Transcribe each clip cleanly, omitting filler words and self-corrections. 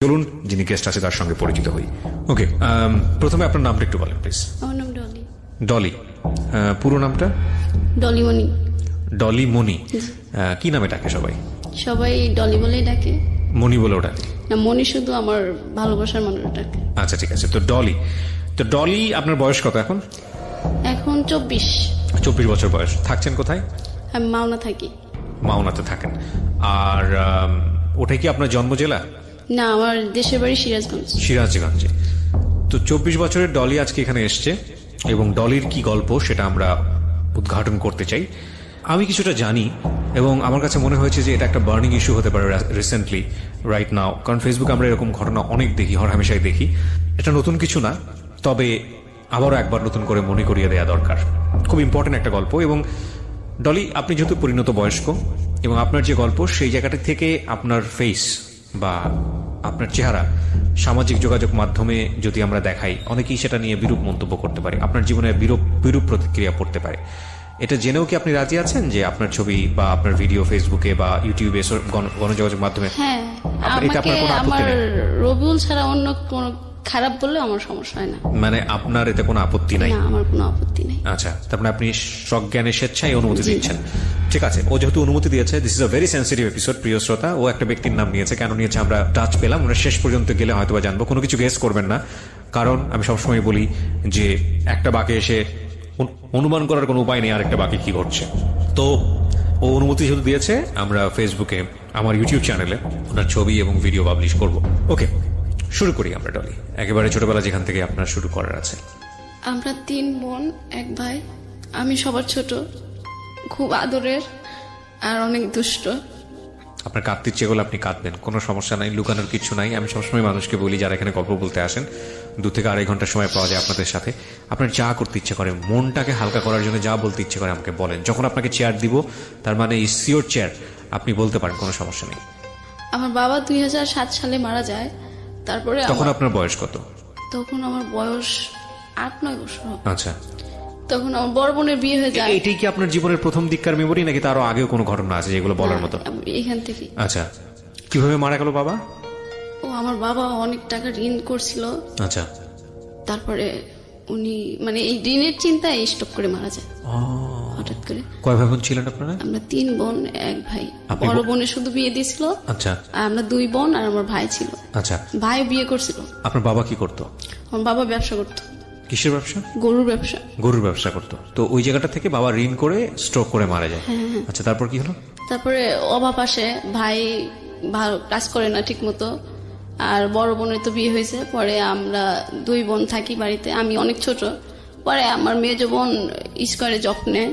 চলুন যিনি গেস্ট আছে তার সঙ্গে পরিচিত হই। ওকে, প্রথমে আপনার নামটা একটু বলেন প্লিজ। আমার নাম ডলি। ডলি, পুরো নামটা? ডলি মনি। ডলি মনি। কি নামে ডাকে সবাই? সবাই ডলি বলেই ডাকে। মনি বলেও ডাকে না, মনি শুধু আমার ভালোবাসার মানুষ ডাকে। আচ্ছা, ঠিক আছে। তো ডলি আপনার বয়স কত এখন? এখন 24। 24 বছর বয়স। থাকছেন কোথায়? আমি মাওনা থাকি। মাওনাতে থাকেন। আর ওটাই কি আপনার জন্ম জেলা? না, আমার দেশের বাড়ি সিরাজগঞ্জ। সিরাজগঞ্জে। তো 24 বছরের ডলি আজকে এখানে এসছে এবং ডলির কি গল্প সেটা আমরা উদ্ঘাটন করতে চাই। আমি কিছুটা জানি এবং আমার কাছে মনে হয়েছে যে এটা একটা বার্নিং ইস্যু হতে পারে রিসেন্টলি, রাইট নাও। কারণ ফেসবুকে আমরা এরকম ঘটনা অনেক দেখি, হরহামেশাই দেখি। এটা নতুন কিছু না, তবে আবারও একবার নতুন করে মনে করিয়ে দেওয়া দরকার। খুব ইম্পর্টেন্ট একটা গল্প। এবং ডলি, আপনি যেহেতু পরিণত বয়স্ক এবং আপনার যে গল্প সেই জায়গাটা থেকে আপনার ফেস বা আপনার চেহারা সামাজিক যোগাযোগ মাধ্যমে যদি আমরা দেখাই, অনেকেই সেটা নিয়ে বিরূপ মন্তব্য করতে পারে, আপনার জীবনে বিরূপ প্রতিক্রিয়া পড়তে পারে। এটা জেনেও কি আপনি রাজি আছেন যে আপনার ছবি বা আপনার ভিডিও ফেসবুকে বা ইউটিউবে গণযোগাযোগ মাধ্যমে? হ্যাঁ, আমার রবিউল ছাড়া অন্য কোনো খারাপ বললে আমার সমস্যা হয় না। মানে আপনার এতে কোনো আপত্তি নাই? না, আমার কোনো আপত্তি নাই। আচ্ছা, তারপরে আপনি সজ্ঞানে স্বেচ্ছায় অনুমতি দিচ্ছেন। ঠিক আছে, ও যেহেতু অনুমতি দিয়েছে, this is a very sensitive episode. প্রিয় শ্রোতা, ও একটা ব্যক্তির নাম নিয়েছে, কেন নিয়েছে আমরা টাচ পেলাম, আমরা শেষ পর্যন্ত গেলে হয়তো বা জানবো। কোনো কিছু গেস করবেন না, কারণ আমি সবসময় বলি যে একটা বাঁকে এসে অনুমান করার কোনো উপায় নেই আরেকটা বাকি কি ঘটছে। তো ও অনুমতি যেহেতু দিয়েছে, আমরা ফেসবুকে আমার ইউটিউব চ্যানেলে ওনার ছবি এবং ভিডিও পাবলিশ করব। ওকে, শুরু করি আমরা ডলি, একেবারে ছোটবেলা যেখান থেকে আপনার শুরু করার আছে। আমরা 3 বোন, 1 ভাই। আমি সবার ছোট, খুব আদরের আর অনেক দুষ্ট। আপনার কাঁদতে ইচ্ছে করলে আপনি কাঁদবেন, কোনো সমস্যা নাই, লুকানোর কিছু নাই। আমি সবসময় মানুষকে বলি যারা এখানে গল্প বলতে আসেন, 2 থেকে 2.5 ঘন্টা সময় পাওয়া যায় আপনাদের সাথে। আপনার যা করতে ইচ্ছে করে, মনটাকে হালকা করার জন্য যা বলতে ইচ্ছে করে আমাকে বলেন। যখন আপনাকে চেয়ার দিব, তার মানে ইটস ইওর চেয়ার, আপনি বলতে পারেন, কোনো সমস্যা নেই। আমার বাবা 2007 সালে মারা যায়। তারপরে তখন আপনার বয়স কত? তখন আমার বয়স 8-9 বছর। আচ্ছা, তখন আমার বড় বোনের বিয়ে হয়ে যায়। এটাই কি আপনার জীবনের প্রথম দিককার মেমোরি, নাকি তারও আগেও কোনো ঘটনা আছে যেগুলো বলার মতো? এখান থেকে। আচ্ছা, কিভাবে মারা গেল বাবা? ও, আমার বাবা অনেক টাকা ঋণ করছিল। আচ্ছা, তারপরে উনি মানে এই ঋণের চিন্তায় স্টপ করে মারা যায় হঠাৎ করে। কয় ভাই বোন ছিলেন আপনারা? আমরা 3 বোন, 1 ভাই। বড় বোনের শুধু বিয়ে দিয়েছিল। আচ্ছা, আমরা 2 বোন আর আমার ভাই ছিল। আচ্ছা, ভাই বিয়ে করছিল। আপনার বাবা কি করতো? আমার বাবা ব্যবসা করতো। কিসের ব্যবসা? গরুর ব্যবসা। গরুর ব্যবসা করতো। তো ওই জায়গাটা থেকে বাবা ঋণ করে স্ট্রোক করে মারা যায়। আচ্ছা, তারপর কি হলো? তারপরে অভাব আসে, ভাই ভালো কাজ করে না ঠিক মতো, আর বড় বোনের তো বিয়ে হয়েছে। পরে আমরা 2 বোন থাকি বাড়িতে, আমি অনেক ছোট। পরে আমার মেজো বোন স্কয়ারে জব নেয়।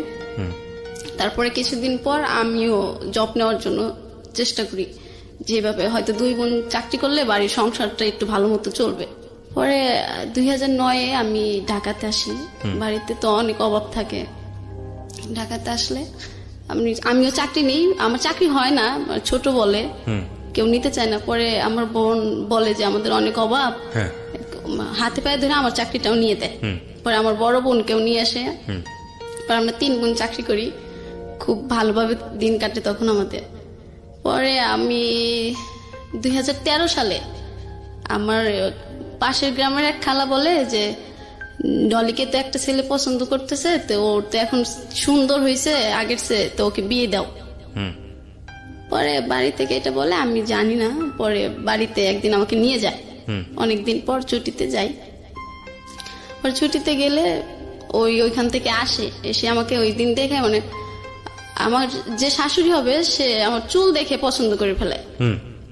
তারপরে কিছুদিন পর আমিও জব নেওয়ার জন্য চেষ্টা করি, যেভাবে হয়তো 2 বোন চাকরি করলে বাড়ির সংসারটা একটু ভালো মতো চলবে। পরে 2009-এ আমি ঢাকাতে আসি। বাড়িতে তো অনেক অভাব থাকে। ঢাকাতে আসলে আমিও চাকরি নেই, আমার চাকরি হয় না, ছোট বলে কেউ নিতে চায় না। পরে আমার বোন বলে যে আমাদের অনেক অভাব, হাতে পায়ে ধরে আমার চাকরিটাও নিয়ে দেয়। পরে আমার বড় বোন কেউ নিয়ে আসে। পরে আমরা 3 বোন চাকরি করি, খুব ভালোভাবে দিন কাটে তখন আমাদের। পরে আমি 2013 সালে আমার পাশের গ্রামের এক খালা বলে যে ডলিকে তো একটা ছেলে পছন্দ করতেছে, তো ওর তো এখন সুন্দর হয়েছে আগের চেয়ে, তো ওকে বিয়ে দাও। পরে বাড়ি থেকে এটা বলে, আমি জানি না। পরে বাড়িতে একদিন আমাকে নিয়ে যায়, অনেকদিন পর ছুটিতে যাই। পরে ছুটিতে গেলে ওইখান থেকে এসে আমাকে ওই দিন দেখে, মানে আমার যে শাশুড়ি হবে সে আমার চুল দেখে পছন্দ করে ফেলায়।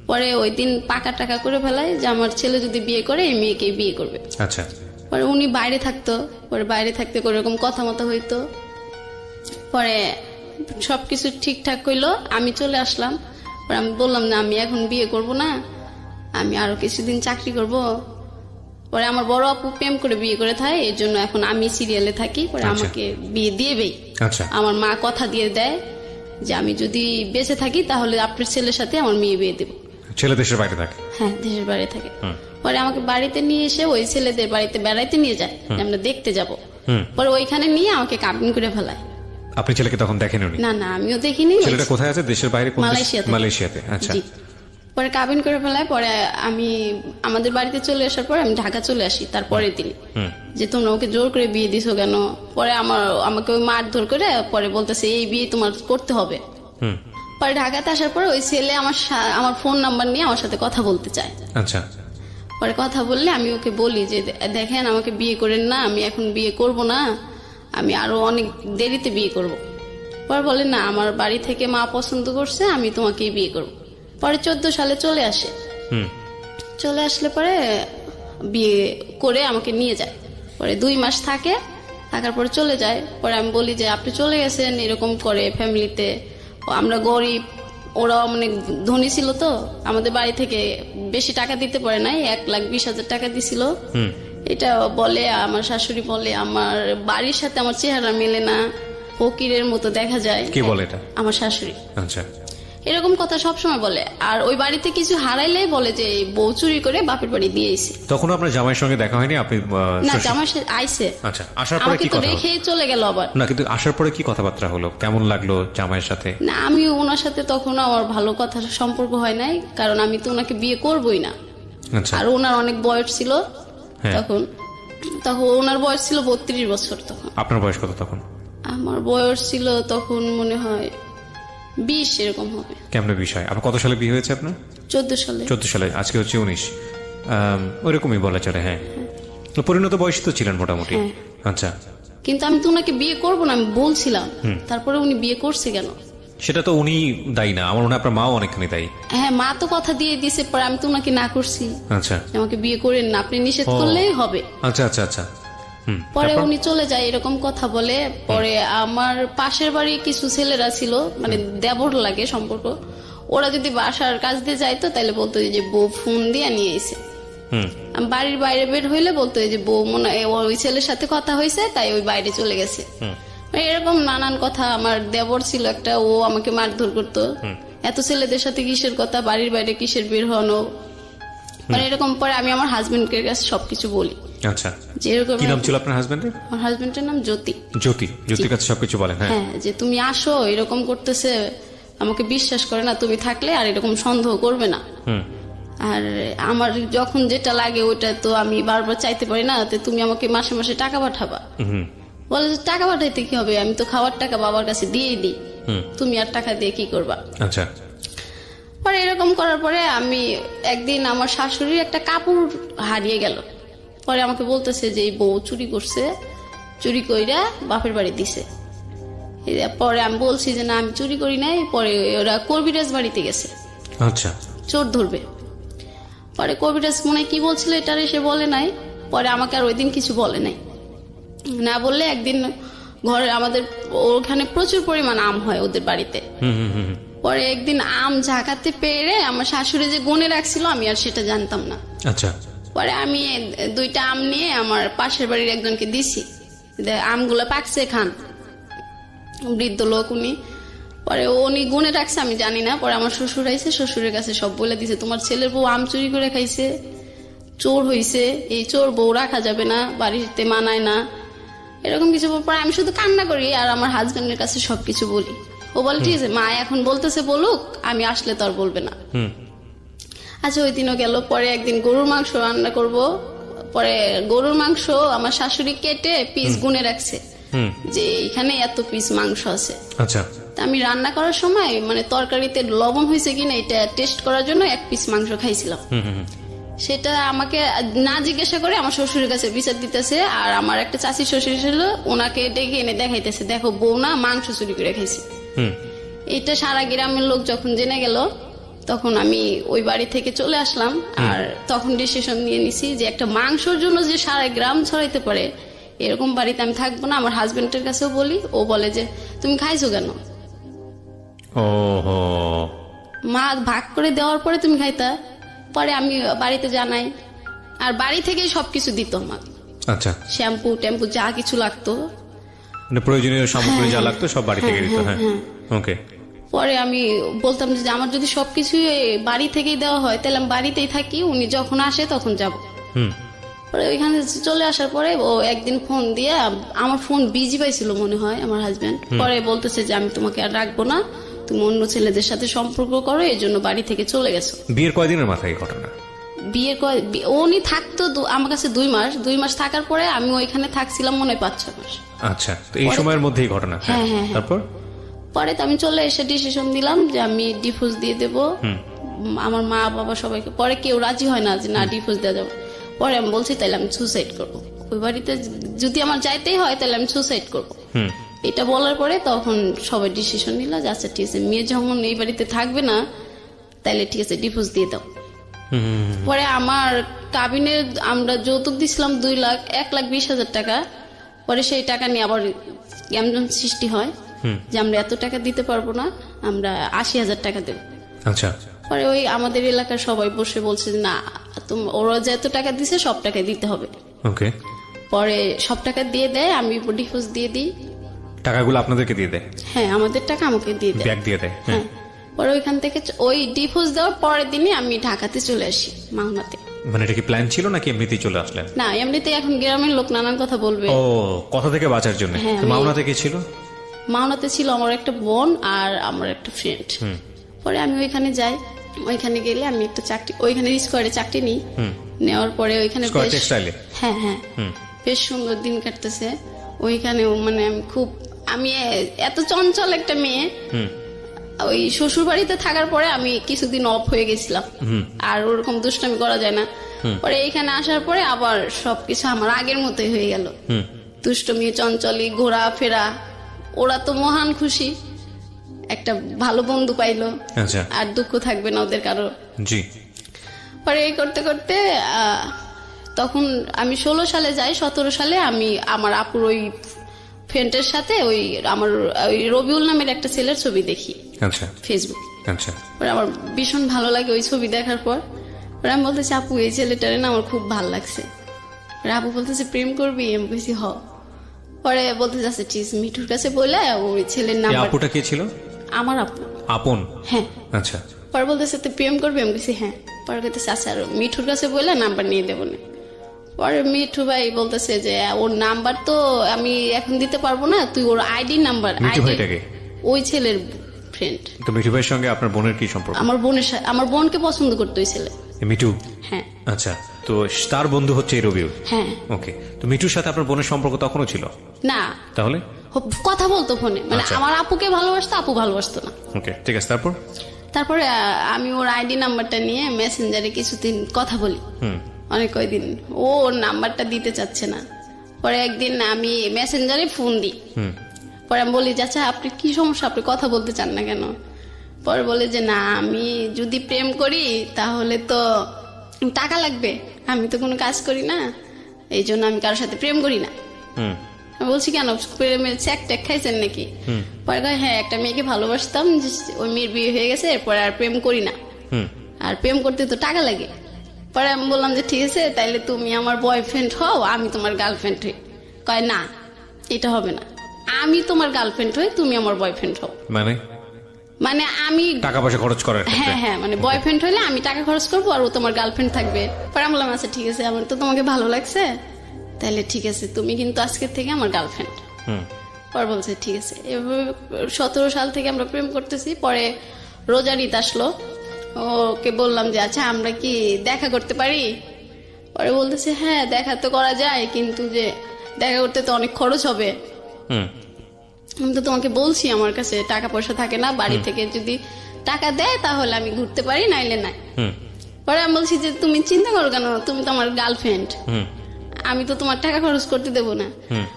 পরে ওই দিন পাকা টাকা করে ফেলায় যে আমার ছেলে যদি বিয়ে করে এই মেয়েকেই বিয়ে করবে। আচ্ছা, পরে উনি বাইরে থাকতো। পরে বাইরে থাকতে ওরকম কথা মতো হইতো। পরে সবকিছু ঠিকঠাক হইলো, আমি চলে আসলাম। পরে আমি বললাম না, আমি এখন বিয়ে করব না, আমি আরো কিছুদিন চাকরি করব। পরে আমার বড় আপু প্রেম করে বিয়ে করে থাকে, এর জন্য এখন আমি সিরিয়ালে থাকি। পরে আমাকে বিয়ে দিয়েবেই। আমার মা কথা দিয়ে দেয় যে আমি যদি বেঁচে থাকি তাহলে আপনার ছেলের সাথে আমার মেয়ে বিয়ে দেবো। ছেলে দেশের বাইরে থাকে? হ্যাঁ, দেশের বাইরে থাকে। পরে আমাকে বাড়িতে নিয়ে এসে ওই ছেলেদের বাড়িতে বেড়াইতে নিয়ে যায়, আমরা দেখতে যাব। পরে ওইখানে নিয়ে আমাকে কাবিন করে ফেলায়। আপনি ছেলেকে তখন দেখেননি? না, আমিও দেখিনি। ছেলেটা কোথায় আছে? দেশের বাইরে? মালয়েশিয়াতে। মালয়েশিয়াতে, আচ্ছা। পরে কাবিন করে ফেলায়। পরে আমি আমাদের বাড়িতে চলে আসার পরে আমি ঢাকা চলে আসি তারপরের দিন, যে তোমরা ওকে জোর করে বিয়ে দিছো কেন। পরে আমাকে ওই মারধর করে পরে বলতেছে এই বিয়ে তোমার করতে হবে। পরে ঢাকাতে আসার পরে ওই ছেলে আমার ফোন নাম্বার নিয়ে আমার সাথে কথা বলতে চায়। আচ্ছা। পরে কথা বললে আমি ওকে বলি যে দেখেন আমাকে বিয়ে করেন না, আমি এখন বিয়ে করব না, আমি আরো অনেক দেরিতে বিয়ে করব। পরে বলে না, আমার বাড়ি থেকে মা পছন্দ করছে, আমি তোমাকেই বিয়ে করব। পরে 14 সালে চলে আসে। চলে আসলে পরে বিয়ে করে আমাকে নিয়ে যায়। পরে 2 মাস থাকে, থাকার পরে চলে যায়। পরে আমি বলি যে আপনি চলে গেছেন এরকম করে ফ্যামিলিতে, আমরা গরিব, ওরাও মানে ধনী ছিল, তো আমাদের বাড়ি থেকে বেশি টাকা দিতে পারে নাই, 1,20,000 টাকা দিছিল। এটা বলে আমার শাশুড়ি বলে আমার বাড়ির সাথে আমার চেহারা মেলে না, ফকিরের মতো দেখা যায়। কে বলে এটা? আমার শাশুড়ি। আচ্ছা। এরকম কথা সবসময় বলে। আর ওই বাড়িতে কিছু হারাইলেই বলে যে বউ চুরি করে বাপের বাড়ি দিয়ে আইছে। তখন আপনার জামাইয়ের সঙ্গে দেখা হয়নি? আপনি না, জামাই আইছে। আচ্ছা, আসার পরে কি কথা রেখে চলে গেল আবার। না, কিন্তু আসার পরে কি কথাবার্তা হলো, কেমন লাগলো জামাইয়ের সাথে? না, আমি ওনার সাথে তখন আমার ভালো কথা সম্পর্ক হয় নাই, কারণ আমি তো ওনাকে বিয়ে করবই না। আচ্ছা। আর ওনার অনেক বয়স ছিল তখন ওনার বয়স ছিল 32 বছর। তখন আপনার বয়স কত তখন? আমার বয়স ছিল তখন মনে হয় 20 এরকম হবে। কেমন বিষয়? আপনার কত সালে বিয়ে হয়েছে আপনার? 14 সালে। 14 সালে, আজকে হচ্ছে 19। ওইরকমই বলা চলে। হ্যাঁ, পরিণত বয়সী তো ছিলেন মোটামুটি। আচ্ছা। কিন্তু আমি তো ওনাকে বিয়ে করবো না আমি বলছিলাম, তারপরে উনি বিয়ে করছে কেন? সেটা তো উনি দায়ী না, আমার মনে হয় আপনার মাও অনেকখানি দায়ী। হ্যাঁ, মা তো কথা দিয়ে দিছে, পরে আমি তো ওনাকে না করছি। আচ্ছা। আমাকে বিয়ে করেন না, আপনি নিষেধ করলেই হবে। আচ্ছা আচ্ছা আচ্ছা। পরে উনি চলে যায়, এরকম কথা বলে। পরে আমার পাশের বাড়ি কিছু ছেলেরা ছিল, মানে দেবর লাগে সম্পর্ক, ওরা যদি বাসার কাজ দিয়ে যাইতো তাহলে বলতো যে বউ ফোন দিয়ে নিয়ে এসে। বাড়ির বাইরে বের হইলে বলতো যে বউ মনে ওই ছেলের সাথে কথা হয়েছে তাই ওই বাইরে চলে গেছে। এরকম নানান কথা। আমার দেবর ছিল একটা, ও আমাকে মারধর করতো, এত ছেলেদের সাথে কিসের কথা, বাড়ির বাইরে কিসের বের হনো, মানে এরকম। পরে আমি আমার হাজবেন্ডের কাছে সবকিছু বলি। আচ্ছা। কি নাম ছিল আপনার হাজবেন্ডের? আমার হাজবেন্ডের নাম জ্যোতি। জ্যোতির কাছে সবকিছু বলেন? হ্যাঁ, যে তুমি আসো, এরকম করতেছে, আমাকে বিশ্বাস করে না, তুমি থাকলে আর এরকম সন্দেহ করবে না। আর আমার যখন যেটা লাগে ওইটা তো আমি বারবার চাইতে পারি না, তুমি আমাকে মাসে মাসে টাকা পাঠাবা। বলে যে টাকা পাঠাইতে কি হবে, আমি তো খাওয়ার টাকা বাবার কাছে দিয়েই দিই, তুমি আর টাকা দিয়ে কি করবা? আচ্ছা। পরে এরকম করার পরে আমি একদিন আমার শাশুড়ির একটা কাপড় হারিয়ে গেল। পরে আমাকে বলতেছে যে এই বউ চুরি করছে, চুরি কইরা বাপের বাড়ি দিছে। পরে আমি বলছি যে না, আমি চুরি করি নাই। পরে ওরা কবিরাজ বাড়িতে গেছে। আচ্ছা। চোর ধরবে। পরে কবিরাজ মনে কি বলছিল এটার এসে বলে নাই। পরে আমাকে আর ওই দিন কিছু বলে নাই। না বললে একদিন ঘরে আমাদের ওখানে প্রচুর পরিমাণ আম হয় ওদের বাড়িতে। পরে একদিন আম ঝাঁকাতে পেরে আমার শাশুড়ি যে গুনে রাখছিল আমি আর সেটা জানতাম না। আচ্ছা। পরে আমি 2টা আম নিয়ে আমার পাশের বাড়ির একজনকে দিছি, আমগুলো পাকছে খান, বৃদ্ধ লোক উনি। পরে উনি গুনে রাখছে আমি জানি না। পরে আমার শ্বশুর আইছে, শ্বশুরের কাছে সব বলে দিছে, তোমার ছেলের বউ আম চুরি করে খাইছে, চোর হইছে, এই চোর বউ রাখা যাবে না, বাড়িতে মানায় না, এরকম কিছু। পরে আমি শুধু কান্না করি আর আমার হাজবেন্ডের কাছে সবকিছু বলি। ও বলে ঠিক আছে মা এখন বলতেছে বলুক, আমি আসলে তো আর বলবে না। আচ্ছা, ওই দিনও গেল। পরে একদিন গরুর মাংস রান্না করব। পরে গরুর মাংস আমার শাশুড়ি কেটে পিস গুনে রাখছে যে এখানে এত পিস মাংস আছে। আচ্ছা। আমি রান্না করার সময় মানে তরকারিতে লবণ হয়েছে কিনা এটা টেস্ট করার জন্য 1 পিস মাংস খাইছিলাম। সেটা আমাকে না জিজ্ঞাসা করে আমার শ্বশুরের কাছে বিচার দিতেছে। আর আমার একটা চাচি শ্বশুর ছিল, ওনাকে ডেকে এনে দেখাইতেছে, দেখো বউ না মাংস চুরি করে খাইছে। এটা সারা গ্রামের লোক যখন জেনে গেল তখন আমি ওই বাড়ি থেকে চলে আসলাম। আর তখন ডিসিশন নিয়ে নিছি যে একটা মাংসর জন্য যে সারা গ্রাম ছড়াইতে পারে এরকম বাড়িতে আমি থাকবো না। আমার হাজবেন্ডের কাছেও বলি, ও বলে যে তুমি খাইছো কেন? মা ভাগ করে দেওয়ার পরে তুমি খাইতা। পরে আমি বাড়িতে জানাই, আর বাড়ি থেকেই সবকিছু দিত আমার। আচ্ছা। শ্যাম্পু টেম্পু যা কিছু লাগতো, প্রয়োজনীয় সামগ্রী যা লাগতো সব বাড়ি থেকে দিত। হ্যাঁ, ওকে। পরে আমি বলতাম যে আমার যদি সবকিছু বাড়ি থেকেই দেওয়া হয় তাহলে আমি বাড়িতেই থাকি, উনি যখন আসে তখন যাব। পরে ওইখানে চলে আসার পরে ও একদিন ফোন দিয়ে, আমার ফোন বিজি পাইছিল মনে হয় আমার হাজবেন্ড। পরে বলতেছে যে আমি তোমাকে আর রাখবো না, তুমি অন্য ছেলেদের সাথে সম্পর্ক করো, এই জন্য বাড়ি থেকে চলে গেছো। বিয়ের কয়দিনের মাথায় এই ঘটনা? উনি থাকতো আমার কাছে 2 মাস থাকার পরে আমি ওইখানে থাকছিলাম মনে হয় 5-6 মাস। আচ্ছা, তো এই সময়ের মধ্যেই ঘটনা? হ্যাঁ হ্যাঁ। তারপর পরে তো আমি চলে এসে ডিসিশন দিলাম যে আমি ডিভোর্স দিয়ে দেব। আমার মা বাবা সবাইকে, পরে কেউ রাজি হয় না যে না ডিভোর্স দেওয়া যাবে। পরে আমি বলছি তাহলে আমি সুসাইড করবো, ওই বাড়িতে যদি আমার যাইতেই হয় তাহলে আমি সুসাইড করবো। এটা বলার পরে তখন সবাই ডিসিশন নিল যে আচ্ছা ঠিক আছে, মেয়ে যখন এই বাড়িতে থাকবে না তাহলে ঠিক আছে ডিভোর্স দিয়ে দাও। পরে আমার কাবিনে আমরা যৌতুক দিছিলাম 1,20,000 টাকা। পরে সেই টাকা নিয়ে আবার এমন সৃষ্টি হয় যে আমরা এত টাকা দিতে পারবো না, আমরা 80,000 টাকা দেব। আচ্ছা। পরে ওই আমাদের এলাকার সবাই বসে বলছে যে না ওরা যে এত টাকা দিছে সব টাকা দিতে হবে। ওকে। পরে সব টাকা দিয়ে দেয়, আমি ডিভোর্স দিয়ে দিই। টাকাগুলো আপনাদেরকে দিয়ে দেয়? হ্যাঁ, আমাদের টাকা আমাকে দিয়ে দেয়, ব্যাগ দিয়ে দেয়। হ্যাঁ। পরে ওইখান থেকে ওই ডিভোর্স দেওয়ার পরের দিনই আমি ঢাকাতে চলে আসি, মাওনাতে। মানে এটা কি প্ল্যান ছিল নাকি এমনিতেই চলে আসলেন? না, এমনিতে এখন গ্রামের লোক নানান কথা বলবে। ও, কথা থেকে বাঁচার জন্য। হ্যাঁ, মাওনাতে কে ছিল? মাওনাতে ছিল আমার একটা বোন আর আমার একটা ফ্রেন্ড। পরে আমি ওইখানে যাই, ওইখানে গেলে আমি একটা চাকরি, ওইখানে স্কোয়ারে চাকরি নিই। নেওয়ার পরে ওইখানে হ্যাঁ হ্যাঁ বেশ সুন্দর দিন কাটতেছে ওইখানে। মানে আমি এত চঞ্চল একটা মেয়ে, ওই শ্বশুর বাড়িতে থাকার পরে আমি কিছুদিন অফ হয়ে গেছিলাম, আর ওরকম দুষ্টামি করা যায় না। পরে এইখানে আসার পরে আবার সবকিছু আমার আগের মতোই হয়ে গেল। দুষ্টমি, চঞ্চলি, ঘোরা ফেরা। ওরা তো মহান খুশি, একটা ভালো বন্ধু পাইলো, আর দুঃখ থাকবে না ওদের কারো। পরে এই করতে করতে তখন আমি 16 সালে যাই, 17 সালে আমি আমার আপুর ওই ফ্রেন্ডের সাথে ওই আমার ওই রবিউল নামের একটা ছেলের ছবি দেখি ফেসবুকে। পরে আমার ভীষণ ভালো লাগে ওই ছবি দেখার পর। পরে আমি বলতেছি আপু এই ছেলেটারে না আমার খুব ভালো লাগছে। আপু বলতেছে প্রেম করবি? আমি বলছি হ। পরে বলতে যাচ্ছে ঠিক মিঠুর কাছে বলে ওই ছেলের নাম। আপুটা কে ছিল? আমার আপু। আপন? হ্যাঁ। আচ্ছা। পরে বলতেছে তুই প্রেম করবি? আমি বলছি হ্যাঁ। পরে বলতেছে আচ্ছা মিঠুর কাছে বলে নাম্বার নিয়ে দেবো না। পরে মিঠু ভাই বলতেছে যে ওর নাম্বার তো আমি এখন দিতে পারবো না, তুই ওর আইডি নাম্বার। ওই ছেলের ফ্রেন্ড। তো মিঠু ভাইয়ের সঙ্গে আপনার বোনের কি সম্পর্ক? আমার বোনকে পছন্দ করতো ওই ছেলে, মিঠু। হ্যাঁ। আচ্ছা, তো তার বন্ধু হচ্ছে এই রবিউল? হ্যাঁ। ওকে। তো মিঠুর সাথে আপনার বোনের সম্পর্ক তখনও ছিল না? তাহলে কথা বলতো ফোনে, মানে আমার আপুকে ভালোবাসতো, আপু ভালোবাসতো না। ওকে, ঠিক আছে। তারপরে আমি ওর আইডি নাম্বারটা নিয়ে মেসেঞ্জারে কিছুদিন কথা বলি, অনেক কয়দিন। ও ওর নাম্বারটা দিতে চাচ্ছে না। পরে একদিন আমি মেসেঞ্জারে ফোন দিই। পরে আমি বলি আচ্ছা আপনি কি সমস্যা, আপনি কথা বলতে চান না কেন? পরে বলে যে না আমি যদি প্রেম করি তাহলে তো টাকা লাগবে, আমি তো কোনো কাজ করি না, এই জন্য আমি কারোর সাথে প্রেম করি না। আমি বলছি কেন, প্রেমের চেক টেক খাইছেন নাকি? পরে হ্যাঁ একটা মেয়েকে ভালোবাসতাম, ওই মেয়ের বিয়ে হয়ে গেছে, এরপরে আর প্রেম করি না, আর প্রেম করতে তো টাকা লাগে। পরে আমি বললাম যে ঠিক আছে তাইলে তুমি আমার বয়ফ্রেন্ড হও, আমি তোমার গার্লফ্রেন্ড হই। কয় না এটা হবে না, আমি তোমার গার্লফ্রেন্ড হই, তুমি আমার বয়ফ্রেন্ড হও। মানে আমি টাকা পয়সা খরচ করে? হ্যাঁ হ্যাঁ, মানে বয়ফ্রেন্ড হইলে আমি টাকা খরচ করবো আর ও তোমার গার্লফ্রেন্ড থাকবে। পরে আমি বললাম আচ্ছা ঠিক আছে, আমার তো তোমাকে ভালো লাগছে, তাহলে ঠিক আছে তুমি কিন্তু আজকের থেকে আমার গার্লফ্রেন্ড। পরে বলছে ঠিক আছে। এভাবে 17 সাল থেকে আমরা প্রেম করতেছি। পরে রোজার ঈদ আসলো, ওকে বললাম যে আচ্ছা আমরা কি দেখা করতে পারি? পরে বলতেছে হ্যাঁ দেখা তো করা যায়, কিন্তু যে দেখা করতে তো অনেক খরচ হবে। আমি তো তোমাকে বলছি আমার কাছে টাকা পয়সা থাকে না, বাড়ি থেকে যদি টাকা দেয় তাহলে আমি ঘুরতে পারি, নাইলে নাই। পরে আমি বলছি যে তুমি চিন্তা করো কেন, তুমি তো আমার গার্লফ্রেন্ড, আমি তো তোমার টাকা খরচ করতে দেবো না।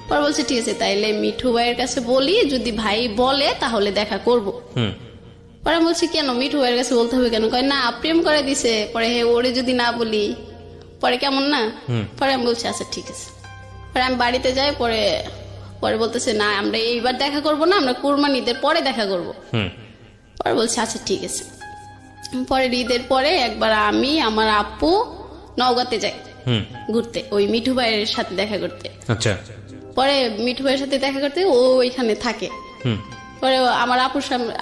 পরে বলছে ঠিক আছে তাইলে মিঠু ভাইয়ের কাছে বলি, যদি ভাই বলে তাহলে দেখা করব। পরে আমি বলছি কেন মিঠু ভাইয়ের কাছে বলতে হবে কেন? কয় না প্রেম করে দিছে, পরে ওরে যদি না বলি পরে কেমন না। পরে আমি বলছি আচ্ছা ঠিক আছে। পরে আমি বাড়িতে যাই, পরে বলতেছে না আমরা এইবার দেখা করব না, আমরা কুরবানি ঈদের পরে দেখা করব। পরে বলছি আচ্ছা ঠিক আছে। পরে ঈদের পরে একবার আমি আমার আপু নওগাঁতে যাই ঘুরতে, ওই মিঠু ভাইয়ের সাথে দেখা করতে। আচ্ছা। পরে মিঠু ভাইয়ের সাথে দেখা করতে ও ওইখানে থাকে। পরে আমার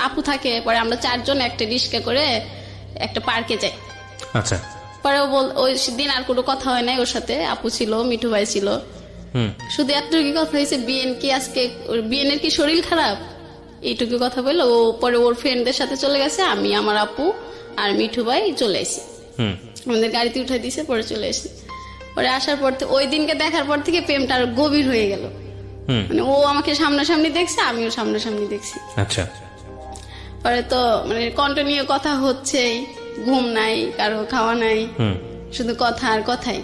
আপু থাকে। পরে আমরা 4 জন একটা রিক্সা করে একটা পার্কে যাই। আচ্ছা। পরে ওই দিন আর কোনো কথা হয় নাই ওর সাথে, আপু ছিল, মিঠু ভাই ছিল, শুধু এতটুকু কথা হয়েছে বিএন কি আজকে বিএনের কি শরীর খারাপ, এইটুকু কথা বললো। ও পরে ওর ফ্রেন্ডদের সাথে চলে গেছে, আমি আমার আপু আর মিঠু ভাই চলে এসেছি। আমাদের গাড়িতে উঠে দিছে, পরে চলে এসেছি। পরে আসার পর ওই দিনকে দেখার পর থেকে প্রেমটা আরো গভীর হয়ে গেল। মানে ও আমাকে সামনাসামনি দেখছে, আমিও সামনাসামনি দেখছি। আচ্ছা। পরে তো মানে কন্টিনিউ কথা হচ্ছেই, ঘুম নাই, কারো খাওয়া নাই, শুধু কথা আর কথাই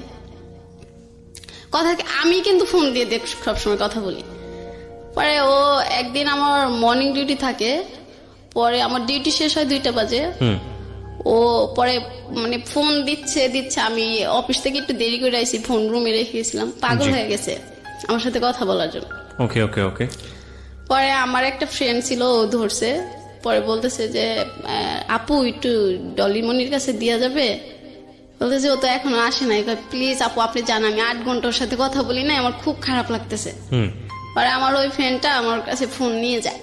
কথা। আমি কিন্তু ফোন দিয়ে সবসময় কথা বলি। পরে ও একদিন আমার মর্নিং ডিউটি থাকে, পরে আমার ডিউটি শেষ হয় 2টা বাজে। ও পরে মানে ফোন দিচ্ছে, আমি অফিস থেকে একটু দেরি করে আইছি, ফোন রুমে রেখে গেছিলাম। পাগল হয়ে গেছে আমার সাথে কথা বলার জন্য। ওকে ওকে ওকে। পরে আমার একটা ফ্রেন্ড ছিল, ও ধরছে। পরে বলতেছে যে আপু একটু ডলিমনির কাছে দিয়া যাবে। বলতেছে ও তো এখনো আসে নাই, প্লিজ আপু আপনি জান আমি 8 ঘন্টা ওর সাথে কথা বলি না, আমার খুব খারাপ লাগতেছে। পরে আমার ওই ফ্রেন্ডটা আমার কাছে ফোন নিয়ে যায়।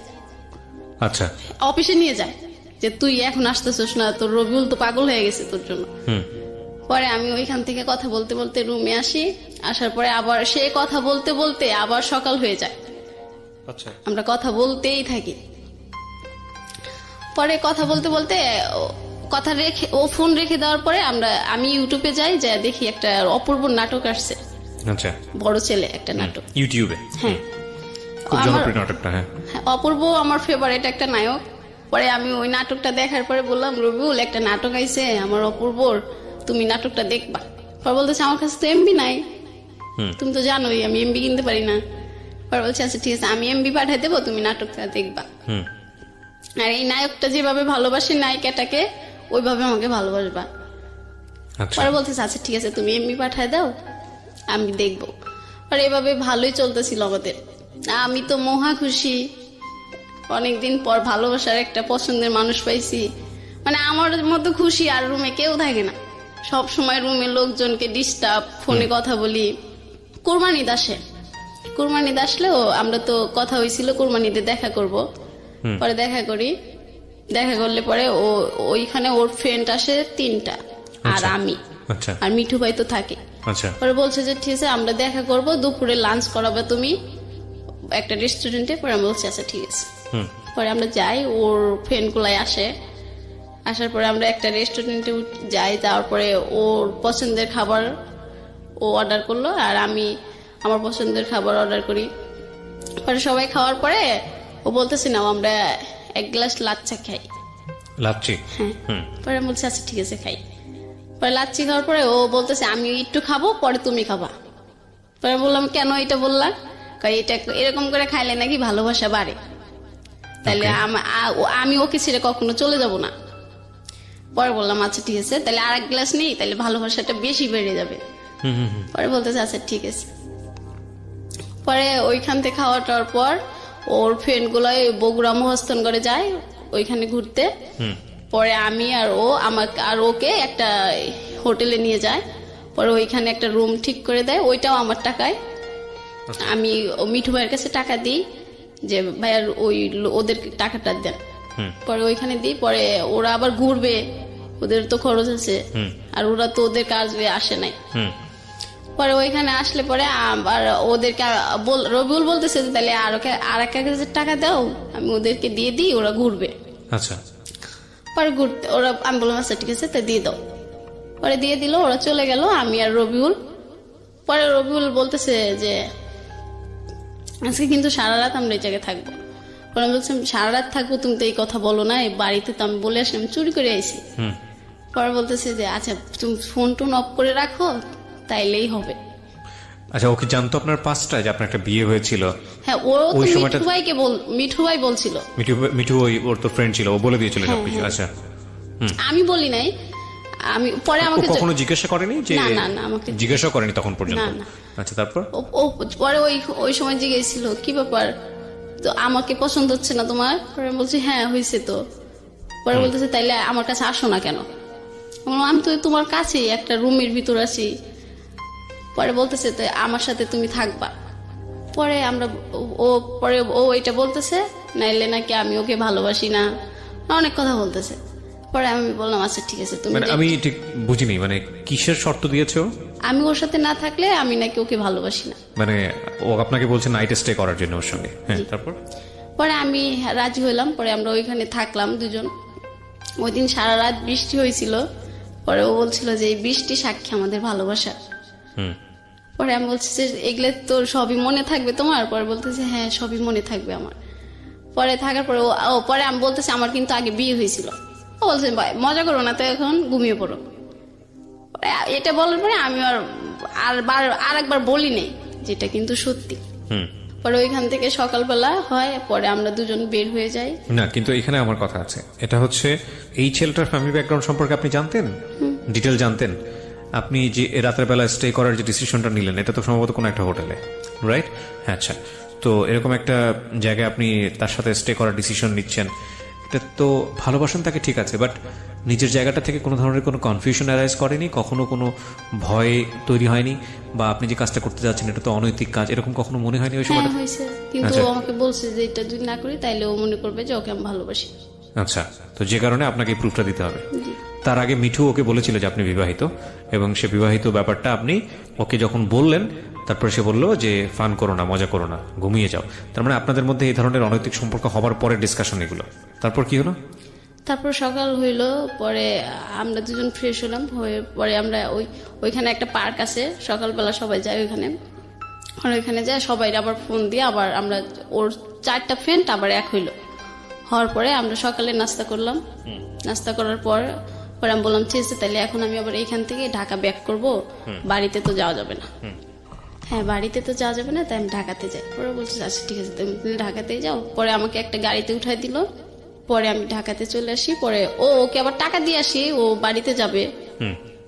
আচ্ছা। অফিসে নিয়ে যায় যে তুই এখন আসতেছিস না, তোর রবিউল তো পাগল হয়ে গেছে তোর জন্য। পরে আমি ওইখান থেকে কথা বলতে বলতে রুমে আসি। আসার পরে আবার সে কথা বলতে বলতে আবার সকাল হয়ে যায়। আচ্ছা। আমরা কথা বলতেই থাকি। পরে কথা বলতে বলতে কথা রেখে, ও ফোন রেখে দেওয়ার পরে আমি ইউটিউবে যাই, যা দেখি একটা অপূর্ব নাটক আসছে। আচ্ছা। বড় ছেলে একটা নাটক ইউটিউবে। হ্যাঁ, খুব জনপ্রিয় নাটকটা। হ্যাঁ, অপূর্ব আমার ফেভারিট একটা নায়ক। পরে আমি ওই নাটকটা দেখার পরে বললাম রবিউল একটা নাটক আইছে আমার অপূর্বর, তুমি নাটকটা দেখবা। পরে বলতেছে আমার কাছে তো এমবি নাই, তুমি তো জানোই আমি এমবি কিনতে পারি না। পরে বলছে আচ্ছা ঠিক আছে আমি এমবি পাঠিয়ে দেবো, তুমি নাটকটা দেখবা। আর এই নায়কটা যেভাবে ভালোবাসে নায়িকাটাকে, ওইভাবে আমাকে ভালোবাসবা। পরে বলতেছে আচ্ছা ঠিক আছে তুমি এমবি পাঠায় দাও, আমি দেখবো। আর এভাবে ভালোই চলতেছিল আমাদের। আমি তো মহা খুশি, অনেকদিন পর ভালোবাসার একটা পছন্দের মানুষ পাইছি। মানে আমার মতো খুশি আর রুমে কেউ থাকে না। সব সময় রুমে লোকজনকে ডিস্টার্ব, ফোনে কথা বলি। কুরবানিদ আসলেও আমরা তো কথা হয়েছিল কুরবানিতে দেখা করব। পরে দেখা করি, দেখা করলে পরে ওইখানে ওর ফ্রেন্ড আসে 3টা, আর আমি আর মিঠু ভাই তো থাকে। পরে বলছে যে ঠিক আছে আমরা দেখা করব, দুপুরে লাঞ্চ করাবে তুমি একটা রেস্টুরেন্টে। পরে আমি বলছি আচ্ছা ঠিক আছে। পরে আমরা যাই, ওর ফ্রেন্ড গুলাই আসে। আসার পরে আমরা একটা রেস্টুরেন্টে যাই, যাওয়ার পরে ওর পছন্দের খাবার ও অর্ডার করলো, আর আমি আমার পছন্দের খাবার অর্ডার করি। পরে সবাই খাওয়ার পরে ও বলতেছে না আমরা 1 গ্লাস লাচ্চা খাই। লাচ্ছি? হ্যাঁ। পরে আমি বলছি আচ্ছা ঠিক আছে খাই। পরে লাচ্ছি খাওয়ার পরে ও বলতেছে আমি একটু খাবো, পরে তুমি খাবা। পরে বললাম কেন এটা বললা? এটা এরকম করে খাইলে নাকি ভালোবাসা বাড়ে, তাহলে আমি ওকে ছেড়ে কখনো চলে যাব না। পরে বললাম আচ্ছা ঠিক আছে তাহলে আর 1 গ্লাস নেই, তাহলে ভালোবাসাটা বেশি বেড়ে যাবে। পরে বলতেছে আচ্ছা ঠিক আছে। পরে ওইখান থেকে খাওয়া টাওয়ার পর ওর ফ্রেন্ড গুলাই বগুড়া মহাস্থানগড়ে যায় ওইখানে ঘুরতে। পরে আমি আর ও আমাকে আর ওকে একটা হোটেলে নিয়ে যায়। পরে ওইখানে একটা রুম ঠিক করে দেয়, ওইটাও আমার টাকায়। আমি মিঠু ভাইয়ের কাছে টাকা দিই যে ভাইয়ার ওদের টাকাটা দেন। পরে ওইখানে দিই, পরে ওরা আবার ঘুরবে, ওদের তো খরচ আছে, আর ওরা তো ওদের কাজে আসে নাই। পরে ওইখানে আসলে পরে আবার ওদেরকে রবিউল বলতেছে তাহলে আর 1,000 টাকা দাও, আমি ওদেরকে দিয়ে দিই, ওরা ঘুরবে। আচ্ছা। পরে ঘুরতে ওরা, আমি বললাম আচ্ছা ঠিক আছে তা দিয়ে দাও। পরে দিয়ে দিল, ওরা চলে গেল, আমি আর রবিউল। পরে রবিউল বলতেছে যে আজকে কিন্তু সারা রাত আমরা এই জায়গায় থাকবো। পরে আমি বলছি সারা রাত থাকবো, তুমি তো এই কথা বলো না, এই বাড়িতে তো আমি বলে আসি আমি চুরি করে আইছি। পরে বলতেছে যে আচ্ছা তুমি ফোন টোন অফ করে রাখো তাইলেই হবে। আচ্ছা, ওকে জানতো আপনার পাঁচটা যে আপনার একটা বিয়ে হয়েছিল? হ্যাঁ, ও তো মিঠু ভাই বলছিল। মিঠু ওর তো ফ্রেন্ড ছিল, ও বলে দিয়েছিল সবকিছু? আচ্ছা। আমি বলি নাই, আমি পরে আমাকে কখনো জিজ্ঞাসা করেনি যে? না আমাকে জিজ্ঞাসা করেনি তখন পর্যন্ত? আচ্ছা, তারপর ও পরে ওই সময় জিজ্ঞেসছিল কি ব্যাপার, তো আমাকে পছন্দ হচ্ছে না তোমার? পরে বলছি হ্যাঁ হয়েছে তো। পরে বলতেছে তাইলে আমার কাছে আসো না কেন? আমি তো তোমার কাছেই একটা রুমের ভিতর আছি। পরে বলতেছে তো আমার সাথে তুমি থাকবা। পরে ও এটা বলতেছে নাইলে নাকি আমি ওকে ভালোবাসি না, অনেক কথা বলতেছে। পরে আমি বললাম আচ্ছা ঠিক আছে তুমি। আমি ঠিক বুঝিনি, মানে কিসের শর্ত দিয়েছো? আমি ওর সাথে না থাকলে আমি নাকি ওকে ভালোবাসি না। মানে ও আপনাকে বলছে নাইট স্টে করার জন্য ওর সঙ্গে? হ্যাঁ, তারপর? পরে আমি রাজি হইলাম, পরে আমরা ওইখানে থাকলাম দুজন। ওই দিন সারা রাত বৃষ্টি হয়েছিল, পরে ও বলছিল যে এই বৃষ্টি সাক্ষী আমাদের ভালোবাসা। পরে আমি বলছি যে এগুলো তোর সবই মনে থাকবে তোমার? পরে বলতেছে হ্যাঁ সবই মনে থাকবে আমার। পরে থাকার পরে পরে আমি বলতেছি আমার কিন্তু আগে বিয়ে হয়েছিল। ও বলছে ভাই মজা করো না তো, এখন ঘুমিয়ে পড়ো। এটা বলার পরে আমি আর একবার বলি নেই, যেটা কিন্তু সত্যি। পরে ওইখান থেকে সকালবেলা হয়, পরে আমরা দুজন বের হয়ে যাই। না কিন্তু এখানে আমার কথা আছে, এটা হচ্ছে এই ছেলেটার ফ্যামিলি ব্যাকগ্রাউন্ড সম্পর্কে আপনি জানতেন, ডিটেল জানতেন? আপনি যে রাতের বেলা স্টে করার যে ডিসিশনটা নিলেন, এটা তো সম্ভবত কোনো একটা হোটেলে, রাইট? হ্যাঁ, আচ্ছা। তো এরকম একটা জায়গায় আপনি তার সাথে স্টে করার ডিসিশন নিচ্ছেন, এটা তো ভালোবাসেন তাকে, ঠিক আছে, বাট নিজের জায়গাটা থেকে কোনো ধরনের কোনো কনফিউশন অ্যারাইজ করেনি? কখনো কোনো ভয় তৈরি হয়নি? বা আপনি যে কাজটা করতে যাচ্ছেন এটা তো অনৈতিক কাজ, এরকম কখনো মনে হয়নি ওই সময়টা? হ্যাঁ হয়েছে, কিন্তু ও আমাকে বলছে যে এটা যদি না করি তাইলে ও মনে করবে যে ওকে আমি ভালোবাসি। আচ্ছা, তো যে কারণে আপনাকে এই প্রুফটা দিতে হবে। তার আগে মিঠু ওকে বলেছিল যে আপনি বিবাহিত, এবং সে বিবাহিত ব্যাপারটা আপনি ওকে যখন বললেন, তারপরে সে বললো যে ফান করো না, মজা করো না, ঘুমিয়ে যাও। তার মানে আপনাদের মধ্যে এই ধরনের অনৈতিক সম্পর্ক হবার পরে ডিসকাশন এগুলো। তারপর কি হলো? তারপর সকাল হইলো, পরে আমরা দুজন ফ্রেশ হলাম, হয়ে পরে আমরা ওইখানে একটা পার্ক আছে, সকালবেলা সবাই যায় ওইখানে। আর ওইখানে যায় সবাই আবার ফোন দিয়ে আবার আমরা ওর 4টা ফ্রেন্ড আবার এক হইলো। হওয়ার পরে আমরা সকালে নাস্তা করলাম। নাস্তা করার পর আমি বললাম ঠিক আছে তাহলে এখন আমি আবার এইখান থেকে ঢাকা ব্যাক করব, বাড়িতে তো যাওয়া যাবে না। হ্যাঁ বাড়িতে তো যাওয়া যাবে না, তাই আমি ঢাকাতে যাই। পরে বলছে আচ্ছা ঠিক আছে তুমি ঢাকাতেই যাও। পরে আমাকে একটা গাড়িতে উঠাই দিল, পরে আমি ঢাকাতে চলে আসি। পরে ওকে আবার টাকা দিয়ে আসি, ও বাড়িতে যাবে,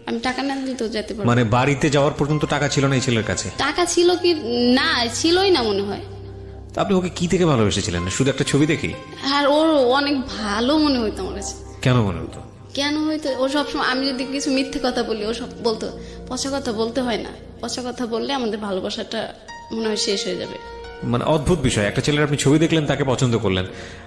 আমি টাকা না দিলে তো যেতে পারবো। মানে বাড়িতে যাওয়ার পর্যন্ত টাকা ছিল না এই ছেলের কাছে? টাকা ছিল কি না, ছিলই না মনে হয়। আপনি ওকে কি থেকে ভালোবেসেছিলেন? শুধু একটা ছবি দেখি? আর ওর অনেক ভালো মনে হইতো আমার কাছে। কেন মনে হতো? কেন হইতো, ও সবসময় আমি যদি কিছু মিথ্যে কথা বলি ও সব বলতো পচা কথা বলতে হয় না, পচা কথা বললে আমাদের ভালোবাসাটা মনে হয় শেষ হয়ে যাবে। মানে অদ্ভুত বিষয়, একটা ছেলের আপনি ছবি দেখলেন, তাকে পছন্দ করলেন,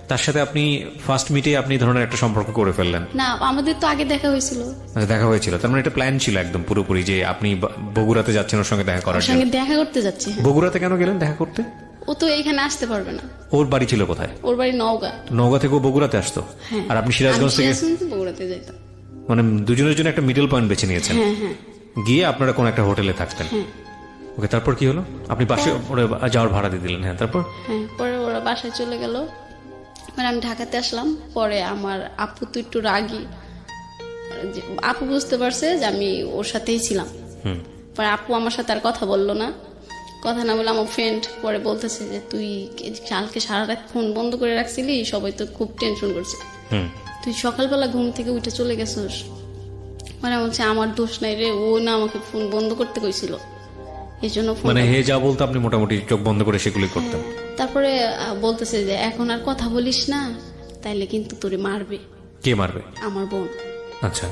তার সাথে আপনি ফার্স্ট মিটে আপনি ধরনের একটা সম্পর্ক করে ফেললেন। না আমাদের তো আগে দেখা হয়েছিল। আচ্ছা, দেখা হয়েছিল, তার মানে এটা প্ল্যান ছিল একদম পুরোপুরি যে আপনি বগুড়াতে যাচ্ছেন ওর সঙ্গে দেখা করার ওর জন্য। সঙ্গে দেখা করতে যাচ্ছি। বগুড়াতে কেন গেলেন দেখা করতে? ও তো এইখানে আসতে পারবে না। ওর বাড়ি ছিল কোথায়? ওর বাড়ি নওগাঁ। নওগাঁ থেকে ও বগুড়াতে আসতো? হ্যাঁ। আর আপনি সিরাজগঞ্জ থেকে বগুড়াতে যাইতাম। মানে দুজনের জন্য একটা মিডল পয়েন্ট বেছে নিয়েছেন। হ্যাঁ হ্যাঁ। গিয়ে আপনারা কোন একটা হোটেলে থাকতেন। হ্যাঁ। ওকে, তারপর কি হলো? আপনি পাশে ওরা যাওয়ার ভাড়া দিয়ে দিলেন? হ্যাঁ, তারপর? হ্যাঁ, পরে ওরা বাসায় চলে গেল, মানে আমি ঢাকাতে আসলাম। পরে আমার আপু তো একটু রাগী, আপু বুঝতে পারছে যে আমি ওর সাথেই ছিলাম। পরে আপু আমার সাথে আর কথা বললো না। কথা না বলে আমার ফ্রেন্ড পরে বলতেছে যে তুই কালকে সারা রাত ফোন বন্ধ করে রাখছিলি, সবাই তো খুব টেনশন করছে, তুই সকালবেলা ঘুম থেকে উঠে চলে গেছিস। মানে বলছে আমার দোষ নাই রে, ও না আমাকে ফোন বন্ধ করতে কইছিল, এই জন্য। মানে হে যা বলতো আপনি মোটামুটি চোখ বন্ধ করে সেগুলি করতেন। তারপরে বলতেছে যে এখন আর কথা বলিস না, তাইলে কিন্তু তোরে মারবে। কে মারবে? আমার বোন। আচ্ছা।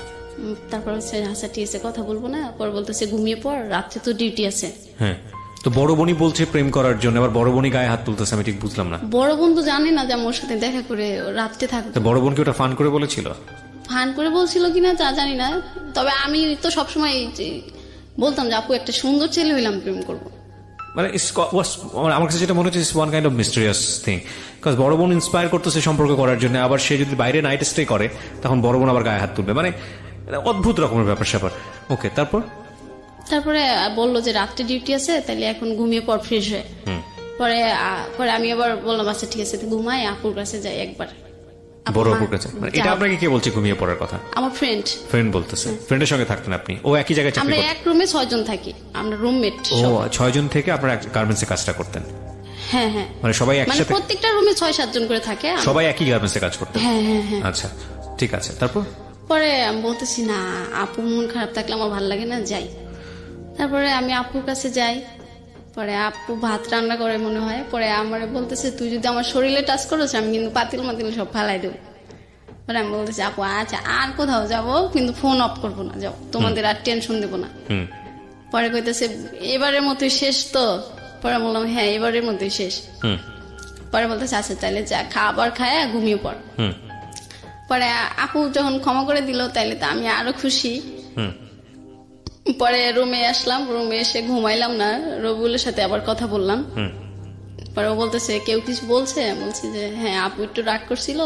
তারপর হচ্ছে আচ্ছা ঠিক আছে কথা বলবো না। পরে বলতেছে ঘুমিয়ে পড়, রাত্রে তো ডিউটি আছে। হ্যাঁ, তো বড় বোনই বলছে প্রেম করার জন্য, আবার বড় বোনই গায়ে হাত তুলতেছে, আমি ঠিক বুঝলাম না। বড় বোন তো জানে না যে আমার সাথে দেখা করে রাত্রে থাকবে। তো বড় বোনকে ওটা ফান করে বলেছিল? ফান করে বলছিল কিনা তা জানি না, তবে আমি তো সবসময় বলতাম যে আপু একটা সুন্দর ছেলে হইলাম প্রেম করবো। মানে আমার কাছে যেটা মনে হচ্ছে one kind of mysterious thing, because বড় বোন ইন্সপায়ার করতেছে সম্পর্ক করার জন্য, আবার সে যদি বাইরে নাইট স্টে করে তখন বড় বোন আবার গায়ে হাত তুলবে, মানে অদ্ভুত রকমের ব্যাপার স্যাপার। ওকে, তারপরে বললো যে রাত্রে ডিউটি আছে, তাহলে এখন ঘুমিয়ে পর ফ্রেশ হয়ে। পরে আমি আবার বললাম আচ্ছা ঠিক আছে ঘুমাই, আপুর কাছে যাই একবার। বড় আপুর কাছে? মানে এটা আপনাকে কে বলছে ঘুমিয়ে পড়ার কথা? আমার ফ্রেন্ড বলতেছে। ফ্রেন্ডের সঙ্গে থাকতেন আপনি? ও একই জায়গায় চাকরি করতেন? আমরা এক রুমে 6 জন থাকি, আমরা রুমমেট। ও 6 জন থেকে আপনারা গার্মেন্টসে কাজটা করতেন? হ্যাঁ হ্যাঁ। মানে সবাই একসাথে? প্রত্যেকটা রুমে 6-7 জন করে থাকে, সবাই একই গার্মেন্টসে কাজ করতেন? হ্যাঁ হ্যাঁ হ্যাঁ। আচ্ছা ঠিক আছে, তারপর? পরে আমি বলতেছি না আপু মন খারাপ থাকলে আমার ভালো লাগে না, যাই। তারপরে আমি আপুর কাছে যাই, পরে আপু ভাত রান্না করে মনে হয়। পরে আমার বলতেছে তুই যদি আমার শরীরে টাচ করিস আমি কিন্তু পাতিল মাতিল সব ফালাই দেবো। পরে আমি বলতেছি আপু আচ্ছা আর কোথাও যাবো কিন্তু ফোন অফ করবো না, যাও, তোমাদের আর টেনশন দেবো না। পরে কইতেছে এবারের মতোই শেষ তো? পরে বললাম হ্যাঁ এবারের মতোই শেষ। পরে বলতেছে আচ্ছা তাহলে যা, খাবার খায় ঘুমিয়ে পড়। পরে আপু যখন ক্ষমা করে দিল তাইলে তো আমি আরো খুশি। পরে রুমে আসলাম, রুমে এসে ঘুমাইলাম না, রবিউলের সাথে আবার কথা বললাম। পরে ও বলতেছে কেউ কিছু বলছে, বলছি যে হ্যাঁ আপু একটু রাগ করছিল,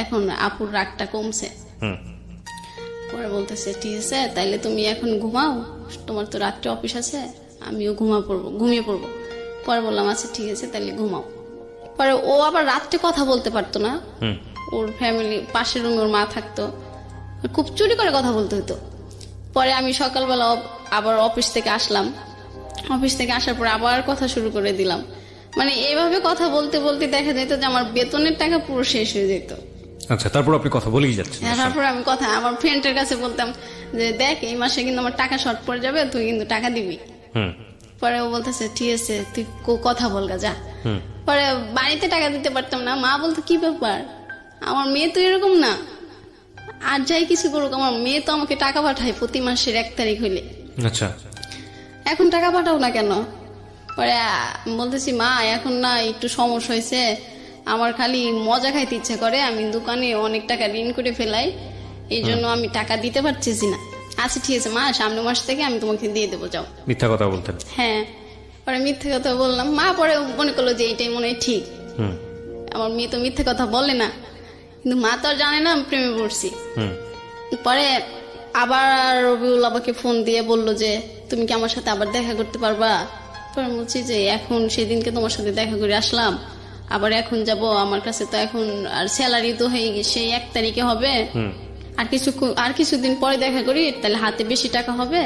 এখন আপুর রাগটা কমছে। পরে বলতেছে ঠিক আছে তাইলে তুমি এখন ঘুমাও, তোমার তো রাত্রে অফিস আছে, আমিও ঘুমিয়ে পড়বো। পরে বললাম আচ্ছা ঠিক আছে তাইলে ঘুমাও। পরে ও আবার রাত্রে কথা বলতে পারতো না, ওর ফ্যামিলি পাশের রুমে ওর মা থাকতো, খুব চুরি করে কথা বলতে হতো। পরে আমি সকালবেলা আবার অফিস থেকে আসলাম, অফিস থেকে আসার পর আবার কথা শুরু করে দিলাম। মানে এইভাবে কথা বলতে বলতে দেখা যেত যে আমার বেতনের টাকা পুরো শেষ হয়ে যেত। আচ্ছা, তারপর আপনি কথা বলেই যাচ্ছেন? তারপর আমি কথা আমার ফ্রেন্ডের কাছে বলতাম যে দেখ এই মাসে কিন্তু আমার টাকা শর্ট পড়ে যাবে, তুই কিন্তু টাকা দিবি। পরে ও বলতেছে ঠিক আছে তুই কথা বলগা যা। পরে বাড়িতে টাকা দিতে পারতাম না, মা বলতো কি ব্যাপার, আমার মেয়ে তো এরকম না, আর যাই কিছু করুক আমার মেয়ে তো আমাকে টাকা পাঠায় প্রতি মাসের 1 তারিখ হইলে। আচ্ছা, এখন টাকা পাঠাও না কেন? পরে বলতেছি মা এখন না একটু সমস্যা হয়েছে, আমার খালি মজা খাইতে ইচ্ছে করে, আমি দোকানে অনেক টাকা ঋণ করে ফেলাই, এই জন্য আমি টাকা দিতে পারতেছি না। আচ্ছা ঠিক আছে মা, সামনের মাস থেকে আমি তোমাকে দিয়ে দেবো, যাও। মিথ্যা কথা বলতেন? হ্যাঁ। পরে মিথ্যে কথা বললাম, মা পরে মনে করলো যে এইটাই মনে হয় ঠিক, আমার মেয়ে তো মিথ্যে কথা বলে না, কিন্তু মা তো আর জানে না আমি প্রেমে পড়ছি। পরে আবার রবিউল আমাকে ফোন দিয়ে বললো যে তুমি কি আমার সাথে আবার দেখা করতে পারবা? পরে বলছি যে এখন সেদিনকে তোমার সাথে দেখা করে আসলাম, আবার এখন যাব, আমার কাছে তো এখন আর স্যালারি তো হয়ে গেছে, সেই 1 তারিখে হবে, আর কিছুদিন পরে দেখা করি, তাহলে হাতে বেশি টাকা হবে,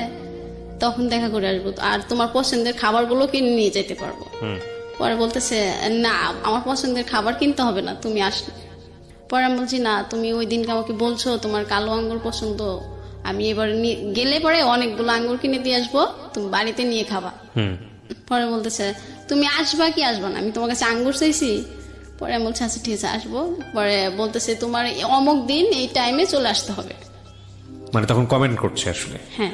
তখন দেখা করে আসবো, আর তোমার পছন্দের খাবার গুলো কিনে নিয়ে যেতে পারবো। পরে বলতেছে না আমার পছন্দের খাবার কিনতে হবে না, তুমি আসলে। পরে আমি বলছি না তুমি ওই দিনকে আমাকে বলছো তোমার কালো আঙ্গুর পছন্দ, আমি এবার গেলে পরে অনেকগুলো আঙ্গুর কিনে দিয়ে আসবো, তুমি বাড়িতে নিয়ে খাবা। পরে বলতেছে তুমি আসবা কি আসবা না, আমি তোমার কাছে আঙ্গুর চাইছি? পরে আমি বলছি আচ্ছা ঠিক আছে আসবো। পরে বলতেছে তোমার অমুক দিন এই টাইমে চলে আসতে হবে। মানে তখন কমেন্ট করছে আসলে? হ্যাঁ।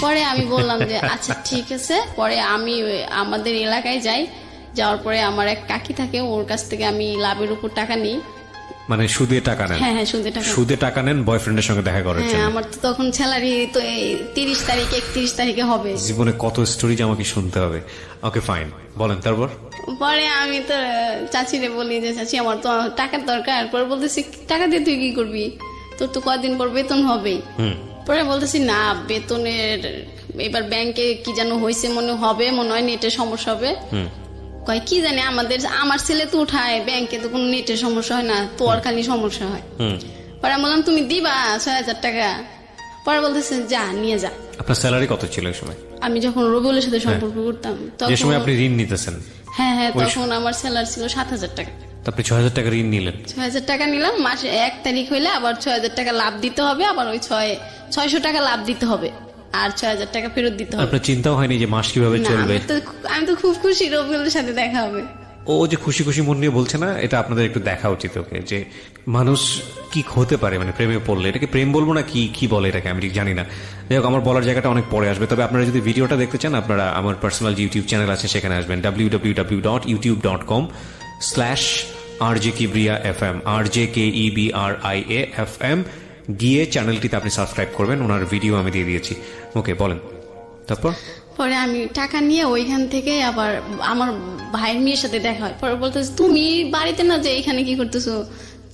পরে আমি বললাম যে আচ্ছা ঠিক আছে। পরে আমি আমাদের এলাকায় যাই, যাওয়ার পরে আমার এক কাকি থাকে, ওর কাছ থেকে আমি লাভের উপর টাকা নিই। মানে সুদে টাকা নেন? হ্যাঁ হ্যাঁ সুদে টাকা নেন বয়ফ্রেন্ডের সঙ্গে দেখা করার জন্য? হ্যাঁ, আমার তো তখন স্যালারি তো 30 তারিখ 31 তারিখে হবে। জীবনে কত স্টোরি যে আমাকে শুনতে হবে। ওকে ফাইন, বলেন তারপর? পরে আমি তো চাচিরে বলি যে চাচি আমার তো টাকার দরকার। পরে বলতেছি টাকা দিয়ে তুই কি করবি, তোর তো কয়েকদিন পর বেতন হবেই। পরে বলতেছি না বেতনের এবার ব্যাংকে কি যেন হয়েছে মনে হয় নেটের সমস্যা হবে। কয় কি জানি আমার ছেলে তো উঠায় ব্যাংকে, তো কোনো নেটের সমস্যা হয় না, তোর খালি সমস্যা হয়। পরে বললাম তুমি দিবা 6000 টাকা? পরে বলতেছে যা নিয়ে যা। আপনার স্যালারি কত ছিল এই সময়? আমি যখন রবিউলের সাথে সম্পর্ক করতাম তখন যে সময় আপনি ঋণ নিতেছেন? হ্যাঁ হ্যাঁ, তখন আমার স্যালারি ছিল 7000 টাকা। আপনি 6000 টাকা ঋণ নিলেন? 6000 টাকা নিলাম, মাসে 1 তারিখ হইলে আবার 6000 টাকা লাভ দিতে হবে, আবার ওই 600 টাকা লাভ দিতে হবে, আর 6000 টাকা ফেরত দিতে হবে। আপনার চিন্তাও হয়নি যে মাস কিভাবে চলবে? আমি তো খুব খুশি রবিউলের সাথে দেখা হবে। ও যে খুশি খুশি মন নিয়ে বলছে না, এটা আপনাদের একটু দেখা উচিত ওকে, যে মানুষ কি হতে পারে মানে প্রেমে পড়লে। এটাকে প্রেম বলবো না কি বলে এটাকে আমি ঠিক জানি না। যাই হোক, আমার বলার জায়গাটা অনেক পরে আসবে। তবে আপনারা যদি ভিডিওটা দেখতে চান, আপনারা আমার পার্সোনাল ইউটিউব চ্যানেল আছে, সেখানে আসবেন www.youtube.com/RJKibriya FM, RJKEBRIA FM, গিয়ে চ্যানেলটিতে আপনি সাবস্ক্রাইব করবেন, ওনার ভিডিও আমি দিয়ে দিয়েছি। ওকে বলেন তারপর? পরে আমি টাকা নিয়ে ওইখান থেকে আবার আমার ভাইয়ের মেয়ের সাথে দেখা হয়। পরে বলতেছে তুমি বাড়িতে না, যে এখানে কি করতেছো,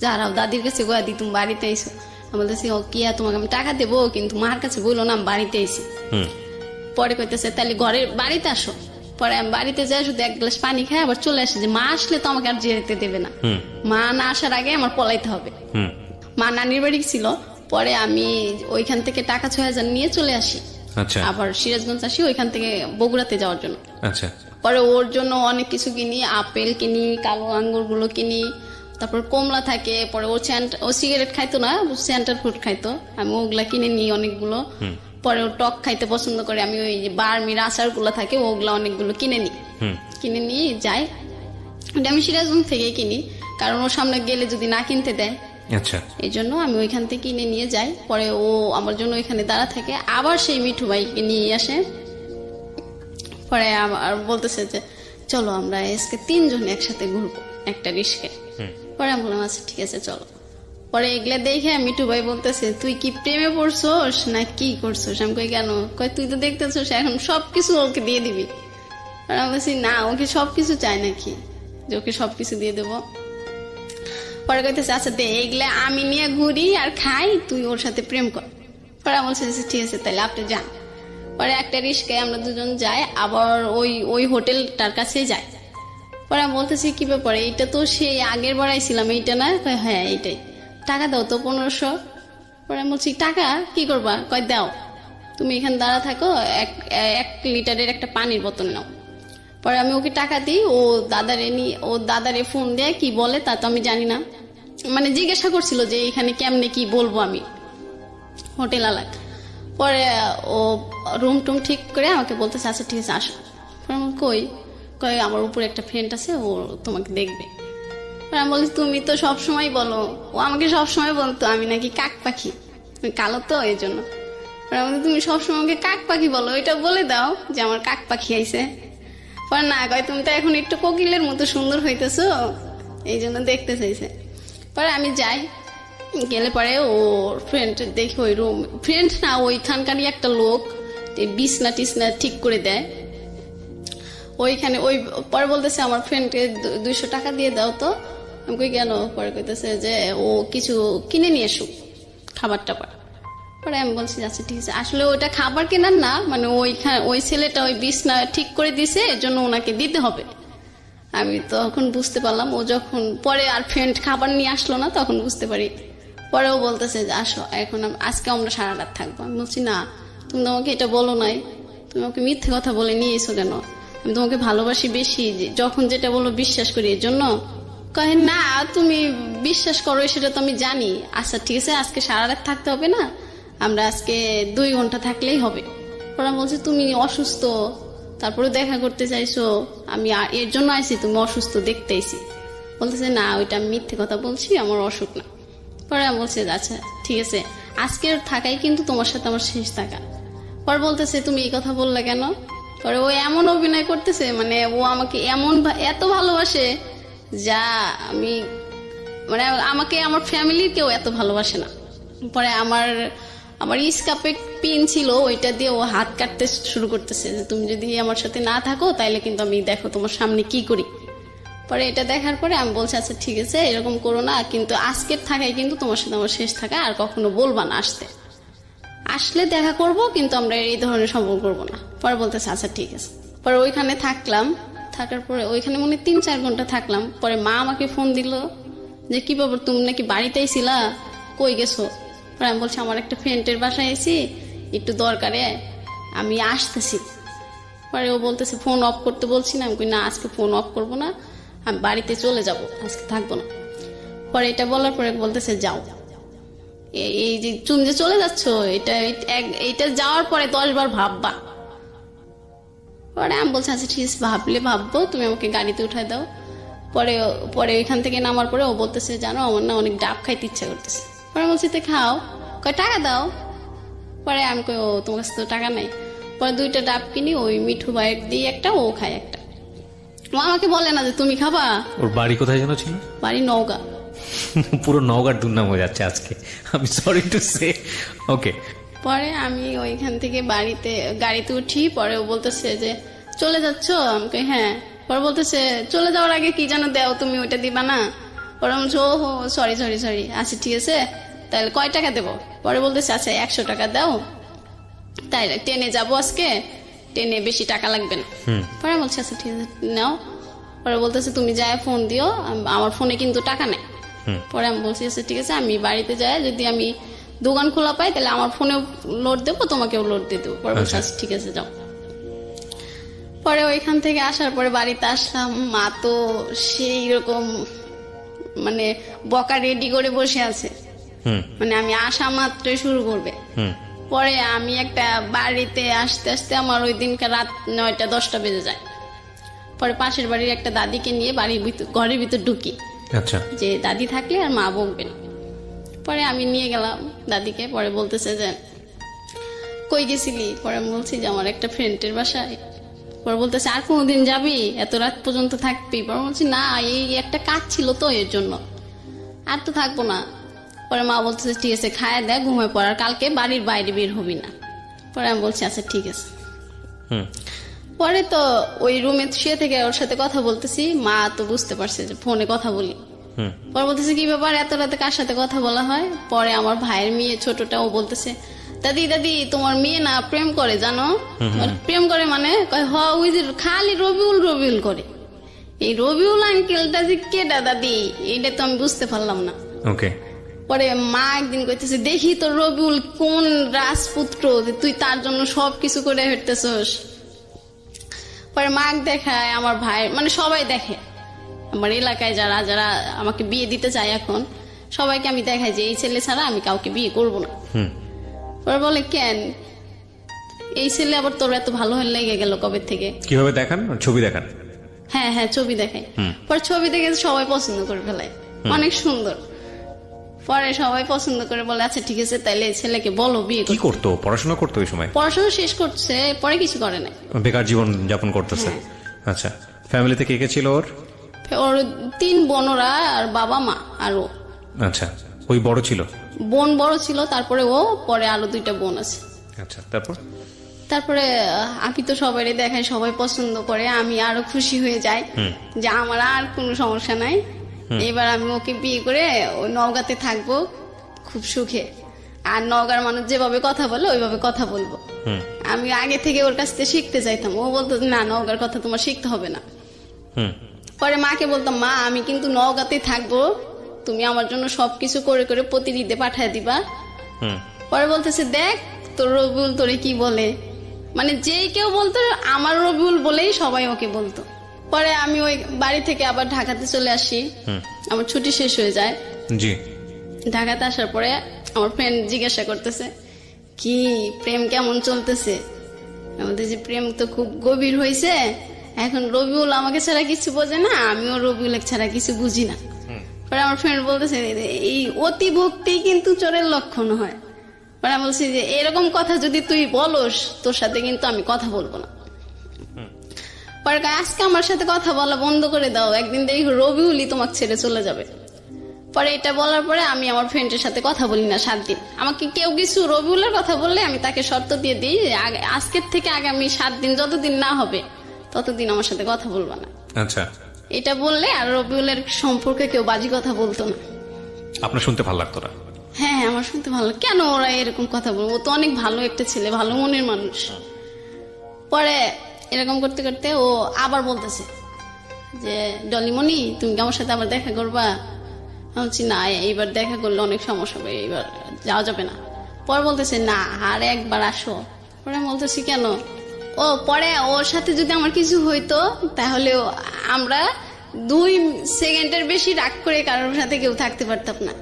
যারাও দাদির কাছে গোয়া দি তুমি বাড়িতে আইসো। আমি বলতেছি ও কি তোমাকে আমি টাকা দেবো, কিন্তু মার কাছে বললো না আমি বাড়িতে আইসি। পরে কইতেছে তাহলে ঘরের বাড়িতে আসো। পরে আমি বাড়িতে যাই, শুধু 1 গ্লাস পানি খাই আবার চলে আসে, যে মা আসলে তো আমাকে আর যেতে দেবে না, মা না আসার আগে আমার পলাইতে হবে। মা নানির বাড়ি ছিল। পরে আমি ওইখান থেকে টাকা 6000 নিয়ে চলে আসি। আচ্ছা। আবার সিরাজগঞ্জ আসি ওইখান থেকে বগুড়াতে যাওয়ার জন্য। আচ্ছা। পরে ওর জন্য অনেক কিছু কিনি, আপেল কিনি, কালো আঙ্গুর গুলো কিনি, তারপর কমলা থাকে। পরে ও সিগারেট খাইতো না, সেন্টার ফ্রুট খাইতো, আমি ওগুলা কিনে নিই অনেকগুলো। পরে ও টক খাইতে পছন্দ করে, আমি ওই যে বার্মির আচার গুলা থাকে ওগুলা অনেকগুলো কিনে নিয়ে যাই। ওটা আমি সিরাজগঞ্জ থেকে কিনি, কারণ ওর সামনে গেলে যদি না কিনতে দেয়। আচ্ছা। এই জন্য আমি ওইখান থেকে কিনে নিয়ে যাই। পরে ও আমার জন্য ওইখানে দাঁড়া থাকে, আবার সেই মিঠু ভাইকে নিয়ে আসে। পরে আর বলতেছে যে চলো আমরা আজকে 3 জন একসাথে ঘুরবো একটা রিস্কে। পরে আমি বললাম আচ্ছা ঠিক আছে চলো। পরে এগুলা দেখে মিঠু ভাই বলতেছে তুই কি প্রেমে পড়ছোস না কি করছোস? আমি কই কেন? কই তুই তো দেখতেছোস এখন সবকিছু ওকে দিয়ে দিবি। আর আমি বলছি না, ওকে সবকিছু চাই নাকি যে ওকে সবকিছু দিয়ে দেবো। পরে কইতেছে আচ্ছা দে, এগুলা আমি নিয়ে ঘুরি আর খাই, তুই ওর সাথে প্রেম কর। পরে আমি বলছি ঠিক আছে তাহলে আপনি যান। পরে একটা রিস্কায় আমরা দুজন যাই, আবার ওই হোটেলটার কাছে যাই। পরে আমি বলতেছি কি ব্যাপারে, এইটা তো সেই আগের বার আইছিলাম, এইটা না? কয় হ্যাঁ এইটাই। টাকা দাও তো 1500। পরে আমি বলছি টাকা কি করবা? কয় দাও, তুমি এখানে দাঁড়া থাকো, 1 লিটারের একটা পানির বোতল নাও। পরে আমি ওকে টাকা দিই, ও দাদারে ফোন দেয়, কি বলে তা তো আমি জানি না, মানে জিজ্ঞাসা করছিল যে এখানে কেমনে কি বলবো আমি হোটেল আলাক। পরে ও রুম টুম ঠিক করে আমাকে বলতেছে আচ্ছা ঠিক আছে আসো। পরে আমি কই আমার উপরে একটা ফ্রেন্ড আছে, ও তোমাকে দেখবে। পরে আমি বলি তুমি তো সবসময় বলো, ও আমাকে সবসময় বলতো আমি নাকি কাক পাখি, কালো তো এই জন্য। পরে আমি বলি তুমি সবসময় আমাকে কাক পাখি বলো, এটা বলে দাও যে আমার কাক পাখি আইছে। পরে না, কয় তুমি তো এখন একটু কোকিলের মতো সুন্দর হইতেছো, এই জন্য দেখতে চাইছে। পরে আমি যাই, গেলে পরে ওর ফ্রেন্ড দেখি ওই রুম, ফ্রেন্ড না ওইখানকারই একটা লোক বিছনা টিছনা ঠিক করে দেয় ওইখানে। পরে বলতেছে আমার ফ্রেন্ডকে 200 টাকা দিয়ে দাও তো। আমি কই কেন? পরে কইতেছে যে ও কিছু কিনে নিয়ে এসুক, খাবার টাবার। পরে আমি বলছি আচ্ছা ঠিক আছে, আসলে ওইটা খাবার কেনার না, মানে ওই ছেলেটা ওই বিছনা ঠিক করে দিছে, এর জন্য ওনাকে দিতে হবে। আমি তখন বুঝতে পারলাম, ও যখন পরে আর ফ্রেন্ড খাবার নিয়ে আসলো না তখন বুঝতে পারি। পরে ও বলতেছে যে আসো এখন আজকে আমরা সারা রাত থাকবো। আমি বলছি না, তুমি তো আমাকে এটা বলো নাই, তুমি আমাকে মিথ্যে কথা বলে নিয়ে এসো কেন? আমি তোমাকে ভালোবাসি বেশি, যখন যেটা বলো বিশ্বাস করি, এর জন্য। কহে না তুমি বিশ্বাস করো সেটা তো আমি জানি। আচ্ছা ঠিক আছে, আজকে সারা রাত থাকতে হবে না, আমরা আজকে 2 ঘন্টা থাকলেই হবে। ওরা বলছে তুমি অসুস্থ, তারপরে দেখা করতে চাইছো, আমি এর জন্য আইছি, তুমি অসুস্থ দেখতে আইছি। বলতেছে না ওইটা আমি মিথ্যে কথা বলছি, আমার অসুখ না। পরে আমি বলছি আচ্ছা ঠিক আছে, আজকের থাকাই কিন্তু তোমার সাথে আমার শেষ থাকা। পরে বলতেছে তুমি এই কথা বললে কেন? পরে ও এমন অভিনয় করতেছে, মানে ও আমাকে এত ভালোবাসে যা আমি, মানে আমাকে আমার ফ্যামিলির কেউ এত ভালোবাসে না। পরে আমার স্কার্পে পিন ছিল, ওইটা দিয়ে ও হাত কাটতে শুরু করতেছে যে তুমি যদি আমার সাথে না থাকো তাইলে কিন্তু আমি দেখো তোমার সামনে কি করি। পরে এটা দেখার পরে আমি বলছি আচ্ছা ঠিক আছে এরকম করো না, কিন্তু আজকের থাকাই কিন্তু তোমার সাথে আমার শেষ থাকা, আর কখনো বলবা না আসলে দেখা করব, কিন্তু আমরা এই ধরনের সম্পর্ক করবো না। পরে বলতেছে আচ্ছা ঠিক আছে। পরে ওইখানে থাকার পরে ওইখানে মনে 3-4 ঘন্টা থাকলাম। পরে মা আমাকে ফোন দিল যে কি ব্যাপার, তুমি নাকি বাড়িতে আইছিলা, কই গেছো? পরে আমি বলছি আমার একটা ফ্রেন্ডের বাসায় আইছি, একটু দরকারে আমি আসতেছি। পরে ও বলতেছে ফোন অফ করতে বলছি না। আমি কই না আজকে ফোন অফ করবো না, আমি বাড়িতে চলে যাব, আজকে থাকবো না। পরে এটা বলার পরে বলতেছে যাও, এই যে তুমি যে চলে যাচ্ছ, এটা যাওয়ার পরে 10 বার ভাববা। পরে আমি বলছি আচ্ছা ঠিক আছে ভাববো, তুমি আমাকে গাড়িতে উঠায় দাও। পরে ওইখান থেকে নামার পরে ও বলতেছে জানো আমার না অনেক ডাব খাইতে ইচ্ছা করতেছে। পরে বলছি তো খাও, কয় টাকা দাও। পরে আমি কই ও তোমার কাছে তো টাকা নাই। পরে 2টা ডাব কিনি, ওই মিঠু ভাইয়ের দিয়ে একটা, ও খায় একটা। ও আমাকে বলে না যে তুমি খাবা। ওর বাড়ি কোথায় যেন ছিল? বাড়ি নওগাঁ। পুরো নওগাঁর দুর্নাম হয়ে যাচ্ছে আজকে, আমি সরি টু সে। ওকে। পরে আমি ওইখান থেকে গাড়িতে উঠি। পরে ও বলতেছে যে চলে যাচ্ছ? আমি কই হ্যাঁ। পরে বলতেছে চলে যাওয়ার আগে কি যেন দেও, তুমি ওইটা দিবা না? পরে বলছে ও হো সরি। আচ্ছা ঠিক আছে, তাহলে কয় টাকা দেবো? পরে বলতেছে আচ্ছা 100 টাকা দাও, তাই ট্রেনে যাবো আজকে, ট্রেনে বেশি টাকা লাগবে না। পরে বলছে আচ্ছা ঠিক আছে নাও। পরে বলতেছে তুমি যায় ফোন দিও, আমার ফোনে কিন্তু টাকা নেই। পরে আমি বলছি আচ্ছা ঠিক আছে, আমি বাড়িতে যাই, যদি আমি দোকান খোলা পাই তাহলে আমার ফোনেও লোড দেবো, তোমাকেও লোড দিয়ে দেবো। পরে বলছে আচ্ছা ঠিক আছে যাও। পরে ওইখান থেকে আসার পরে বাড়িতে আসলাম, মা তো সেই রকম মানে বকা রেডি করে বসে আছে, মানে আমি আসা মাত্রই শুরু করবে। পরে আমি একটা বাড়িতে আসতে আসতে আমার ওই দিনকার রাত 9টা-10টা বেজে যায়। পরে পাশের বাড়ির একটা দাদিকে নিয়ে ঘরের ভিতর ঢুকি, আচ্ছা যে দাদি থাকলে আর মা বকবেন। পরে আমি নিয়ে গেলাম দাদিকে। পরে বলতেছে যে কই গেছিলি? পরে আমি বলছি যে আমার একটা ফ্রেন্ডের বাসায়। পরে বলতেছে আর কোনোদিন যাবি, এত রাত পর্যন্ত থাকবি? পরে বলছি না এই একটা কাজ ছিল তো এর জন্য, আর তো থাকবো না। পরে মা বলতেছে ঠিক আছে খায় দেয়, ঘুমায় পড়ার, কালকে বাড়ির বাইরে বের হবি না। পরে আমি বলছি আচ্ছা ঠিক আছে। পরে তো ওই রুমে শুয়ে থেকে ওর সাথে কথা বলতেছি, মা তো বুঝতে পারছে যে ফোনে কথা বলি। পরে বলতেছে কি ব্যাপার এত রাতে কার সাথে কথা বলা হয়? পরে আমার ভাইয়ের মেয়ে ছোটটা ও বলতেছে, দাদি দাদি তোমার মেয়ে না প্রেম করে জানো? প্রেম করে মানে? কয় হ ওই যে খালি রবিউল রবিউল করে। এই রবিউল আঙ্কেলটা যে কেডা দাদি, এইটা তো আমি বুঝতে পারলাম না। ওকে। পরে মা একদিন কইতেছে, দেখি তো রবিউল কোন রাজপুত্র যে তুই তার জন্য সবকিছু করে হেঁটতেছস। পরে মাক দেখায়, আমার ভাই মানে সবাই দেখে, আমার এলাকায় যারা যারা আমাকে বিয়ে দিতে চায় এখন সবাইকে আমি দেখাই যে এই ছেলে ছাড়া আমি কাউকে বিয়ে করব না। পরে বলে কেন এই ছেলে আবার তোর এত ভালো হয়ে লেগে গেল কবে থেকে? কিভাবে দেখান? ছবি দেখান? হ্যাঁ হ্যাঁ ছবি দেখাই। পরে ছবি দেখে সবাই পছন্দ করে ফেলায়, অনেক সুন্দর। পরে সবাই পছন্দ করে বলে আচ্ছা ঠিক আছে তাইলে ছেলেকে বলো বিয়ে। কি করতো? পড়াশোনা করতো ওই সময়? পড়াশোনা শেষ করছে, পরে কিছু করে না, বেকার জীবন যাপন করতেছে। আচ্ছা, ফ্যামিলিতে কে কে ছিল ওর? ওর 3 বোনরা আর বাবা মা আর ও। আচ্ছা, ওই বড় ছিল? বোন বড় ছিল, তারপরে ও, পরে আরো 2টা বোন আছে। আচ্ছা, তারপরে আমি তো সবাই দেখাই, সবাই পছন্দ করে, আমি আরো খুশি হয়ে যাই যে আমার আর কোনো সমস্যা নাই, এবার আমি ওকে বিয়ে করে ওই নওগাঁতে থাকবো খুব সুখে। আর নওগাঁর মানুষ যেভাবে কথা বলে ওইভাবে কথা বলবো। আমি আগে থেকে ওর কাছ থেকে শিখতে চাইতাম, ও বলতো না নওগাঁর কথা তোমার শিখতে হবে না। পরে মাকে বলতাম, মা আমি কিন্তু নওগাঁতে থাকবো, তুমি আমার জন্য সবকিছু করে করে প্রতি ঈদে পাঠায় দিবা। পরে বলতেছে দেখ তোর রবিউল তোরে কি বলে, মানে যে কেউ বলতো আমার রবিউল বলেই সবাই ওকে বলতো। পরে আমি ওই বাড়ি থেকে আবার ঢাকাতে চলে আসি, আমার ছুটি শেষ হয়ে যায়। জি। ঢাকাতে আসার পরে আমার ফ্রেন্ড জিজ্ঞাসা করতেছে কি প্রেম কেমন চলতেছে, আমাদের যে প্রেম তো খুব গভীর হয়েছে, এখন রবিউল আমাকে ছাড়া কিছু বোঝে না, আমিও রবিউল ছাড়া কিছু বুঝি না। পরে আমার ফ্রেন্ড বলতেছে এই অতি ভক্তি কিন্তু চোরের লক্ষণ হয়। পরে আমি বলছি যে এরকম কথা যদি তুই বলস তোর সাথে কিন্তু আমি কথা বলবো না। পরে আজকে আমার সাথে কথা বলা বন্ধ করে দাও, একদিন দেখি রবিউলই তোমাকে ছেড়ে চলে যাবে। পরে এটা বলার পরে আমি আমার ফ্রেন্ডের সাথে কথা বলি না 7 দিন। আমাকে কেউ কিছু রবিউলের কথা বললে আমি তাকে শর্ত দিয়ে দিই আজকের থেকে আগামী 7 দিন যতদিন না হবে ততদিন আমার সাথে কথা বলবা না। আচ্ছা, এটা বললে আর রবিউলের সম্পর্কে কেউ বাজে কথা বলতো না। আপনার শুনতে ভালো লাগতো না? হ্যাঁ আমার শুনতে ভালো, কেন ওরা এরকম কথা বলবো, ও তো অনেক ভালো একটা ছেলে, ভালো মনের মানুষ। পরে এরকম করতে করতে ও আবার বলতেছে যে ডলিমণি তুমি কি আমার সাথে আবার দেখা করবা? আমি বলছি না এইবার দেখা করলে অনেক সমস্যা হবে, এইবার যাওয়া যাবে না। পরে বলতেছে না আর একবার আসো। পরে বলতেছি কেন? ও পরে ওর সাথে যদি আমার কিছু হইতো তাহলে আমরা 2 সেকেন্ডের বেশি রাগ করে কারোর সাথে কেউ থাকতে পারতাম না।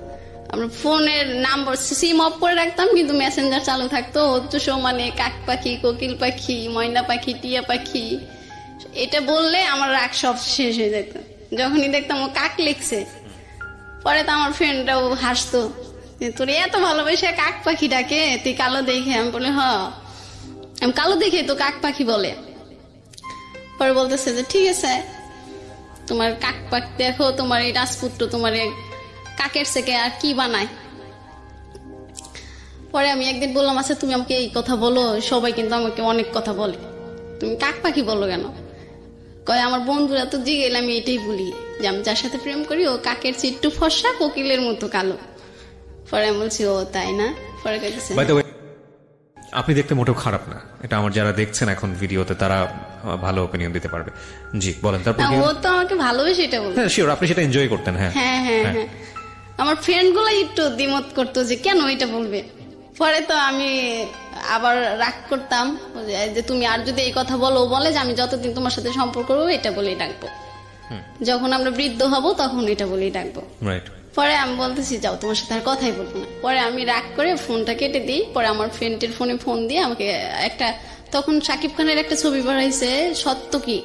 আমরা ফোনের নাম্বার সিম অফ করে রাখতাম কিন্তু মেসেঞ্জার চালু থাকতো। হচ্ছে মানে কাক পাখি, কোকিল পাখি, ময়না পাখি, টিয়া পাখি, এটা বললে আমার রাগ সব শেষ হয়ে যেত। যখনই দেখতাম ও কাক লিখছে পরে তো আমার ফ্রেন্ডরাও হাসতো তোর এত ভালোবাসে কাক পাখি ডাকে, তুই কালো দেখে? আমি বলে আমি কালো দেখে তো কাক পাখি বলে। পরে বলতেছে যে ঠিক আছে তোমার কাক পাখি দেখো, তোমার এই রাজপুত্র তোমার কাকের থেকে আর কি বানায়। পরে আমি একদিন বললাম আচ্ছা তুমি আমাকে এই কথা বলো, সবাই কিন্তু আমাকে অনেক কথা বলে, তুমি কাক পাখি বলো কেন? কয় আমার বন্ধুরা তো জিগেল আমি এটাই বলি যে আমি যার সাথে প্রেম করি ও কাকের চেয়ে একটু ফর্সা, কোকিলের মতো কালো। পরে আমি বলছি ও তাই না? পরে কইতেছে আপনি দেখতে মোটেও খারাপ না, এটা আমার যারা দেখছেন এখন ভিডিওতে তারা ভালো ওপিনিয়ন দিতে পারবে। জি বলেন। তারপর ও তো আমাকে ভালোবেসে এটা বলতো। হ্যাঁ শিওর, আপনি সেটা এনজয় করতেন। হ্যাঁ হ্যাঁ হ্যাঁ হ্যাঁ। আমার ফ্রেন্ড গুলো একটু দ্বিমত করতো যে কেন এটা বলবে। পরে তো আমি আবার রাগ করতাম যে তুমি আর যদি এই কথা বলো, বলে যে আমি যতদিন তোমার সাথে সম্পর্ক করবো এটা বলেই ডাকবো, যখন আমরা বৃদ্ধ হব তখন এটা বলেই ডাকবো। পরে আমি বলতেছি যাও তোমার সাথে আর কথাই বলবো না। পরে আমি রাগ করে ফোনটা কেটে দিই। পরে আমার ফ্রেন্ডের ফোনে ফোন দিয়ে আমাকে একটা, তখন শাকিব খানের একটা ছবি বানাইছে সত্য কি,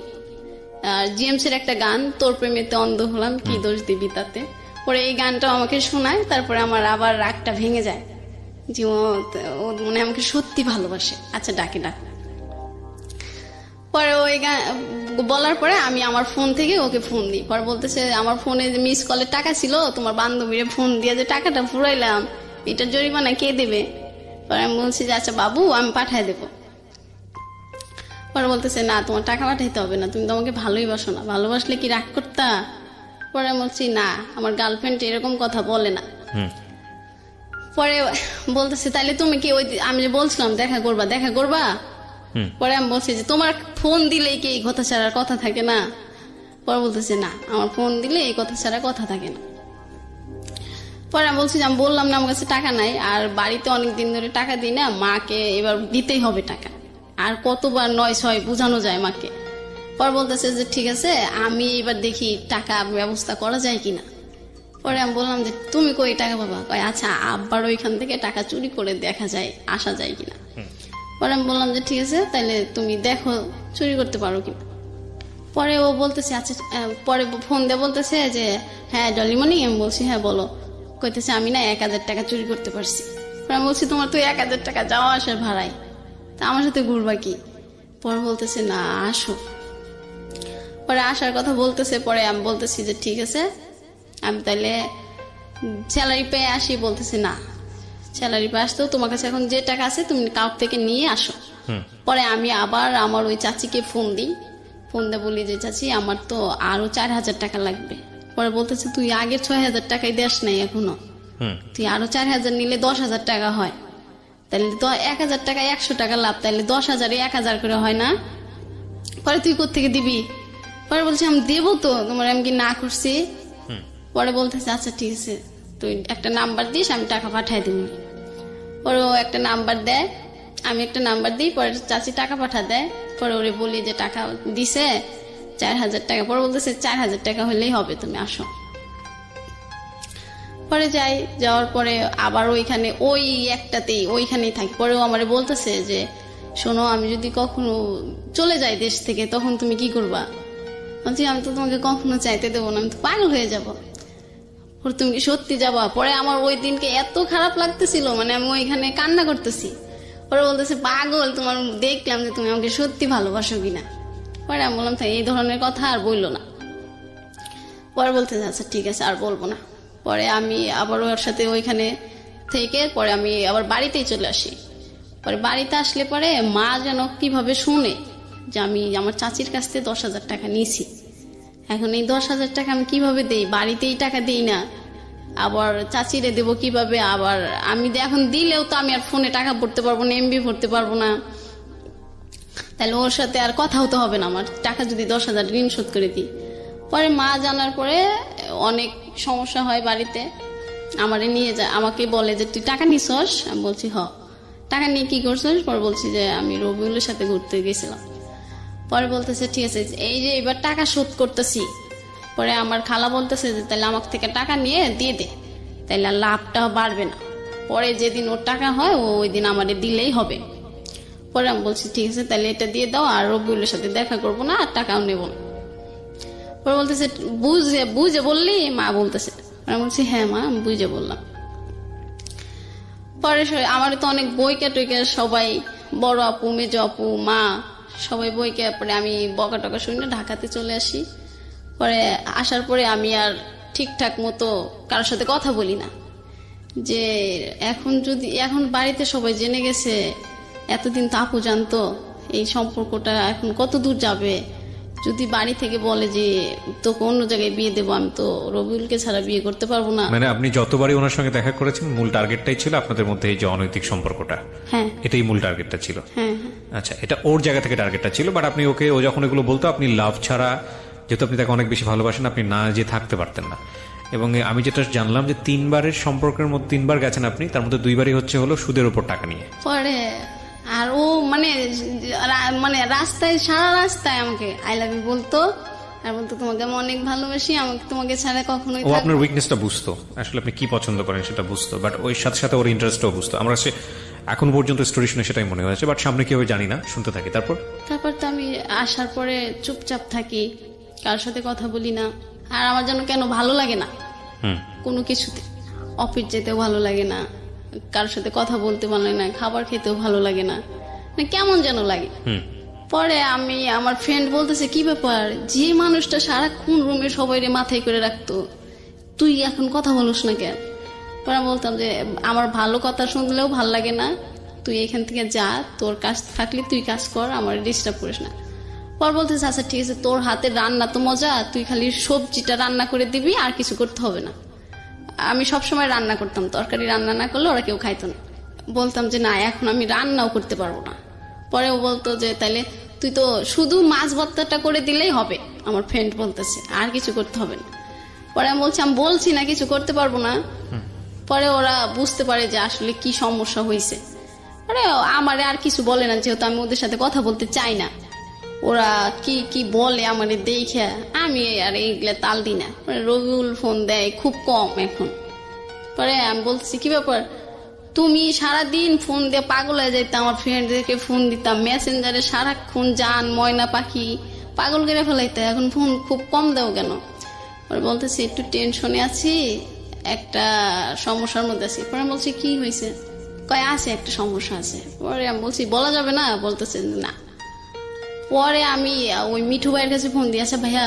আর জিএমসির একটা গান তোর প্রেমেতে অন্ধ হলাম কি দোষ দিবি তাতে। পরে এই গানটাও আমাকে শোনায়। তারপরে আমার আবার রাগটা ভেঙে যায় যে ও মনে আমাকে সত্যি ভালোবাসে, আচ্ছা ডাকে ডাক। পরে ওই গান বলার পরে আমি আমার ফোন থেকে ওকে ফোন দিই। পরে বলতেছে আমার ফোনে যে মিস কলের টাকা ছিল তোমার বান্ধবীরে ফোন দিয়ে যে টাকাটা ফুরাইলাম এটার জরিমানা কে দেবে? পরে আমি বলছি যে আচ্ছা বাবু আমি পাঠায় দেবো। পরে বলতেছে না তোমার টাকা পাঠাইতে হবে না, তুমি তো আমাকে ভালোই বাসো না, ভালোবাসলে কি রাগ করতা? পরে আমি বলছি না, আমার গার্লফ্রেন্ড এরকম কথা বলে না। পরে বলতেছে তাহলে তুমি কি ওই আমি যে বলছিলাম দেখা করবা? পরে আমি বলছি যে তোমার ফোন দিলে কি এই কথা ছাড়া কথা থাকে না? পরে বলতেছে না, আমার ফোন দিলে এই কথা ছাড়া কথা থাকে না। পরে আমি বলছি যে আমি বললাম না আমার কাছে টাকা নাই, আর বাড়িতে অনেকদিন ধরে টাকা দিই না, মাকে এবার দিতেই হবে টাকা, আর কতবার 9-6 বোঝানো যায় মাকে। পরে বলতেছে যে ঠিক আছে, আমি এবার দেখি টাকা ব্যবস্থা করা যায় কিনা। পরে আমি বললাম যে তুমি কই টাকা পাবা? কয় আচ্ছা আব্বার ওইখান থেকে টাকা চুরি করে দেখা যায় আসা যায় কিনা। পরে আমি বললাম যে ঠিক আছে, তাহলে তুমি দেখো চুরি করতে পারো কিনা। পরে ও বলতেছে আচ্ছা, পরে ফোন দিয়ে বলতেছে যে হ্যাঁ ডলিমণি। আমি বলছি হ্যাঁ বলো। কইতেছে আমি না 1000 টাকা চুরি করতে পারছি। পরে আমি বলছি তোমার তো 1000 টাকা যাওয়া আসার ভাড়াই, তা আমার সাথে ঘুরবা কি? পরে বলতেছে না আসো। পরে আসার কথা বলতেছে, পরে আমি বলতেছি যে ঠিক আছে আমি তাহলে স্যালারি পেয়ে আসি। বলতেছে না, স্যালারি পেয়ে আসতেও তোমার কাছে এখন যে টাকা আছে তুমি কাউর থেকে নিয়ে আসো। পরে আমি আবার আমার ওই চাচিকে ফোন দিই, ফোন দিয়ে বলি যে চাচি আমার তো আরো 4000 টাকা লাগবে। পরে বলতেছে তুই আগে 6000 টাকাই দেশ নাই এখনো, তুই আরো 4000 নিলে 10,000 টাকা হয়, তাহলে তো 1000 টাকা 100 টাকা লাভ, তাহলে 10,000 1000 করে হয় না? পরে তুই কোত্থেকে দিবি? পরে বলছি আমি দেবো তো, তোমার আমি কি না করছি? পরে বলতেছে আচ্ছা ঠিক আছে তুই একটা নাম্বার দিস আমি টাকা পাঠাই দিব। পরে ও একটা নাম্বার দেয়, আমি একটা নাম্বার দিই, পরে চাচি টাকা পাঠা দেয়। পরে ওরে বলি যে টাকা দিছে 4000 টাকা। পরে বলতেছে 4000 টাকা হলেই হবে, তুমি আসো। পরে যাই, যাওয়ার পরে আবার ওইখানে ওই একটাতেই ওইখানেই থাকি। পরেও আমারে বলতেছে যে শোনো আমি যদি কখনো চলে যাই দেশ থেকে তখন তুমি কি করবা? বলছি আমি তো তোমাকে কখনো চাইতে দেবো না, আমি তো পাগল হয়ে যাবো। তুমি কি সত্যি যাবা? পরে আমার ওই দিনকে এত খারাপ লাগতেছিল, মানে আমি ওইখানে কান্না করতেছি। পরে বলতেছে পাগল, তোমার দেখলাম যে তুমি আমাকে সত্যি ভালোবাসো কিনা। পরে আমি বললাম তাই এই ধরনের কথা আর বললো না। পরে বলতেছে আচ্ছা ঠিক আছে আর বলবো না। পরে আমি আবার ওর সাথে ওইখানে থেকে পরে আমি আবার বাড়িতেই চলে আসি। পরে বাড়িতে আসলে পরে মা যেন কিভাবে শুনে যে আমি আমার চাচির কাছ থেকে 10,000 টাকা নিয়েছি। এখন এই 10,000 টাকা আমি কিভাবে দেই? বাড়িতেই টাকা দিই না, আবার চাচিরে দেবো কিভাবে? আবার আমি এখন দিলেও তো আমি আর ফোনে টাকা ভরতে পারবো না, এমবি ভরতে পারবো না, তাহলে ওর সাথে আর কথা হতে হবে না আমার, টাকা যদি 10,000 ঋণ শোধ করে দিই। পরে মা জানার পরে অনেক সমস্যা হয় বাড়িতে, আমারে নিয়ে যায়, আমাকে বলে যে তুই টাকা নিছস? আমি বলছি হ। টাকা নিয়ে কি করছিস? পরে বলছি যে আমি রবিউলের সাথে ঘুরতে গেছিলাম। পরে বলতেছে ঠিক আছে এই যে এবার টাকা শোধ করতেছি। পরে আমার খালা বলতেছে যে তাহলে আমার থেকে টাকা নিয়ে দিয়ে দে, তাহলে লাভটা বাড়বে না, পরে যেদিন ওর টাকা হয় ওই দিন আমাদের দিলেই হবে। পরে আমি বলছি ঠিক আছে তাহলে এটা দিয়ে দাও, আর রবিউলের সাথে দেখা করবো না, আর টাকাও নেব না। পরে বলতেছে বুঝে বুঝে বললি? মা বলতেছে। আমি বলছি হ্যাঁ মা আমি বুঝে বললাম। পরে আমার তো অনেক বইকা টইকা সবাই, বড় আপু মেজ আপু মা সবাই বইকে, পরে আমি বকা টকা শুনে ঢাকাতে চলে আসি। পরে আসার পরে আমি আর ঠিকঠাক মতো কারোর সাথে কথা বলি না, যে এখন বাড়িতে সবাই জেনে গেছে, এতদিন তো আপু জানতো, এই সম্পর্কটা এখন কত দূর যাবে। যদি বাড়ি থেকে বলে যে তোকে অন্য জায়গায় বিয়ে দেবো, আমি তো রবিউলকে ছাড়া বিয়ে করতে পারবো না। মানে আপনি যতবারই ওনার সঙ্গে দেখা করেছেন মূল টার্গেটটাই ছিল আপনাদের মধ্যে এই যে অনৈতিক সম্পর্কটা? হ্যাঁ এটাই মূল টার্গেটটা ছিল। হ্যাঁ। আচ্ছা, এটা ওর জায়গা থেকে টার্গেটটা ছিল, বাট আপনি ওকে, ও যখন এগুলো বলতো আপনি লাভ ছাড়া, যেহেতু আপনি তাকে অনেক বেশি ভালোবাসেন, আপনি না যে থাকতে পারতেন না। এবং আমি যেটা জানলাম যে 3বারের সম্পর্কের মধ্যে 3বার গেছেন আপনি, তার মধ্যে 2বারই হলো সুদের উপর টাকা নিয়ে। পরে আর ও মানে রাস্তায় সারা রাস্তায় আমাকে আই লাভ ইউ বলতো, আর বলতো তোমাকে আমি অনেক ভালোবাসি, আমাকে তোমাকে ছাড়া কখনোই ও আপনার উইকনেসটা বুঝতো, আসলে আপনি কি পছন্দ করেন সেটা বুঝতো, বাট ওই সাথে সাথে ওর ইন্টারেস্টও বুঝতো। আমরা এখন পর্যন্ত স্টোরি শুনে সেটাই মনে হয়েছে, বাট সামনে কি হবে জানি না, শুনতে থাকি। তারপর তো আমি আসার পরে চুপচাপ থাকি, কারোর সাথে কথা বলি না। আর আমার যেন কেন ভালো লাগে না কোনো কিছুতে, অফিস যেতেও ভালো লাগে না, কারোর সাথে কথা বলতে ভালো লাগে না, খাবার খেতেও ভালো লাগে না, কেমন যেন লাগে। পরে আমার ফ্রেন্ড বলতেছে কি ব্যাপার, যে মানুষটা সারাক্ষণ রুমে সবাই মাথায় করে রাখতো, তুই এখন কথা বলিস না কেন? পরে আমি বলতাম যে আমার ভালো কথা শুনলেও ভাল লাগে না, তুই এখান থেকে যা, তোর কাজ থাকলে তুই কাজ কর, আমার ডিস্টার্ব করিস না। পর বলতেছে আচ্ছা ঠিক আছে, তোর হাতের রান্না তো মজা, তুই খালি সবজিটা রান্না করে দিবি, আর কিছু করতে হবে না। আমি সবসময় রান্না করতাম, তরকারি রান্না না করলে ওরা কেউ খাইতো না। বলতাম যে না, এখন আমি রান্নাও করতে পারবো না। পরে ও বলতো যে তাহলে তুই তো শুধু মাছ ভর্তাটা করে দিলেই হবে, আমার ফ্রেন্ড বলতেছে, আর কিছু করতে হবে না। পরে আমি বলছি না কিছু করতে পারবো না। পরে ওরা বুঝতে পারে যে আসলে কি সমস্যা হয়েছে। পরে আমারে আর কিছু বলে না, যেহেতু আমি ওদের সাথে কথা বলতে চাই না। ওরা কি কি বলে আমারে দেখে, আমি আর এইগুলা তাল দিই না। পরে রবিউল ফোন দেয় খুব কম এখন। পরে আমি বলতেছি কি ব্যাপার, তুমি সারাদিন ফোন দিয়ে পাগল হয়ে যাইতে, আমার ফ্রেন্ডদেরকে ফোন দিতাম মেসেঞ্জারে সারাক্ষণ, জান ময়না পাখি পাগল করে ফেলাইতে, এখন ফোন খুব কম দাও কেন? পরে বলতেছি একটু টেনশনে আছি, একটা সমস্যার মধ্যে আছি। পরে আমি বলছি কি হয়েছে? কয় আছে একটা সমস্যা আছে। পরে আমি বলছি বলা যাবে না? বলতেছে না। পরে আমি ওই মিঠু ভাইয়ের কাছে ফোন দিয়ে, আচ্ছা ভাইয়া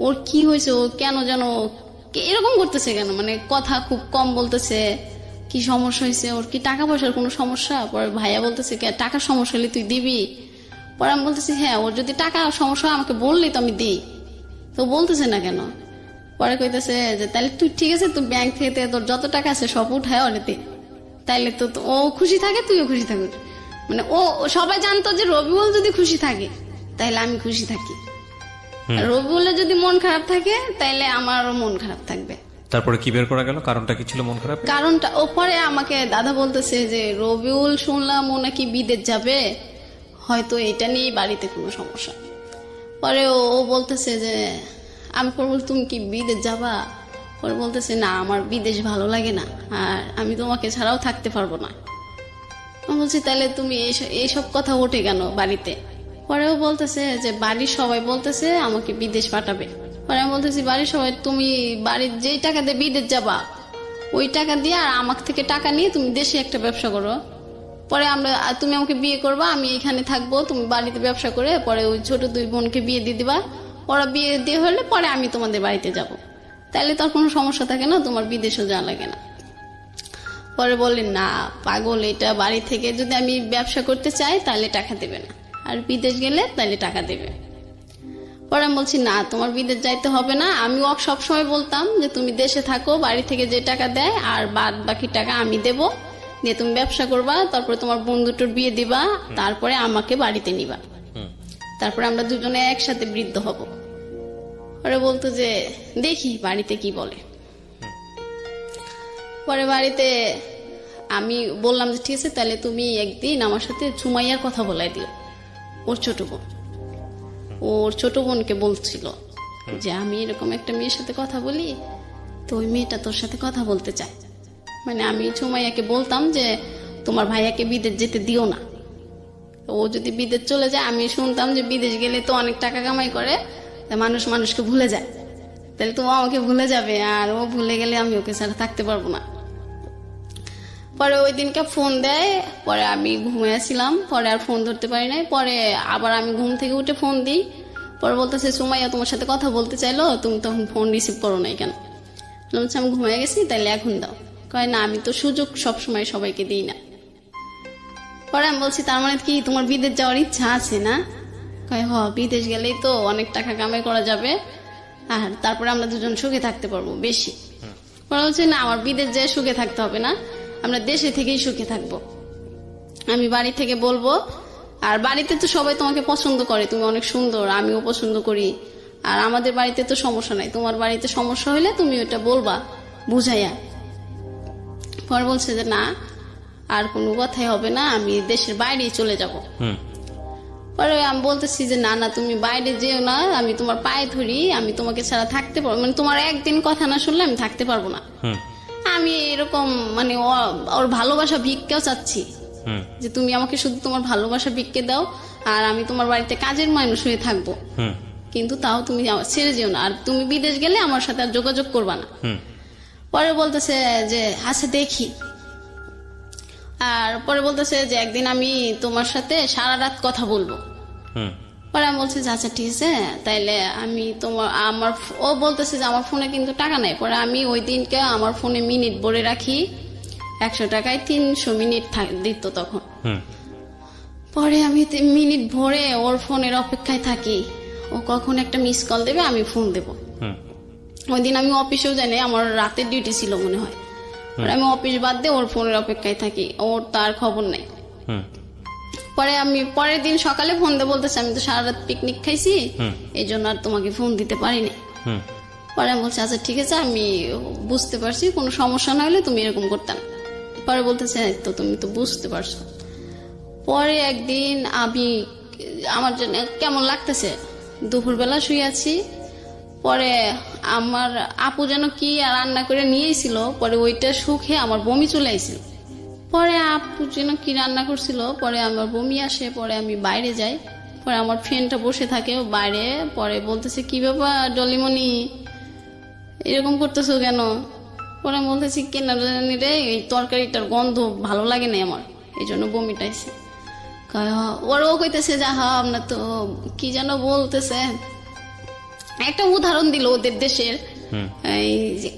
ওর কি হয়েছে, ও কেন যেন এরকম করতেছে কেন, মানে কথা খুব কম বলতেছে, কি সমস্যা হয়েছে, ওর কি টাকা পয়সার কোনো সমস্যা? পরে ভাইয়া বলতেছে টাকার সমস্যা হলে তুই দিবি? পরে আমি বলতেছি হ্যাঁ, ওর যদি টাকা সমস্যা আমাকে বললি তো আমি দিই, তো বলতেছে না কেন? পরে কইতেছে যে তাহলে তুই ঠিক আছে, তুই ব্যাংক থেকে তোর যত টাকা আছে সব উঠায় ওরেতে, তাইলে তো ও খুশি থাকে, তুইও খুশি থাকিস। মানে ও সবাই জানতো যে রবিউল যদি খুশি থাকে তাইলে আমি খুশি থাকি, রবিউলের যদি মন খারাপ থাকে তাইলে আমারও মন খারাপ থাকবে। তারপরে কি বের করা গেল, কারণটা কি ছিল মন খারাপ? কারণটা ও পরে আমাকে দাদা বলতেছে যে রবিউল শুনলাম ও নাকি বিদেশ যাবে, হয়তো এটা নিয়ে বাড়িতে কোনো সমস্যা। পরে ও বলতেছে যে আমি বল তুমি কি বিদেশ যাবা? পরে বলতেছে না, আমার বিদেশ ভালো লাগে না, আর আমি তোমাকে ছাড়াও থাকতে পারবো না। আমি বলছি তাহলে তুমি এইসব কথা ওঠে কেন বাড়িতে? পরেও বলতেছে যে বাড়ির সবাই বলতেছে আমাকে বিদেশ পাঠাবে। পরে আমি বলতেছি বাড়ির সবাই, তুমি বাড়ির যেই টাকা দিয়ে বিদেশ যাবা ওই টাকা দিয়ে আর আমার থেকে টাকা নিয়ে তুমি দেশে একটা ব্যবসা করো। পরে তুমি আমাকে বিয়ে করবা, আমি এখানে থাকবো, তুমি বাড়িতে ব্যবসা করে পরে ওই ছোট 2 বোনকে বিয়ে দিয়ে দিবা, ওরা বিয়ে দিয়ে হলে পরে আমি তোমাদের বাড়িতে যাব, তাহলে তো আর কোনো সমস্যা থাকে না, তোমার বিদেশও যাওয়া লাগে না। পরে বললেন না পাগল, এটা বাড়ি থেকে যদি আমি ব্যবসা করতে চাই তাহলে টাকা দেবে না, আর বিদেশ গেলে তাহলে টাকা দেবে। পরে আমি বলছি না, তোমার বিদেশ যাইতে হবে না, আমি ওকে সবসময় বলতাম যে তুমি দেশে থাকো, বাড়ি থেকে যে টাকা দেয় আর বাদ বাকি টাকা আমি দেব, দিয়ে তুমি ব্যবসা করবা, তারপরে তোমার বন্ধুটার বিয়ে দিবা, তারপরে আমাকে বাড়িতে নিবা, তারপরে আমরা দুজনে একসাথে বৃদ্ধ হব। পরে বলতো যে দেখি বাড়িতে কি বলে। পরে বাড়িতে আমি বললাম যে ঠিক আছে, তাহলে তুমি একদিন আমার সাথে সুমাইয়ার কথা বলাই দিও, ওর ছোট বোন। ওর ছোট বোনকে বলছিল যে আমি এরকম একটা মেয়ের সাথে কথা বলি, তো ওই মেয়েটা তোর সাথে কথা বলতে চায়। মানে আমি সুমাইয়াকে বলতাম যে তোমার ভাইয়াকে বিদেশ যেতে দিও না, ও যদি বিদেশ চলে যায়, আমি শুনতাম যে বিদেশ গেলে তো অনেক টাকা কামাই করে, মানুষ মানুষকে ভুলে যায়, তাহলে তো আমাকে ভুলে যাবে, আর ও ভুলে গেলে আমি ওকে ছাড়া থাকতে পারবো না। পরে ওই দিনকে ফোন দেয়, পরে আমি ঘুমিয়েছিলাম, পরে আর ফোন ধরতে পারি নাই। পরে আবার আমি ঘুম থেকে উঠে ফোন দিই, পরে বলতেছে সুমাইয়া তোমার সাথে কথা বলতে চাইলো, তুমি তখন ফোন রিসিভ করো নাই কেন? বলছি আমি ঘুমিয়ে গেছি, তাইলে এখন দাও। কয় না, আমি তো সুযোগ সবসময় সবাইকে দিই না। পরে আমি বলছি তার মানে কি তোমার বিদেশ যাওয়ার ইচ্ছা আছে না? কয় হ, বিদেশ গেলেই তো অনেক টাকা কামাই করা যাবে, আর তারপরে আমরা দুজন সুখে থাকতে পারবো বেশি। পরে বলছে না, আমার বিদেশ যেয়ে সুখে থাকতে হবে না, আমরা দেশে থেকেই সুখে থাকবো, আমি বাড়ি থেকে বলবো, আর বাড়িতে তো সবাই তোমাকে পছন্দ করে, তুমি অনেক সুন্দর, আমিও পছন্দ করি, আর আমাদের বাড়িতে তো সমস্যা নাই, তোমার বাড়িতে সমস্যা হলে তুমি ওটা বলবা বুঝাইয়া। পরে বলছে যে না, আর কোনো কথাই হবে না, আমি দেশের বাইরেই চলে যাব। পরে আমি বলতেছি যে না না, তুমি বাইরে যেও না, আমি তোমার পায়ে ধরি, আমি তোমাকে ছাড়া থাকতে পারবো, মানে তোমার একদিন কথা না শুনলে আমি থাকতে পারবো না। আমি এরকম মানে ওর ভালোবাসা ভিক্ষাও চাচ্ছি, যে তুমি আমাকে শুধু তোমার ভালোবাসা ভিক্ষে দাও, আর আমি তোমার বাড়িতে কাজের মানুষ হয়ে থাকবো, কিন্তু তাও তুমি ছেড়ে যেও না, আর তুমি বিদেশ গেলে আমার সাথে আর যোগাযোগ করবা না। পরে বলতেছে যে আচ্ছা দেখি, আর পরে বলতেছে যে একদিন আমি তোমার সাথে সারা রাত কথা বলবো। পরে আমি বলছি যে আচ্ছা ঠিক আছে, তাইলে আমি ও বলতেছে যে আমার ফোনে কিন্তু টাকা নাই। পরে আমি ওই দিনকে আমার ফোনে মিনিট ভরে রাখি, 100 টাকায় 300 মিনিট দিত তখন। পরে আমি মিনিট ভরে ওর ফোনের অপেক্ষায় থাকি, ও কখন একটা মিস কল দেবে আমি ফোন দেব। ওই দিন আমি অফিসেও যাই নাই, আমার রাতের ডিউটি ছিল মনে হয়। আমি অফিস বাদ দিয়ে ওর ফোনের অপেক্ষায় থাকি, ওর তার খবর নাই। পরে আমি পরের দিন সকালে ফোন দিয়ে বলতেছি আমি তো সারা রাত পিকনিক খাইছি, এই জন্য আর তোমাকে ফোন দিতে পারিনি। পরে আমি বলছি আচ্ছা ঠিক আছে, আমি বুঝতে পারছি, কোনো সমস্যা না হলে তুমি এরকম করতাম। পরে বলতেছে তো তুমি তো বুঝতে পারছো। পরে একদিন আমি আমার জন্য কেমন লাগতেছে, দুপুরবেলা শুয়ে আছি, পরে আমার আপু যেন কি রান্না করে নিয়েছিল, পরে ওইটা শুকে আমার বমি চলে আইছিল। পরে আপু যেন কি রান্না করছিল, পরে আমার বমি আসে, পরে আমি বাইরে যাই, পরে আমার ফ্রেন্ডটা বসে থাকে বাইরে, পরে বলতেছে কি ব্যাপার ডলিমণি এরকম করতেছো কেন? পরে আমি বলতেছি কেন জানি রে, এই তরকারিটার গন্ধ ভালো লাগে না আমার, এই জন্য বমিটা আইছে। ওরাও কইতেছে যা আপনার তো কি যেন বলতেছে, একটা উদাহরণ দিল ওদের দেশের, এই যে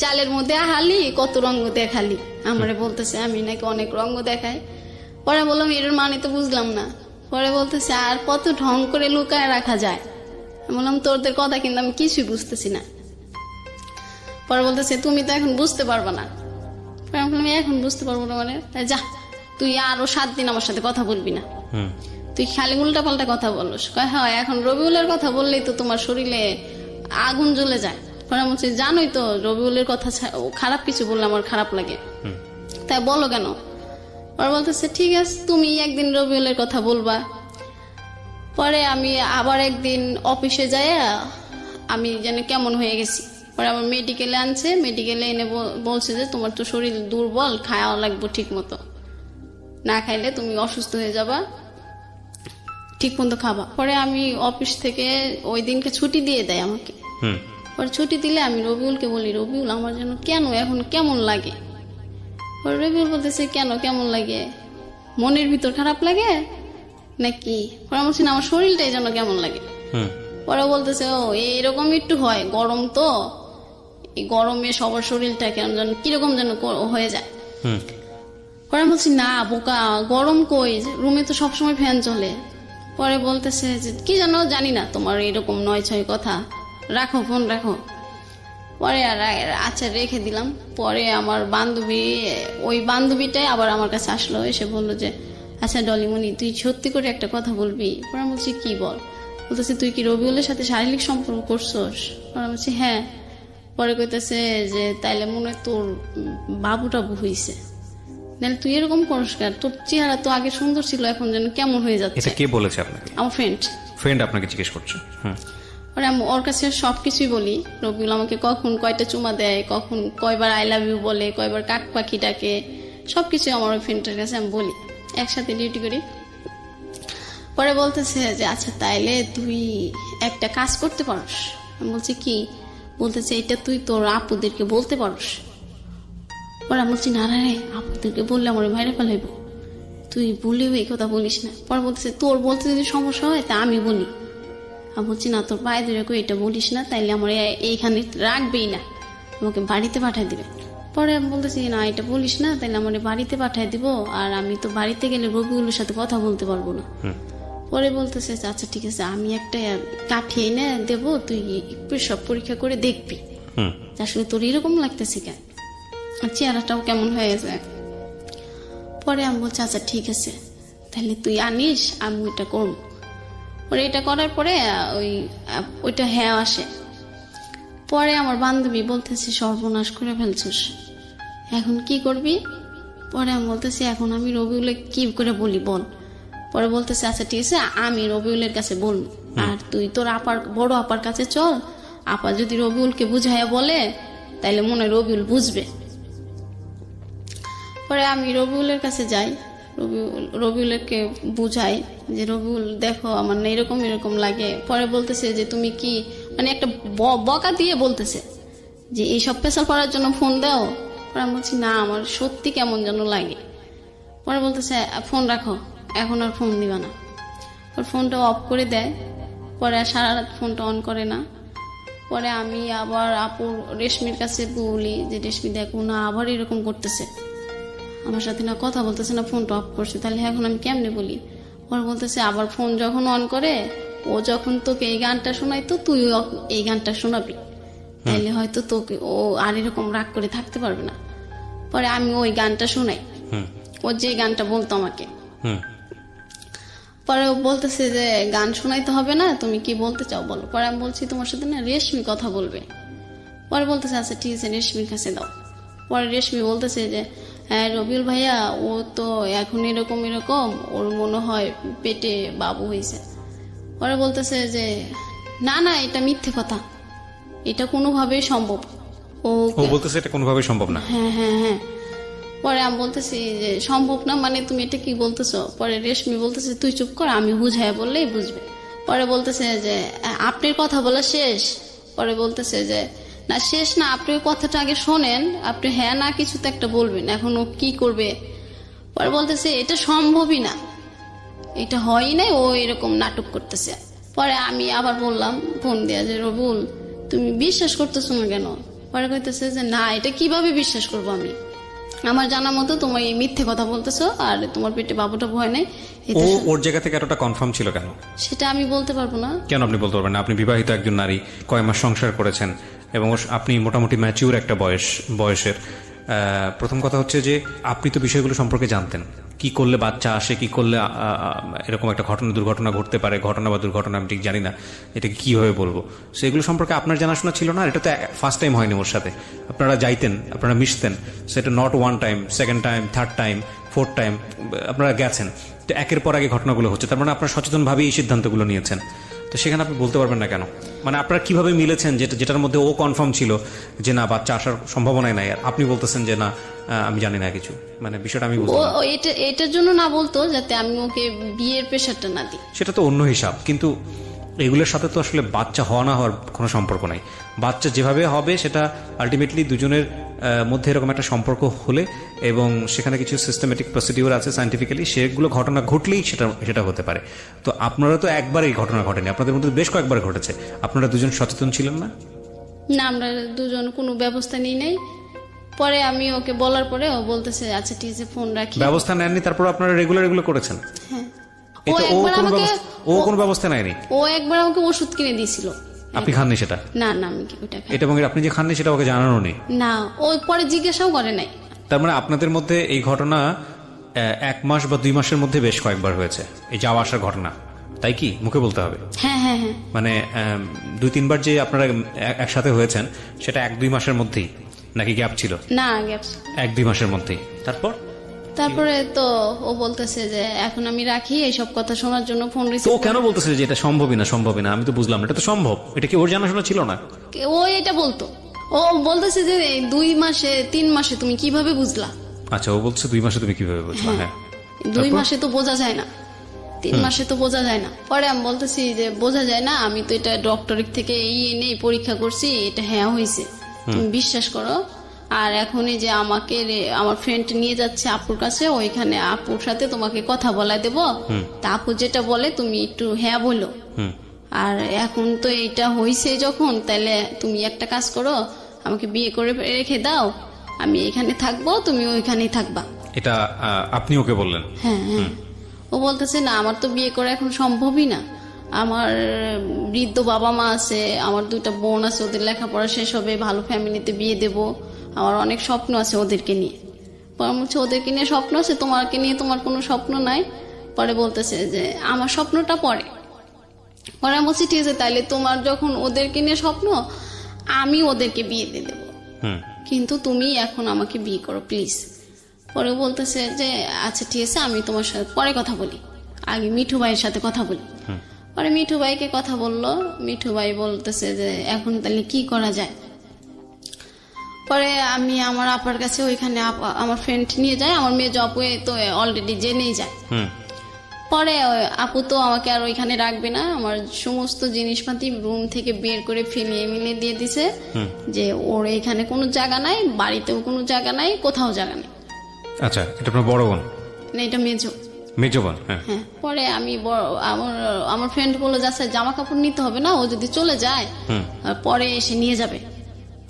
চালের মধ্যে আহালি কত রঙ দেখালি, আমারে বলতেছে আমি নাকি অনেক রঙ দেখাই। পরে বললাম এর মানে তো বুঝলাম না। পরে বলতেছে আর কত ঢং করে লুকায় রাখা যায়। বললাম তোদের কথা কিন্তু আমি কিছুই বুঝতেছি না। পরে বলতেছে তুমি তো এখন বুঝতে পারবে না। পরে আমি বললাম এখন বুঝতে পারবো না মানে? যা তুই আরো 7 দিন আমার সাথে কথা বলবি না, তুই খালি উল্টা পাল্টা কথা বলস। হ্যাঁ এখন রবিউলের কথা বললেই তো তোমার শরীরে আগুন জ্বলে যায়। পরে আমি বলছি জানোই তো রবিউলের কথা খারাপ কিছু বললে আমার খারাপ লাগে, তাই বলো কেন? পরে বলতেছে ঠিক আছে তুমি একদিন রবিউলের কথা বলবা। পরে আমি আবার একদিন অফিসে যাই, আমি যেন কেমন হয়ে গেছি। পরে আমার মেডিকেলে আনছে, মেডিকেলে এনে বলছে যে তোমার তো শরীর দুর্বল, খাওয়া লাগবে ঠিক মতো, না খাইলে তুমি অসুস্থ হয়ে যাবা, ঠিক মতো খাবা। পরে আমি অফিস থেকে ওই দিনকে ছুটি দিয়ে দেয় আমাকে। পরে ছুটি দিলে আমি রবিউলকে বলি রবিউল আমার যেন কেন এখন কেমন লাগে। পরে রবিউল বলতেছে কেন কেমন লাগে, মনের ভিতর খারাপ লাগে নাকি? পরে বলছি না আমার শরীরটাই যেন কেমন লাগে। পরে বলতেছে ও এরকম একটু হয়, গরম তো, এই গরমে সবার শরীরটা কেন যেন কিরকম যেন হয়ে যায়। পরে বলছি না বোকা গরম কই, রুমে তো সবসময় ফ্যান চলে। পরে বলতেছে যে কি জানো জানি না তোমার এরকম 9-6 কথা, রাখো ফোন রাখো। পরে আর আচ্ছা রেখে দিলাম। পরে আমার বান্ধবী, ওই বান্ধবীটাই আবার আমার কাছে আসলো, এসে বললো যে আচ্ছা ডলিমণি তুই সত্যি করে একটা কথা বলবি? পরে বলছি কি বল? বলতেছে তুই কি রবিউলের সাথে শারীরিক সম্পর্ক করছোস? পরে বলছি হ্যাঁ। পরে কইতেছে যে তাইলে মনে হয় তোর বাবু টাবু হইছে, নাহলে তুই এরকম করিস কেন? তোর চেহারা তো আগে সুন্দর ছিল, এখন যেন কেমন হয়ে যাচ্ছে। এটা কে বলেছে আপনাকে? আমার ফ্রেন্ড আপনাকে জিজ্ঞেস করছে। পরে আমি ওর কাছে সবকিছুই বলি, রবিউল আমাকে কখন কয়টা চুমা দেয়, কখন কয়বার আই লাভ ইউ বলে, কয়বার কাক পাখি ডাকে, সবকিছু আমার ওই ফ্রেন্ডের কাছে আমি বলি, একসাথে ডিউটি করি। পরে বলতেছে যে আচ্ছা তাইলে তুই একটা কাজ করতে পারস। আমি বলছি কি? বলতেছে এটা তুই তোর আপুদেরকে বলতে পারস। পরে আমি বলছি না রে আপুদেরকে বললে আমার বাইরে ফেলাইব, তুই বললেও এই কথা বলিস না। পরে বলতেছে তোর বলতে যদি সমস্যা হয় তা আমি বলি। আমি বলছি না তোর পায়ে ধরে এটা বলিস না, তাইলে আমার এইখানে রাখবেই না, আমাকে বাড়িতে পাঠিয়ে দিবে। পরে আমি বলতেছি না এটা বলিস না, তাইলে আমার বাড়িতে পাঠিয়ে দিব, আর আমি তো বাড়িতে গেলে রবিউলের সাথে কথা বলতে পারবো না। পরে বলতেছে আচ্ছা ঠিক আছে আমি একটা কাঠি এনে দেবো, তুই সব পরীক্ষা করে দেখবি আসলে তোর এরকম লাগতেছে কেন, চেহারাটাও কেমন হয়ে গেছে। পরে আমি বলছি আচ্ছা ঠিক আছে তাহলে তুই আনিস, আমি ওইটা করবো। পরে এটা করার পরে ওইটা হ্যাঁ আসে। পরে আমার বান্ধবী বলতেছে সর্বনাশ করে ফেলছিস, এখন কি করবি? পরে আমি বলতেছি এখন আমি রবিউলে কি করে বলি বল। পরে বলতেছে আচ্ছা ঠিক আছে আমি রবিউলের কাছে বলবো, আর তুই তোর বড় আপার কাছে চল, আপা যদি রবিউলকে বুঝাইয়া বলে তাইলে মনে হয় রবিউল বুঝবে। পরে আমি রবিউলের কাছে যাই, রবিউলকে বুঝাই যে রবিউল দেখো আমার না এরকম এরকম লাগে। পরে বলতেছে যে তুমি কি মানে একটা বকা দিয়ে বলতেছে যে এইসব পেশাল করার জন্য ফোন দাও। পরে আমি বলছি না আমার সত্যি কেমন যেন লাগে। পরে বলতেছে ফোন রাখো, এখন আর ফোন দিবা না। পরে ফোনটা অফ করে দেয়, পরে আর সারা রাত ফোনটা অন করে না। পরে আমি আবার আপুর রেশমির কাছে বলি যে রেশমি দেখো না আবার এরকম করতেছে। আমার সাথে না কথা বলতেছে না, ফোনটা অফ করছে, তাহলে এখন আমি কেমনে বলি? পরে বলতেছে আবার ফোন যখন অন করে, ও যখন তোকে এই গানটা শোনাইতো তুই এই গানটা শোনাবি, তাইলে হয়তো তোকে ও আর এরকম রাগ করে থাকতে পারবে না। পরে আমি ওই গানটা শোনাই, ও যে গানটা বলতো আমাকে। পরে ও বলতেছে যে গান শোনাইতে হবে না, তুমি কি বলতে চাও বলো। পরে আমি বলছি তোমার সাথে না রেশমি কথা বলবে। পরে বলতেছে আচ্ছা ঠিক আছে, রেশমির কাছে দাও। পরে রেশমি বলতেছে যে হ্যাঁ রবিউল ভাইয়া, ও তো এখন এরকম এরকম, ওর মনে হয় পেটে বাবু হয়েছে। পরে বলতেছে যে না না, এটা মিথ্যে কথা, এটা কোনোভাবেই সম্ভব। ও বলতেছে এটা কোনোভাবেই সম্ভব না। হ্যাঁ হ্যাঁ হ্যাঁ। পরে আমি বলতেছি যে সম্ভব না মানে তুমি এটা কি বলতেছো? পরে রেশমি বলতেছে তুই চুপ কর, আমি বুঝাই বললেই বুঝবে। পরে বলতেছে যে আপনার কথা বলা শেষ? পরে বলতেছে যে না শেষ না, আপনি ওই কথাটা আগে শোনেন, আপনি হ্যাঁ না কিছু তো একটা বলবেন, এখন ও কি করবে। পরে বলতেছে এটা সম্ভবই না, এটা হয়ই নাই, ও এরকম নাটক করতেছে। পরে আমি আবার বললাম ফোন দিয়া যে রবুল তুমি বিশ্বাস করতেছো না কেন? পরে কইতেছে যে না, এটা কিভাবে বিশ্বাস করবো আমি, আমার জানা মতো তোমার এই মিথ্যে কথা বলতেছো, আর তোমার পেটে বাবুটা ভয় নেই। ওর জায়গা থেকে এতটা কনফার্ম ছিল কেন সেটা আমি বলতে পারবো না। কেন আপনি বলতে পারবেন না? আপনি বিবাহিত একজন নারী, কয় মাস সংসার করেছেন এবং আপনি মোটামুটি ম্যাচিউর একটা বয়সের। প্রথম কথা হচ্ছে যে আপনি তো বিষয়গুলো সম্পর্কে জানতেন, কি করলে বাচ্চা আসে, কি করলে এরকম একটা দুর্ঘটনা ঘটতে পারে, ঘটনা বা দুর্ঘটনা আমি ঠিক জানি না, এটাকে কিভাবে বলবো, সেগুলো সম্পর্কে আপনার জানাশোনা ছিল না। এটা তো ফার্স্ট টাইম হয়নি ওর সাথে, আপনারা যাইতেন, আপনারা মিশতেন, সেটা not one time, second time, third time, fourth time আপনারা গেছেন, তো একের পর আগে ঘটনাগুলো হচ্ছে, তার মানে আপনারা সচেতনভাবেই এই সিদ্ধান্তগুলো নিয়েছেন। তো সেখানে আপনি বলতে পারবেন না কেন? মানে আপনারা কিভাবে মিলেছেন যেটার মধ্যে ও কনফার্ম ছিল যে না বাচ্চা আসার সম্ভাবনাই নাই, আর আপনি বলতেছেন যে না আমি জানি না কিছু, মানে বিষয়টা আমি বুঝলাম না। এটার জন্য না বলতো যাতে আমি ওকে বিয়ের প্রেশারটা না দিই, সেটা তো অন্য হিসাব, কিন্তু এগুলোর সাথে তো আসলে বাচ্চা হওয়া না হওয়ার কোনো সম্পর্ক নাই। বাচ্চা যেভাবে হবে সেটা আলটিমেটলি দুজনের মধ্যে এরকম একটা সম্পর্ক হলে এবং সেখানে কিছু সিস্টেমেটিক প্রসিডিউর আছে সায়েন্টিফিক্যালি, সেগুলো ঘটনা ঘটলেই সেটা হতে পারে। তো আপনারা তো একবার এই ঘটনা ঘটেনি, আপনাদের মধ্যে বেশ কয়েকবার ঘটেছে, আপনারা দুজন সচেতন ছিলেন না? না, আমরা দুজন কোনো ব্যবস্থা নিই নাই। পরে আমি ওকে বলার পরে ও বলতেছে আচ্ছা ঠিক আছে ফোন রাখি। ব্যবস্থা নেননি, তারপর আপনারা রেগুলার এগুলো করেছেন? হ্যাঁ। ও কোনো ব্যবস্থা নেয়নি? ও একবার আমাকে ওষুধ কিনে দিয়েছিল। আপনি খাননি সেটা? না না, আমি ওটা খাই। এটা এবং আপনি যে খাননি সেটা ওকে জানানো নেই? না, ও পরে জিজ্ঞাসাও করে নাই। তার মানে আপনাদের মধ্যে এই ঘটনা 1 মাস বা 2 মাসের মধ্যে বেশ কয়েকবার হয়েছে, এই যাওয়া আসার ঘটনা, তাই কি? মুখে বলতে হবে। হ্যাঁ হ্যাঁ হ্যাঁ। মানে 2-3 বার যে আপনারা একসাথে হয়েছেন সেটা 1-2 মাসের মধ্যেই নাকি গ্যাপ ছিল? না, গ্যাপ 1-2 মাসের মধ্যেই। তারপরে তো ও বলতেছে যে এখন আমি রাখি, এইসব কথা শোনার জন্য ফোন রিসিভ। ও কেন বলতেছে যে এটা সম্ভবই না? আমি তো বুঝলাম না, এটা তো সম্ভব। এটা কি ওর জানাশোনা ছিল না? ও এটা বলতো, ও বলতেছে যে 2 মাসে 3 মাসে তুমি কিভাবে বুঝলা? আচ্ছা, ও বলছে 2 মাসে তুমি কিভাবে বুঝলা? হ্যাঁ, 2 মাসে তো বোঝা যায় না, 3 মাসে তো বোঝা যায় না। পরে আমি বলতেছি যে বোঝা যায় না, আমি তো এটা ডক্টরের থেকে এনে পরীক্ষা করছি, এটা হ্যাঁ হয়েছে, তুমি বিশ্বাস করো। আর এখনই যে আমাকে আমার ফ্রেন্ড নিয়ে যাচ্ছে আপুর কাছে, ওইখানে আপুর সাথে তোমাকে কথা বলা দেবো, তা আপু যেটা বলে তুমি একটু হ্যাঁ বলো। আর এখন তো এটা হয়েছে যখন, তাহলে তুমি একটা কাজ করো, আমাকে বিয়ে করে রেখে দাও, আমি এখানে থাকবো, তুমি ওইখানেই থাকবা। এটা আপনি ওকে বললেন? হ্যাঁ হ্যাঁ। ও বলতেছে না আমার তো বিয়ে করা এখন সম্ভবই না, আমার বৃদ্ধ বাবা মা আছে, আমার 2টা বোন আছে, ওদের লেখাপড়া শেষ হবে, ভালো ফ্যামিলিতে বিয়ে দেব, আমার অনেক স্বপ্ন আছে ওদেরকে নিয়ে। পরে বলছে ওদেরকে নিয়ে স্বপ্ন আছে, তোমাকে নিয়ে তোমার কোনো স্বপ্ন নাই। পরে বলতেছে যে আমার স্বপ্নটা পরে আমি বলছি ঠিক আছে, তাইলে তোমার যখন ওদেরকে নিয়ে স্বপ্ন, আমি ওদেরকে বিয়ে দিয়ে দেবো, কিন্তু তুমি এখন আমাকে বিয়ে করো প্লিজ। পরে বলতেছে যে আচ্ছা ঠিক আছে, আমি তোমার সাথে পরে কথা বলি, আগে মিঠু ভাইয়ের সাথে কথা বলি। পরে মিঠু ভাইকে কথা বললো, মিঠু ভাই বলতেছে যে এখন তাহলে কি করা যায়। পরে আমি আমার আপার কাছে ওইখানে আমার ফ্রেন্ড নিয়ে যায়, আমার মেয়ে আপু তো অলরেডি জেনেই যায়। পরে আপু তো আমাকে আর ওইখানে রাখবে না, আমার সমস্ত জিনিসপাতি রুম থেকে বের করে ফেলিয়ে মিলিয়ে দিয়ে দিছে যে ওর এখানে কোনো জায়গা নাই, বাড়িতেও কোনো জায়গা নাই, কোথাও জায়গা নেই। আচ্ছা, এটা আপনার বড় বোন? না, এটা মেজো বোন। হ্যাঁ। পরে আমি আমার ফ্রেন্ড বলে যাচ্ছে জামা কাপড় নিতে হবে না, ও যদি চলে যায় পরে এসে নিয়ে যাবে।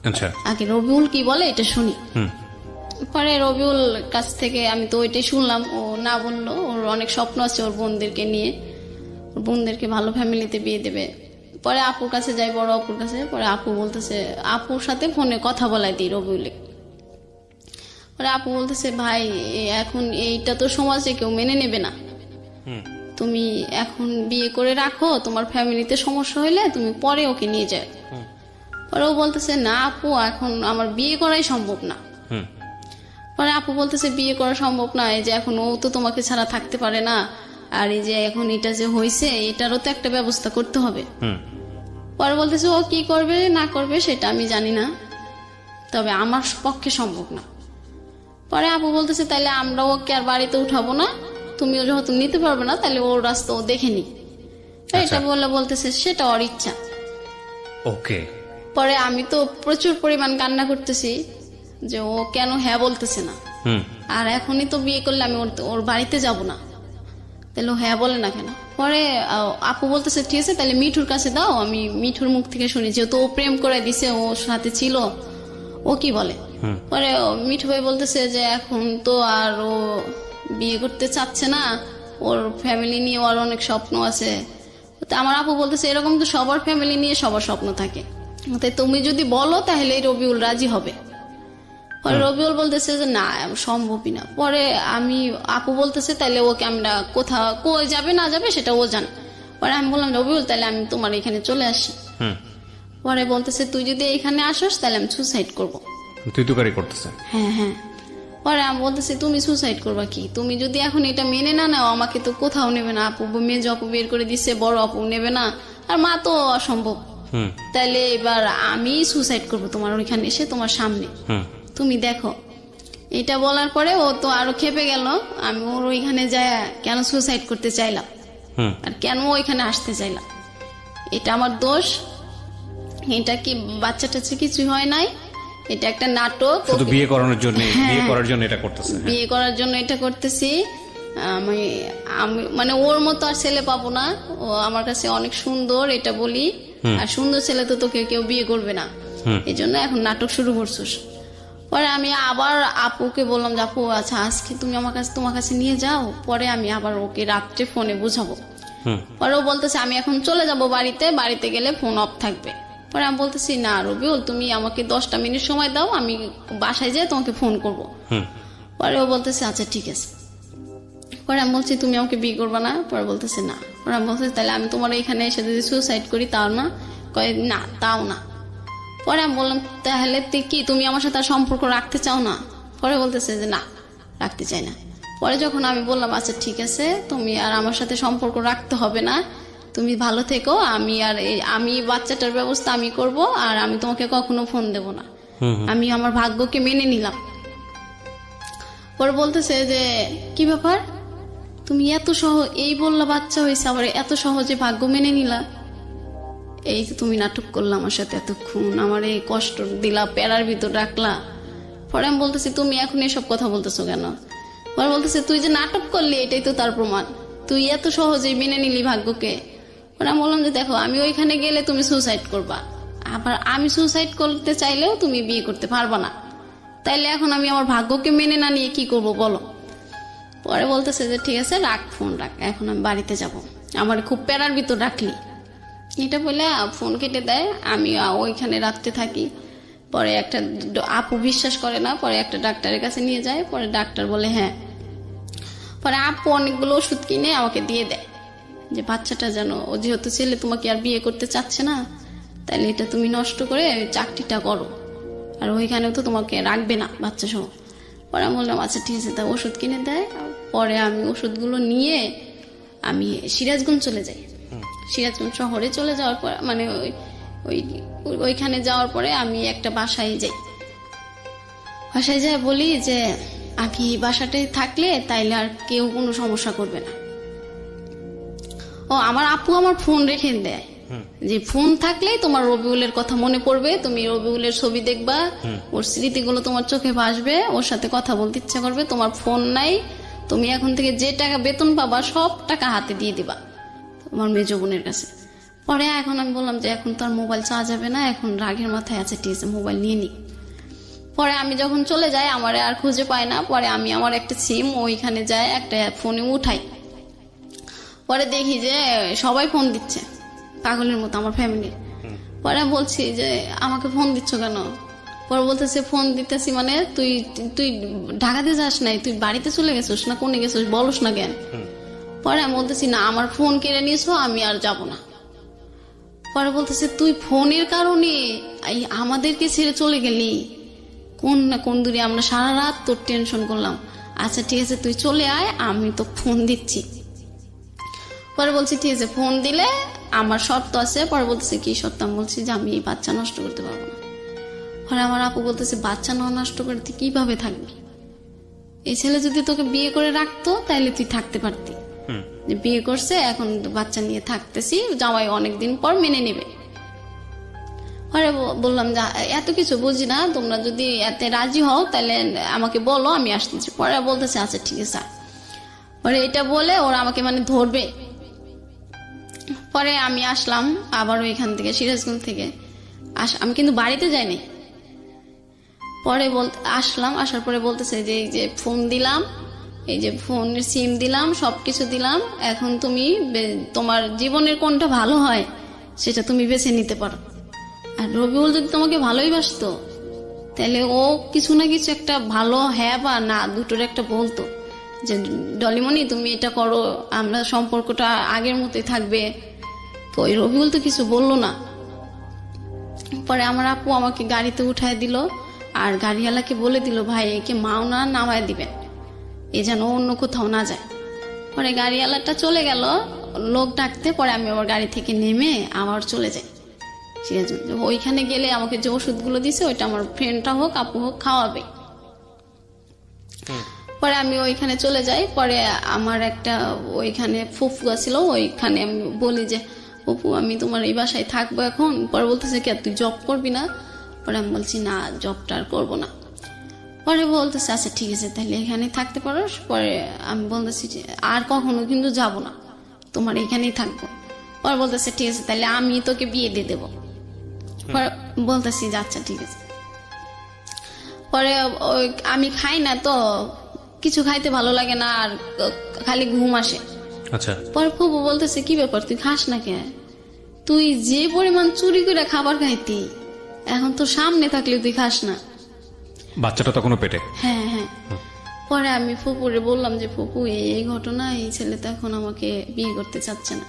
আচ্ছা, আগে রবিউল কি বলে এটা শুনি। পরে রবিউল কাছ থেকে আমি তো ওইটাই শুনলাম, ও না বললো ওর অনেক স্বপ্ন আছে ওর বোনদেরকে নিয়ে, ওর বোনদেরকে ভালো ফ্যামিলিতে বিয়ে দেবে। পরে আপুর কাছে যাই, বড় আপুর কাছে। পরে আপু বলতেছে, আপুর সাথে ফোনে কথা বলাই দিই রবিউলে। পরে আপু বলতেছে, ভাই এখন এইটা তো সমাজে কেউ মেনে নেবে না, তুমি এখন বিয়ে করে রাখো, তোমার ফ্যামিলিতে সমস্যা হইলে তুমি পরে ওকে নিয়ে যাও। পরে ও বলতেছে, না আপু এখন আমার বিয়ে করাই সম্ভব না। পরে আপু বলতেছে, বিয়ে করা সম্ভব না, এই যে এখন ও তো তোমাকে ছাড়া থাকতে পারে না, আর এই যে এখন এটা যে হয়েছে এটারও তো একটা ব্যবস্থা করতে হবে। পরে বলতেছে, ও কি করবে না করবে সেটা আমি জানি না, তবে আমার পক্ষে সম্ভব না। পরে আপু বলতেছে, তাহলে আমরা ওকে আর বাড়িতে উঠাবো না, তুমিও যেহেতু নিতে পারবে না তাহলে ওর রাস্তা ও দেখে নি। এটা বললে বলতেছে সেটা ওর ইচ্ছা। ওকে। পরে আমি তো প্রচুর পরিমাণ কান্না করতেছি যে ও কেন হ্যাঁ বলতেছে না, আর এখনই তো বিয়ে করলে আমি ওর বাড়িতে যাব না, তাহলে ও হ্যাঁ বলে না কেন। পরে আপু বলতেছে, ঠিক আছে তাহলে মিঠুর কাছে দাও, আমি মিঠুর মুখ থেকে শুনি, যেহেতু ও প্রেম করে দিছে, ওর সাথে ছিল, ও কি বলে। পরে মিঠু ভাই বলতেছে যে এখন তো আর ও বিয়ে করতে চাচ্ছে না, ওর ফ্যামিলি নিয়ে ওর অনেক স্বপ্ন আছে। আমার আপু বলতেছে, এরকম তো সবার ফ্যামিলি নিয়ে সবার স্বপ্ন থাকে, তাই তুমি যদি বলো তাহলে রবিউল রাজি হবে। পরে রবিউল বলতেছে যে না সম্ভবই না। পরে আপু বলতেছে, তাহলে ওকে আমরা কোথাও কই যাবে না যাবে সেটা ও জানে। পরে আমি বললাম, রবিউল তাহলে আমি তোমার এখানে চলে আসি। পরে বলতেছে, তুই যদি এখানে আসোস তাহলে আমি সুসাইড করবো। তুই তুকারি করতেছে? হ্যাঁ হ্যাঁ। পরে আমি বলতেছি, তুমি সুসাইড করবা কি, তুমি যদি এখন এটা মেনে না নাও আমাকে তো কোথাও নেবে না, আপু মেজ আপু বের করে দিচ্ছে, বড় আপু নেবে না, আর মা তো অসম্ভব, তাহলে এবার আমি সুসাইড করবো তোমার ওইখানে এসে তোমার সামনে, তুমি দেখো। এটা বলার পরে ও তো আরো খেপে গেল, আমি ওর ওইখানে যায় কেন সুসাইড করতে চাইলাম আর কেন ওইখানে আসতে চাইলাম, এটা আমার দোষ, এটা কি বাচ্চা টাচ্চা কিছু হয় নাই, এটা একটা নাটক, শুধু বিয়ে করানোর জন্য, বিয়ে করার জন্য এটা করতেছে, বিয়ে করার জন্য এটা করতেছি। আমি মানে ওর মতো আর ছেলে পাবো না, ও আমার কাছে অনেক সুন্দর এটা বলি, আর সুন্দর ছেলে তো তোকে কেউ বিয়ে করবে না, এই জন্য এখন নাটক শুরু করছিস। পরে আমি আবার আপুকে বললাম যে আপু আচ্ছা আজকে তুমি তোমার কাছে নিয়ে যাও, পরে আমি আবার ওকে রাত্রে ফোনে বুঝাবো। পরে ও বলতেছে, আমি এখন চলে যাব বাড়িতে, বাড়িতে গেলে ফোন অফ থাকবে। পরে আমি বলতেছি, না রবিউল তুমি আমাকে 10টা মিনিট সময় দাও, আমি বাসায় যেয়ে তোমাকে ফোন করব। পরে ও বলতেছে আচ্ছা ঠিক আছে। পরে আমি বলছি, তুমি আমাকে বিয়ে করবা না? পরে বলতেছে না। পরে আমি বলতেছি, তাহলে আমি তোমার এখানে এসে যদি সুসাইড করি তাও না? কয় না তাও না। পরে আমি বললাম, তাহলে কি তুমি আমার সাথে আর সম্পর্ক রাখতে চাও না? পরে বলতেছে যে না রাখতে চাই না। পরে যখন আমি বললাম আচ্ছা ঠিক আছে তুমি আর আমার সাথে সম্পর্ক রাখতে হবে না, তুমি ভালো থেকো, আমি বাচ্চাটার ব্যবস্থা আমি করব, আর আমি তোমাকে কখনো ফোন দেব না, আমি আমার ভাগ্যকে মেনে নিলাম। পরে বলতেছে যে কি ব্যাপার, তুমি এত এই বললা বাচ্চা হয়েছে, আবার এত সহজে ভাগ্য মেনে নিলা, এই তো তুমি নাটক করলা আমার সাথে এতক্ষণ, আমার এই কষ্ট দিলা, প্যারার ভিতর রাখলা। পরে আমি বলতেছি, তুমি এখন এসব কথা বলতেছো কেন? পরে বলতেছে, তুই যে নাটক করলি এটাই তো তার প্রমাণ, তুই এত সহজেই মেনে নিলি ভাগ্যকে। পরে আমি বললাম যে দেখো আমি ওইখানে গেলে তুমি সুসাইড করবা, আবার আমি সুসাইড করতে চাইলেও তুমি বিয়ে করতে পারবা না, তাইলে এখন আমি আমার ভাগ্যকে মেনে না নিয়ে কি করব বলো? পরে বলতেছে যে ঠিক আছে রাখ, ফোন রাখ, এখন আমি বাড়িতে যাব, আমার খুব প্যারার ভিতর রাখলি। এটা বলে ফোন কেটে দেয়। আমি ওইখানে রাখতে থাকি। পরে একটা আপু বিশ্বাস করে না, পরে একটা ডাক্তারের কাছে নিয়ে যায়। পরে ডাক্তার বলে হ্যাঁ। পরে আপু অনেকগুলো ওষুধ কিনে আমাকে দিয়ে দেয় যে বাচ্চাটা যেন, ও যেহেতু ছেলে তোমাকে আর বিয়ে করতে চাচ্ছে না, তাহলে এটা তুমি নষ্ট করে চাকরিটা করো, আর ওইখানেও তো তোমাকে রাখবে না বাচ্চা সহ। পরে আমি বললাম আচ্ছা ঠিক আছে, তা ওষুধ কিনে দেয়। পরে আমি ওষুধগুলো নিয়ে আমি সিরাজগঞ্জ চলে যাই। সিরাজগঞ্জ শহরে চলে যাওয়ার পর মানে ওইখানে যাওয়ার পরে আমি একটা বাসায় যাই। বাসায় যাই বলি যে আমি বাসাটায় থাকলে তাইলে আর কেউ কোনো সমস্যা করবে না। ও আমার আপু আমার ফোন রেখে দেয় যে ফোন থাকলেই তোমার রবিউলের কথা মনে পড়বে, তুমি রবিউলের ছবি দেখবা, ওর স্মৃতিগুলো তোমার চোখে ভাসবে, ওর সাথে কথা বলতে ইচ্ছা করবে। তোমার ফোন নাই, তুমি এখন থেকে যে টাকা বেতন পাবা সব টাকা হাতে দিয়ে দিবা তোমার মেজ বোনের কাছে। পরে এখন আমি বললাম যে এখন তো আর মোবাইল চাওয়া যাবে না, এখন রাগের মাথায় আছে, ঠিক আছে মোবাইল নিয়ে নি। পরে আমি যখন চলে যাই আমার আর খুঁজে পাই না। পরে আমি আমার একটা সিম ওইখানে যাই একটা ফোনে উঠাই, পরে দেখি যে সবাই ফোন দিচ্ছে পাগলের মতো আমার ফ্যামিলি। পরে বলছি যে আমাকে ফোন দিচ্ছ কেন? পরে বলতেছে ফোন দিতেছি মানে তুই তুই ঢাকাতে যাস নাই, তুই বাড়িতে চলে গেছিস না কোনে গেছিস বলস না কেন? পরে আমি বলতেছি না আমার ফোন কেড়ে নিয়েছো আমি আর যাব না। পরে বলতেছে তুই ফোনের কারণে আমাদেরকে ছেড়ে চলে গেলি, কোন না কোন দূরে আমরা সারা রাত তোর টেনশন করলাম। আচ্ছা ঠিক আছে তুই চলে আয় আমি তো ফোন দিচ্ছি। পরে বলছি ঠিক আছে ফোন দিলে আমার শর্ত আছে। পরে বলতেছে কি শর্ত? আমি বলছি যে আমি এই বাচ্চা নষ্ট করতে পারবো না। পরে আমার আপু বলতেছে বাচ্চা না নষ্ট করতে কিভাবে থাকবি? এই ছেলে যদি তোকে বিয়ে করে রাখতো তাহলে তুই থাকতে পারতি, যে বিয়ে করছে এখন বাচ্চা নিয়ে থাকতেছি, জামাই অনেকদিন পর মেনে নেবে। পরে বললাম যে এত কিছু বুঝি না, তোমরা যদি এতে রাজি হও তাহলে আমাকে বলো আমি আসতেছি। পরে বলতেছে আচ্ছা ঠিক আছে। পরে এটা বলে ওরা আমাকে মানে ধরবে। পরে আমি আসলাম আবার ওইখান থেকে সিরাজগঞ্জ থেকে আমি কিন্তু বাড়িতে যাইনি। পরে আসলাম, আসার পরে বলতেছে যে এই যে ফোন দিলাম, এই যে ফোনের সিম দিলাম, সবকিছু দিলাম, এখন তুমি তোমার জীবনের কোনটা ভালো হয় সেটা তুমি বেছে নিতে পারো। আর রবিউল যদি তোমাকে ভালোই বাসতো তাহলে ও কিছু না কিছু একটা ভালো হ্যাঁ বা না দুটোর একটা বলতো যে ডলিমণি তুমি এটা করো, আমরা সম্পর্কটা আগের মতোই থাকবে। তো ওই রবিউল তো কিছু বললো না। পরে আমার আপু আমাকে গাড়িতে উঠায় দিল আর গাড়িওয়ালাকে বলে দিল ভাই একে মাওনা নামায় দিবেন, এ যেন অন্য কোথাও না যায়। পরে গাড়িওয়ালাটা চলে গেল লোক ডাকতে। পরে আমি আবার গাড়ি থেকে নেমে আবার চলে যাই সিরাজগঞ্জ। ওইখানে গেলে আমাকে যে ওষুধগুলো দিছে ওইটা আমার ফ্রেন্ডটা হোক আপু হোক খাওয়াবে। পরে আমি ওইখানে চলে যাই। পরে আমার একটা ওইখানে ফুফু ছিল, ওইখানে আমি বলি যে ফুফু আমি তোমার এই বাসায় থাকবো এখন। পরে বলতেছে কে তুই জব করবি না? পরে আমি বলছি না জবটা আর করবো না। পরে বলতেছে আচ্ছা ঠিক আছে তাহলে এখানে থাকতে পারো। পরে আমি বলতেছি আর কখনো কিন্তু যাব না, তোমার এখানেই থাকবো। পরে বলতেছে ঠিক আছে তাহলে আমি তোকে বিয়ে দিয়ে দেবো। পরে বলতেছি যে আচ্ছা ঠিক আছে। পরে আমি খাই না তো কিছু খাইতে ভালো লাগে না আর খালি ঘুম আসে। আচ্ছা। পরে ফুফু বলতেছে কি ব্যাপার তুই খাস না কে? তুই যে পরিমাণ চুরি করে খাবার খাইতি এখন তোর সামনে থাকলে তুই খাস না। বাচ্চাটা তখনও পেটে? হ্যাঁ হ্যাঁ। পরে আমি ফুপুরে বললাম যে ফুপু এই ঘটনা, এই ছেলে তো এখন আমাকে বিয়ে করতে চাচ্ছে না।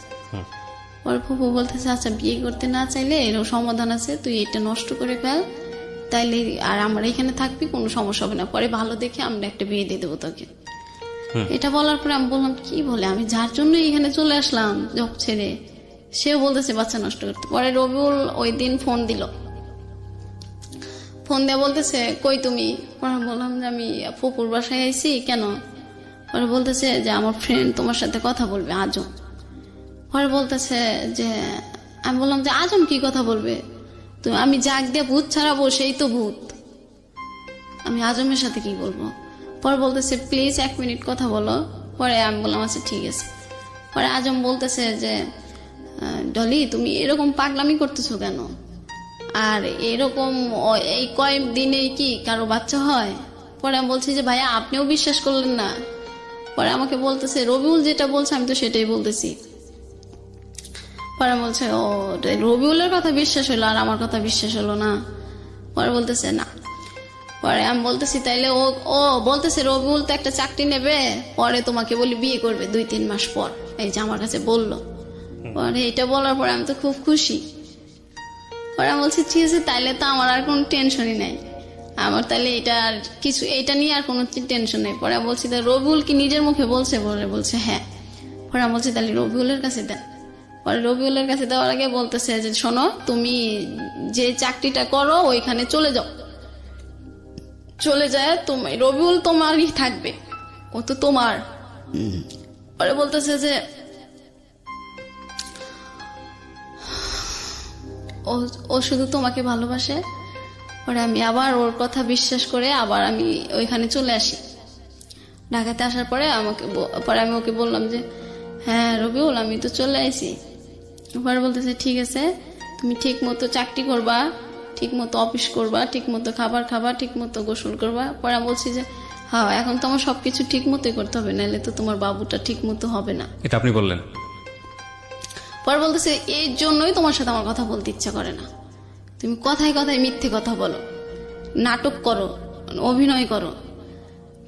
পরে ফুপু বলতেছে আচ্ছা বিয়ে করতে না চাইলে এরও সমাধান আছে, তুই এটা নষ্ট করে ফেল তাইলে আর আমরা এখানে থাকবি কোনো সমস্যা হবে না, পরে ভালো দেখে আমরা একটা বিয়ে দিয়ে দেবো তোকে। এটা বলার পরে আমি বললাম কি বলে, আমি যার জন্য এখানে চলে আসলাম জব ছেড়ে সেও বলতেছে বাচ্চা নষ্ট করতে। পরে রবিউল ওই দিন ফোন দিল, ফোন দিয়ে বলতেছে কই তুমি? পরে বললাম যে আমি ফুপুর বাসায় আইছি। কেন? পরে বলতেছে যে আমার ফ্রেন্ড তোমার সাথে কথা বলবে আজম। পরে বলতেছে যে আমি বললাম যে আজম কি কথা বলবে? তো আমি জাগ দিয়ে ভূত ছাড়াবো সেই তো ভূত, আমি আজমের সাথে কি বলবো? পরে বলতেছে প্লিজ 1 মিনিট কথা বলো। পরে আমি বললাম আচ্ছা ঠিক আছে। পরে আজম বলতেছে যে ডলি তুমি এরকম পাগলামি করতেছো কেন? আর এরকম এই কয়েক দিনে কি কারো বাচ্চা হয়? পরে আমি বলছি যে ভাইয়া আপনিও বিশ্বাস করলেন না। পরে আমাকে বলতেছে রবিউল যেটা বলছে আমি তো সেটাই বলতেছি। পরে বলছে ও রবিউলের কথা বিশ্বাস হলো আর আমার কথা বিশ্বাস হলো না। পরে বলতেছে না। পরে আমি বলতেছি তাইলে ও বলতেছে রবিউল তো একটা চাকরি নেবে, পরে তোমাকে বলি বিয়ে করবে 2-3 মাস পর, এই যে আমার কাছে বললো। পরে এটা বলার পরে আমি তো খুব খুশি। পরে আমি বলছি ঠিক আছে তাইলে তো আমার আর কোনো টেনশনই নাই, আমার তাহলে এটা নিয়ে আর কোনো টেনশন নেই। পরে বলছি তা রবিউল কি নিজের মুখে বলছে? বলছে হ্যাঁ। পরে আমি বলছি তাহলে রবিউলের কাছে দেন। পরে রবিউলের কাছে দেওয়ার আগে বলতেছে যে শোনো তুমি যে চাকরিটা করো ওইখানে চলে যাও, চলে যায় তুমি রবিউল তোমারই থাকবে, ও তো তোমার। পরে বলতেছে যে ও শুধু তোমাকে ভালোবাসে। পরে আমি আবার ওর কথা বিশ্বাস করে আবার আমি ওইখানে চলে আসি। ঢাকাতে আসার পরে আমি ওকে বললাম যে হ্যাঁ রবিউল আমি তো চলে আসি। পরে বলতেছে ঠিক আছে তুমি ঠিক মতো চাকরি করবা, ঠিক মতো অফিস করবা, ঠিক মতো খাবার খাবা, ঠিক মতো গোসল করবা। পরে আমি বলছি যে হ্যাঁ, এখন তো আমার সবকিছু ঠিক মতোই করতে হবে, নাহলে তো তোমার বাবুটা ঠিক মতো হবে না। এটা আপনি বললেন? পরে বলতেছে এই জন্যই তোমার সাথে আমার কথা বলতে ইচ্ছা করে না, তুমি কথায় কথায় মিথ্যে কথা বলো, নাটক করো, অভিনয় করো।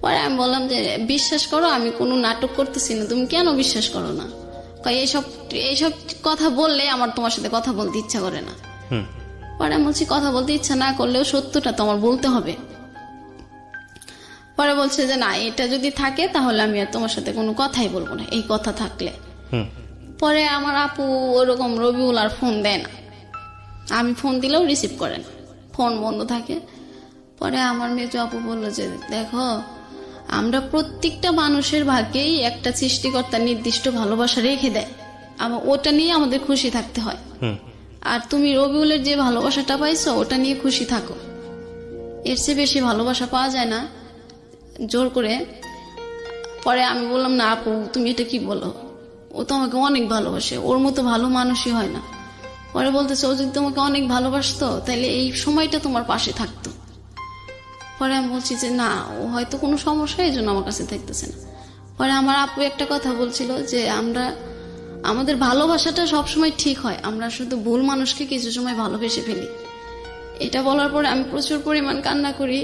পরে আমি বললাম যে বিশ্বাস করো আমি কোনো নাটক করতেছি না, তুমি কেন বিশ্বাস করো না? এইসব এইসব কথা বললে আমার তোমার সাথে কথা বলতে ইচ্ছা করে না। পরে আমি বলছি কথা বলতে ইচ্ছা না করলেও সত্যটা তো আমার বলতে হবে। পরে বলছে যে না, এটা যদি থাকে তাহলে আমি আর তোমার সাথে কোনো কথাই বলবো না, এই কথা থাকলে। পরে আমার আপু ওরকম রবিউল আর ফোন দেয় না, আমি ফোন দিলেও রিসিভ করে না, ফোন বন্ধ থাকে। পরে আমার মেজো আপু বললো যে দেখো, আমরা প্রত্যেকটা মানুষের ভাগ্যেই একটা সৃষ্টিকর্তা নির্দিষ্ট ভালোবাসা রেখে দেয়, আবার ওটা নিয়ে আমাদের খুশি থাকতে হয়। আর তুমি রবিউলের যে ভালোবাসাটা পাইছো ওটা নিয়ে খুশি থাকো, এর চেয়ে বেশি ভালোবাসা পাওয়া যায় না জোর করে। পরে আমি বললাম না আপু তুমি এটা কি বলো, ও তো আমাকে অনেক ভালোবাসে, ওর মতো ভালো মানুষই হয় না। পরে বলতেছে ও যদি তোমাকে অনেক ভালোবাসতো তাহলে এই সময়টা তোমার পাশে থাকতো। পরে আমি বলছি যে না, ও হয়তো কোনো সমস্যা এই জন্য আমার কাছে থাকতেছে না। পরে আমার আপু একটা কথা বলছিল যে আমাদের ভালোবাসাটা সবসময় ঠিক হয়, আমরা শুধু ভুল মানুষকে কিছু সময় ভালোবেসে ফেলি। এটা বলার পরে আমি প্রচুর পরিমাণ কান্না করি।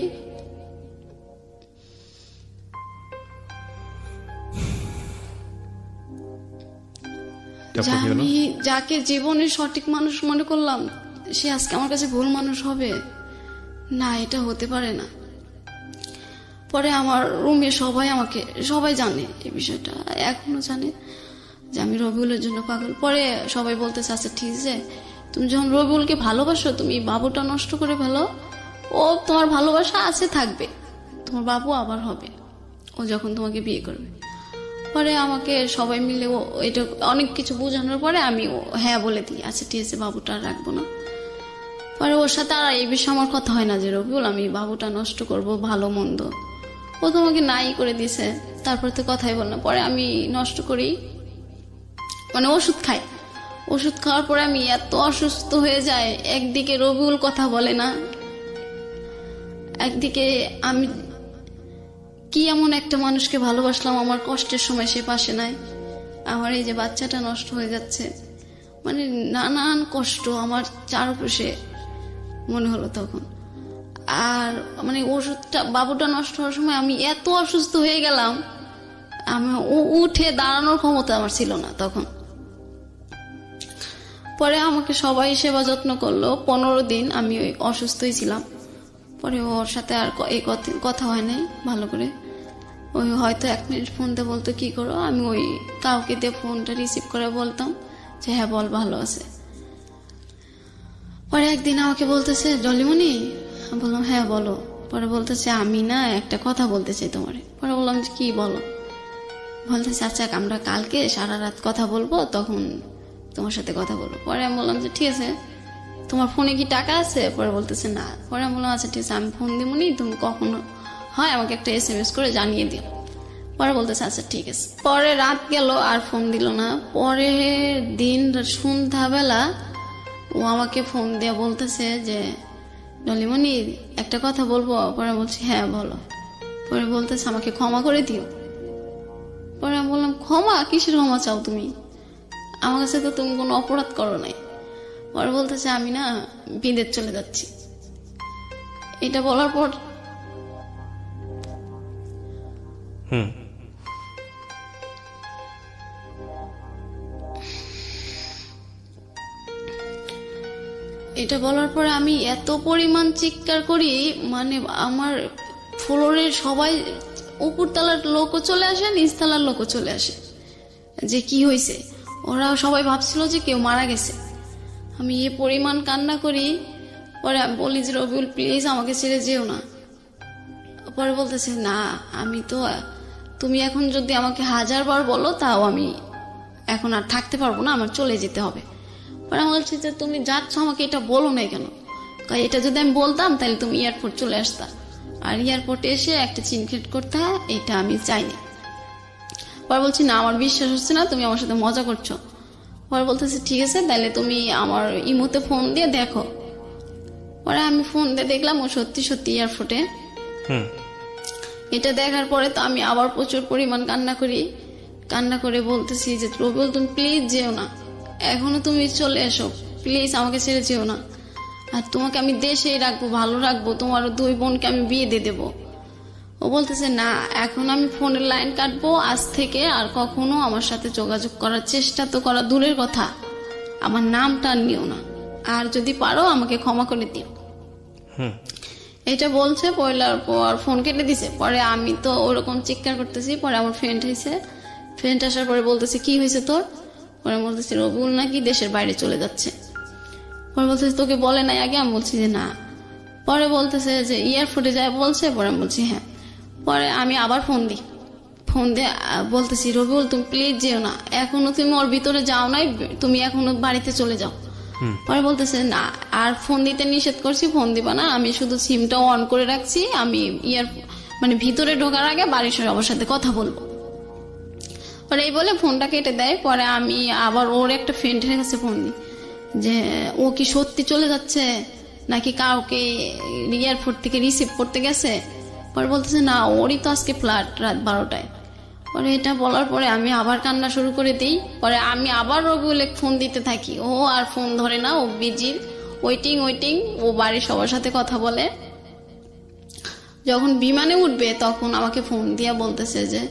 আমি যাকে জীবনের সঠিক মানুষ মনে করলাম সে আজকে আমার কাছে ভুল মানুষ হবে না, এটা হতে পারে না। পরে আমার রুমে সবাই জানে এই বিষয়টা, এখনো জানে যে আমি রবিউলের জন্য পাগল। পরে সবাই বলতেছে আচ্ছা ঠিক আছে, তুমি যখন রবিউলকে ভালোবাসো তুমি বাবুটা নষ্ট করে ফেলো, ও তোমার ভালোবাসা আছে থাকবে, তোমার বাবু আবার হবে ও যখন তোমাকে বিয়ে করবে। পরে আমাকে সবাই মিলে এটা অনেক কিছু বোঝানোর পরে আমি হ্যাঁ বলে দিই, আচ্ছা ঠিক আছে বাবুটা আর রাখবো না। পরে ওর সাথে আর এই বিষয়ে আমার কথা হয় না যে রবিউল আমি বাবুটা নষ্ট করব, ভালো মন্দ ও তোমাকে নাই করে দিছে, তারপর তো কথাই বল না। পরে আমি নষ্ট করি, মানে ওষুধ খাই, ওষুধ খাওয়ার পরে আমি এত অসুস্থ হয়ে যায়, একদিকে রবিউল কথা বলে না, একদিকে আমি কি এমন একটা মানুষকে ভালোবাসলাম, আমার কষ্টের সময় সে পাশে নাই, আমার এই যে বাচ্চাটা নষ্ট হয়ে যাচ্ছে, মানে নানান কষ্ট আমার চারপাশে মনে হলো তখন। আর মানে ওষুধটা বাবুটা নষ্ট হওয়ার সময় আমি এত অসুস্থ হয়ে গেলাম, আমি উঠে দাঁড়ানোর ক্ষমতা আমার ছিল না তখন। পরে আমাকে সবাই সেবা যত্ন করলো, 15 দিন আমি ওই অসুস্থই ছিলাম। পরে ওর সাথে আর এই কথা হয় নাই ভালো করে, ওই হয়তো 1 মিনিট ফোন দিয়ে বলতো কি করো, আমি ওই কাউকে দিয়ে ফোনটা রিসিভ করে বলতাম যে হ্যাঁ বল ভালো আছে। পরে একদিন আমাকে বলতেছে জলিমনি, বললাম হ্যাঁ বলো। পরে বলতেছে আমি না একটা কথা বলতে চাই তোমারে। পরে বললাম যে কি বলো। বলতেছে আচ্ছা আমরা কালকে সারা রাত কথা বলবো, তখন তোমার সাথে কথা বলবো। পরে আমি বললাম যে ঠিক আছে, তোমার ফোনে কি টাকা আছে? পরে বলতেছে না। পরে আমি বললাম আচ্ছা ঠিক আছে আমি ফোন দিবনি, তুমি কখনো হয় আমাকে একটা SMS করে জানিয়ে দিও। পরে বলতেছে আচ্ছা ঠিক আছে। পরে রাত গেল আর ফোন দিল না। পরে দিন সন্ধ্যাবেলা ও আমাকে ফোন দিয়ে বলতেছে যে ডলিমনি একটা কথা বলবো। পরে বলছি হ্যাঁ বলো। পরে বলতেছে আমাকে ক্ষমা করে দিও। পরে আমি বললাম ক্ষমা? কিসের ক্ষমা চাও তুমি? আমার কাছে তো তুমি কোনো অপরাধ করো নাই। পরে বলতেছে আমি না বিদেশ চলে যাচ্ছি। এটা বলার পর এটা বলার পরে আমি এত পরিমাণ চিৎকার করি, মানে আমার ফ্লোরের সবাই, উপরতলার লোকও চলে আসে, নিচতলার লোকও চলে আসে যে কি হয়েছে। ওরা সবাই ভাবছিল যে কেউ মারা গেছে। আমি এ পরিমাণ কান্না করি। পরে আমি বলি যে রবিউল প্লিজ আমাকে ছেড়ে যেও না। পরে বলতেছে না আমি তো, তুমি এখন যদি আমাকে 1000 বার বলো তাও আমি এখন আর থাকতে পারবো না, আমার চলে যেতে হবে। পরে আমি বলছি যে তুমি যাচ্ছ আমাকে এটা বলো না কেন? এটা যদি আমি বলতাম তাহলে তুমি এয়ারপোর্ট চলে আসতা, আর এয়ারপোর্টে এসে একটা চিনক্রিট করতে হয়, এটা আমি চাইনি। পরে বলছি না আমার বিশ্বাস হচ্ছে না, তুমি আমার সাথে মজা করছো। পরে বলতেছে ঠিক আছে তাহলে তুমি আমার ইমোতে ফোন দিয়ে দেখো পরে আমি ফোন দিয়ে দেখলাম ও সত্যি সত্যি এয়ারপোর্টে। এটা দেখার পরে তো আমি আবার প্রচুর পরিমাণ কান্না করে বলতেছি যে রবিউল তুমি প্লিজ যেও না, এখনো তুমি চলে এসো, প্লিজ আমাকে ছেড়ে যেও না, আর তোমাকে আমি দেশেই রাখবো, ভালো রাখবো, তোমার 2 বোনকে আমি বিয়ে দিয়ে দেবো। ও বলতেছে না, এখন আমি ফোনের লাইন কাটবো, আজ থেকে আর কখনো আমার সাথে যোগাযোগ করার চেষ্টা তো করা দূরের কথা, আমার নামটা নিও না, আর যদি পারো আমাকে ক্ষমা করে দিও। এটা বলছে, পয়লার পর ফোন কেটে দিছে। পরে আমি তো ওরকম চিৎকার করতেছি। পরে আমার ফ্রেন্ড আসার পরে বলতেছে কি হয়েছে তোর? পরে বলতেছি রবিউল নাকি দেশের বাইরে চলে যাচ্ছে। পরে বলতেছে তোকে বলে নাই আগে? আমি বলছি যে না। পরে বলতেছে যে এয়ারপোর্টে যায় বলছে। পরে আমি বলছি হ্যাঁ। পরে আমি আবার ফোন দিয়ে বলতেছি রবিউল তুমি প্লিজ যেও না, এখনো তুমি ওর ভিতরে যাও নাই, তুমি এখনো বাড়িতে চলে যাও। পরে বলতেছে না, আর ফোন দিতে নিষেধ করছি, ফোন দিবা না, আমি শুধু সিমটা অন করে রাখছি, আমি ভিতরে ঢোকার আগে বাড়ির সবার সাথে কথা বলবো। পরে এই বলে ফোনটা কেটে দেয়। পরে আমি আবার ওর একটা ফ্রেন্ডের কাছে ফোন দিই যে ও কি সত্যি চলে যাচ্ছে নাকি কাউকে এয়ারপোর্ট থেকে রিসিভ করতে গেছে। পরে বলতেছে না, ওরই তো আজকে ফ্লাইট রাত 12টায়। পরে এটা বলার পরে আমি আবার কান্না শুরু করে দিই। পরে আমি আবার রবিউলে ফোন দিতে থাকি, ও আর ফোন ধরে না, ও বিজি, ওয়েটিং। ও বাড়ির সবার সাথে কথা বলে। যখন বিমানে উঠবে তখন আমাকে ফোন দিয়া বলতেছে যে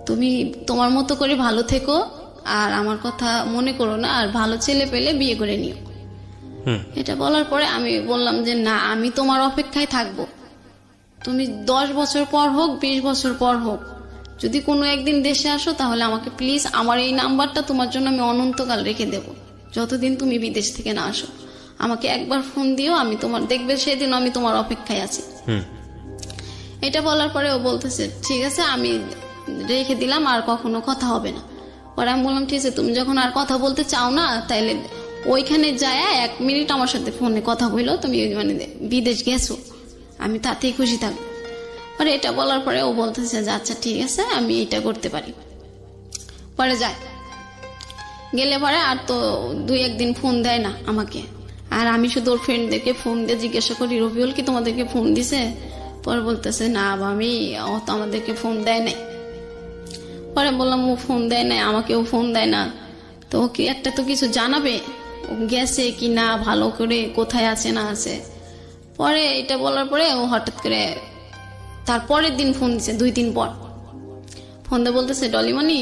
তুমি তোমার মতো করে ভালো থেকো, আর আমার কথা মনে করো না, আর ভালো ছেলে পেলে বিয়ে করে নিও। এটা বলার পরে আমি বললাম যে না, আমি তোমার অপেক্ষায় থাকবো, তুমি 10 বছর পর হোক, 20 বছর পর হোক, যদি কোনো একদিন দেশে আসো তাহলে আমাকে প্লিজ, আমার এই নাম্বারটা তোমার জন্য আমি অনন্তকাল রেখে দেব, যতদিন তুমি বিদেশ থেকে না আসো আমাকে একবার ফোন দিও, আমি তোমার দেখবে সেদিন আমি তোমার অপেক্ষায় আছি। এটা বলার পরে ও বলতেছে ঠিক আছে, আমি রেখে দিলাম, আর কখনো কথা হবে না। পরে আমি বললাম ঠিক আছে, তুমি যখন আর কথা বলতে চাও না তাইলে ওইখানে যায় 1 মিনিট আমার সাথে ফোনে কথা বললো, তুমি বিদেশ গেছো, আমি তাতেই খুশি থাকবো। পরে এটা বলার পরে ও বলতেছে যে আচ্ছা ঠিক আছে, আমি এটা করতে পারি। পরে যায়, গেলে পরে আর তো 2-1 দিন ফোন দেয় না আমাকে, আর আমি শুধু ওর ফ্রেন্ডদেরকে ফোন দিয়ে জিজ্ঞাসা করি রবিউল কি তোমাদেরকে ফোন দিছে? পরে বলতেছে না আমি, ও তো আমাদেরকে ফোন দেয় নাই। পরে বললাম ও ফোন দেয় নাই, আমাকেও ফোন দেয় না, তো ওকে একটা তো কিছু জানাবে, ও গেছে কি না, ভালো করে কোথায় আছে না আছে। পরে এটা বলার পরে ও হঠাৎ করে তার পরের দিন ফোন দিছে, 2 দিন পর ফোন দিয়ে বলতেছে ডলিমণি।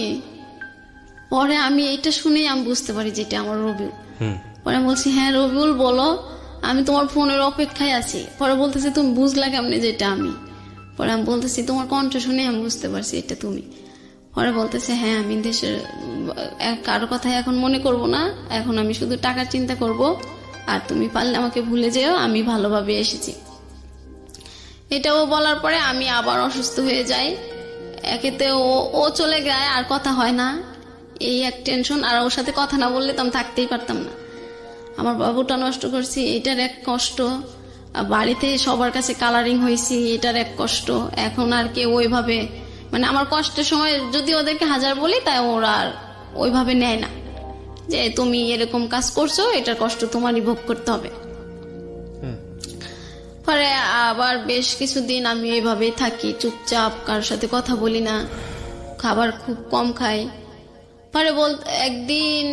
পরে আমি এটা শুনেই আমি বুঝতে পারি যেটা আমার রবিউল। পরে আমি বলছি হ্যাঁ রবিউল বলো, আমি তোমার ফোনের অপেক্ষায় আছি। পরে বলতেছে তুমি বুঝলা কেমনে যেটা আমি? পরে আমি বলতেছি তোমার কণ্ঠ শুনে আমি বুঝতে পারছি এটা তুমি। পরে বলতেছে হ্যাঁ, আমি দেশের কারো কথাই এখন মনে করব না, এখন আমি শুধু টাকার চিন্তা করব, আর তুমি পারলে আমাকে ভুলে যেও, আমি ভালোভাবে এসেছি। এটাও বলার পরে আমি আবার অসুস্থ হয়ে যাই। একেতে ও চলে যায়, আর কথা হয় না, এই এক টেনশন, আর ওর সাথে কথা না বললে তো আমি থাকতেই পারতাম না। আমার বাবুটা নষ্ট করছি, এটার এক কষ্ট, বাড়িতে সবার কাছে কালারিং হয়েছি, এটার এক কষ্ট। এখন আর কেউ ওইভাবে আমার কষ্টের সময় যদি ওদেরকে 1000 বলি তাই ওরা আর ওইভাবে নেয় না, যে তুমি এরকম কাজ করছো, এটার কষ্ট তোমারই ভোগ করতে হবে। পরে আবার বেশ কিছুদিন আমি এইভাবেই থাকি, চুপচাপ, কারোর সাথে কথা বলি না, খাবার খুব কম খাই। পরে একদিন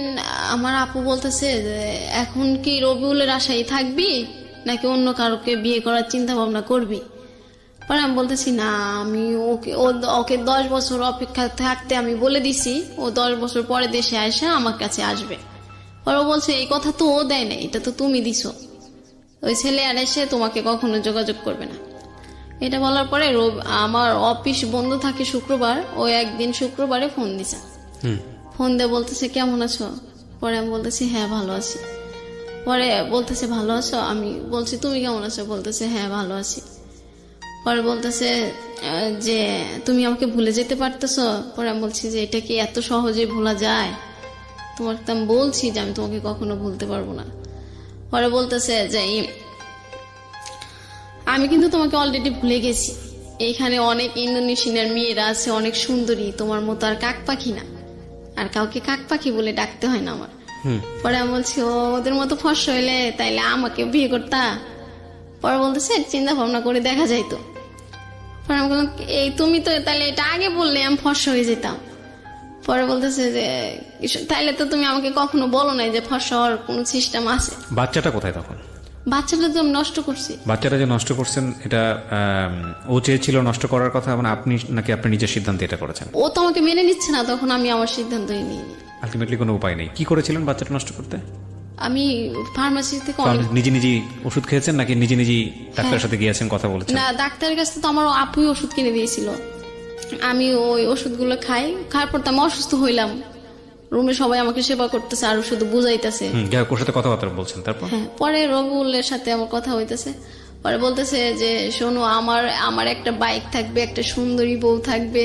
আমার আপু বলতেছে যে এখন কি রবিউলের আশায় থাকবি নাকি অন্য কারোকে বিয়ে করার চিন্তা ভাবনা করবি? পরে আমি বলতেছি না, আমি ওকে 10 বছর অপেক্ষা থাকতে আমি বলে দিছি, ও 10 বছর পরে দেশে আসে আমার কাছে আসবে। পরে ও বলছে এই কথা তো ও দেয় না, এটা তো তুমি দিছো, ওই ছেলে আর এসে তোমাকে কখনো যোগাযোগ করবে না। এটা বলার পরে আমার অফিস বন্ধ থাকে শুক্রবার, ও একদিন শুক্রবারে ফোন দিছে। ফোন দিয়ে বলতেছে কেমন আছো? পরে আমি বলতেছি হ্যাঁ ভালো আছি। পরে বলতেছে ভালো আছো? আমি বলছি তুমি কেমন আছো? বলতেছে হ্যাঁ ভালো আছি। পরে বলতেছে যে তুমি আমাকে ভুলে যেতে পারতেছো? পরে আমি বলছি যে এটা কি এত সহজে ভোলা যায়? তোমাকে তো আমি বলছি যে আমি তোমাকে কখনো ভুলতে পারবো না। পরে বলতেছে যে আমি কিন্তু তোমাকে অলরেডি ভুলে গেছি, এইখানে অনেক ইন্দোনেশিয়ার মেয়েরা আছে, অনেক সুন্দরী, তোমার মতো আর কাক পাখি না, আর কাউকে কাক পাখি বলে ডাকতে হয় না আমার। পরে আমি বলছি ওদের মতো ফর্সা হইলে তাইলে আমাকে বিয়ে করতা, পরে বলতেছে চিন্তা ভাবনা করে দেখা যাইতো। পরে আমি বললাম এই তুমি তো তাহলে এটা আগে বললে আমি ফর্সা হয়ে যেতাম। পরে বলতেছে যে তাইলে তো তুমি আমাকে কখনো বলো নাই যে ফর্সা হওয়ার কোনো সিস্টেম আছে। বাচ্চাটা কোথায় তখন? বাচ্চাটা তো আমি নষ্ট করছি। বাচ্চাটা যে নষ্ট করছেন এটা ও চেয়েছিল নষ্ট করার কথা, মানে আপনি নাকি আপনি নিজের সিদ্ধান্তে এটা করেছেন? ও তো আমাকে মেনে নিচ্ছে না, তখন আমি আমার সিদ্ধান্তই নিইনি। আলটিমেটলি কোনো উপায় নেই। কি করেছিলেন বাচ্চাটা নষ্ট করতে? আমি ফার্মাসি থেকে নিজে নিজেই ওষুধ খেয়েছেন নাকি নিজে নিজেই ডাক্তারের সাথে গিয়েছেন কথা বলেছেন? না, ডাক্তারের কাছে তো আমার আপুই ওষুধ কিনে দিয়েছিল। আমি ওই ওষুধগুলো খাওয়ার পর তো আমি অসুস্থ হইলাম। রুমে সবাই আমাকে সেবা করতেছে আর শুধু বুঝাইতেছে। ওর সাথে কথাবার্তা বলছেন? তারপর পরে রবিউলের সাথে আমার কথা হইতেছে। পরে বলতেছে যে শোনো, আমার একটা বাইক থাকবে, একটা সুন্দরী বউ থাকবে,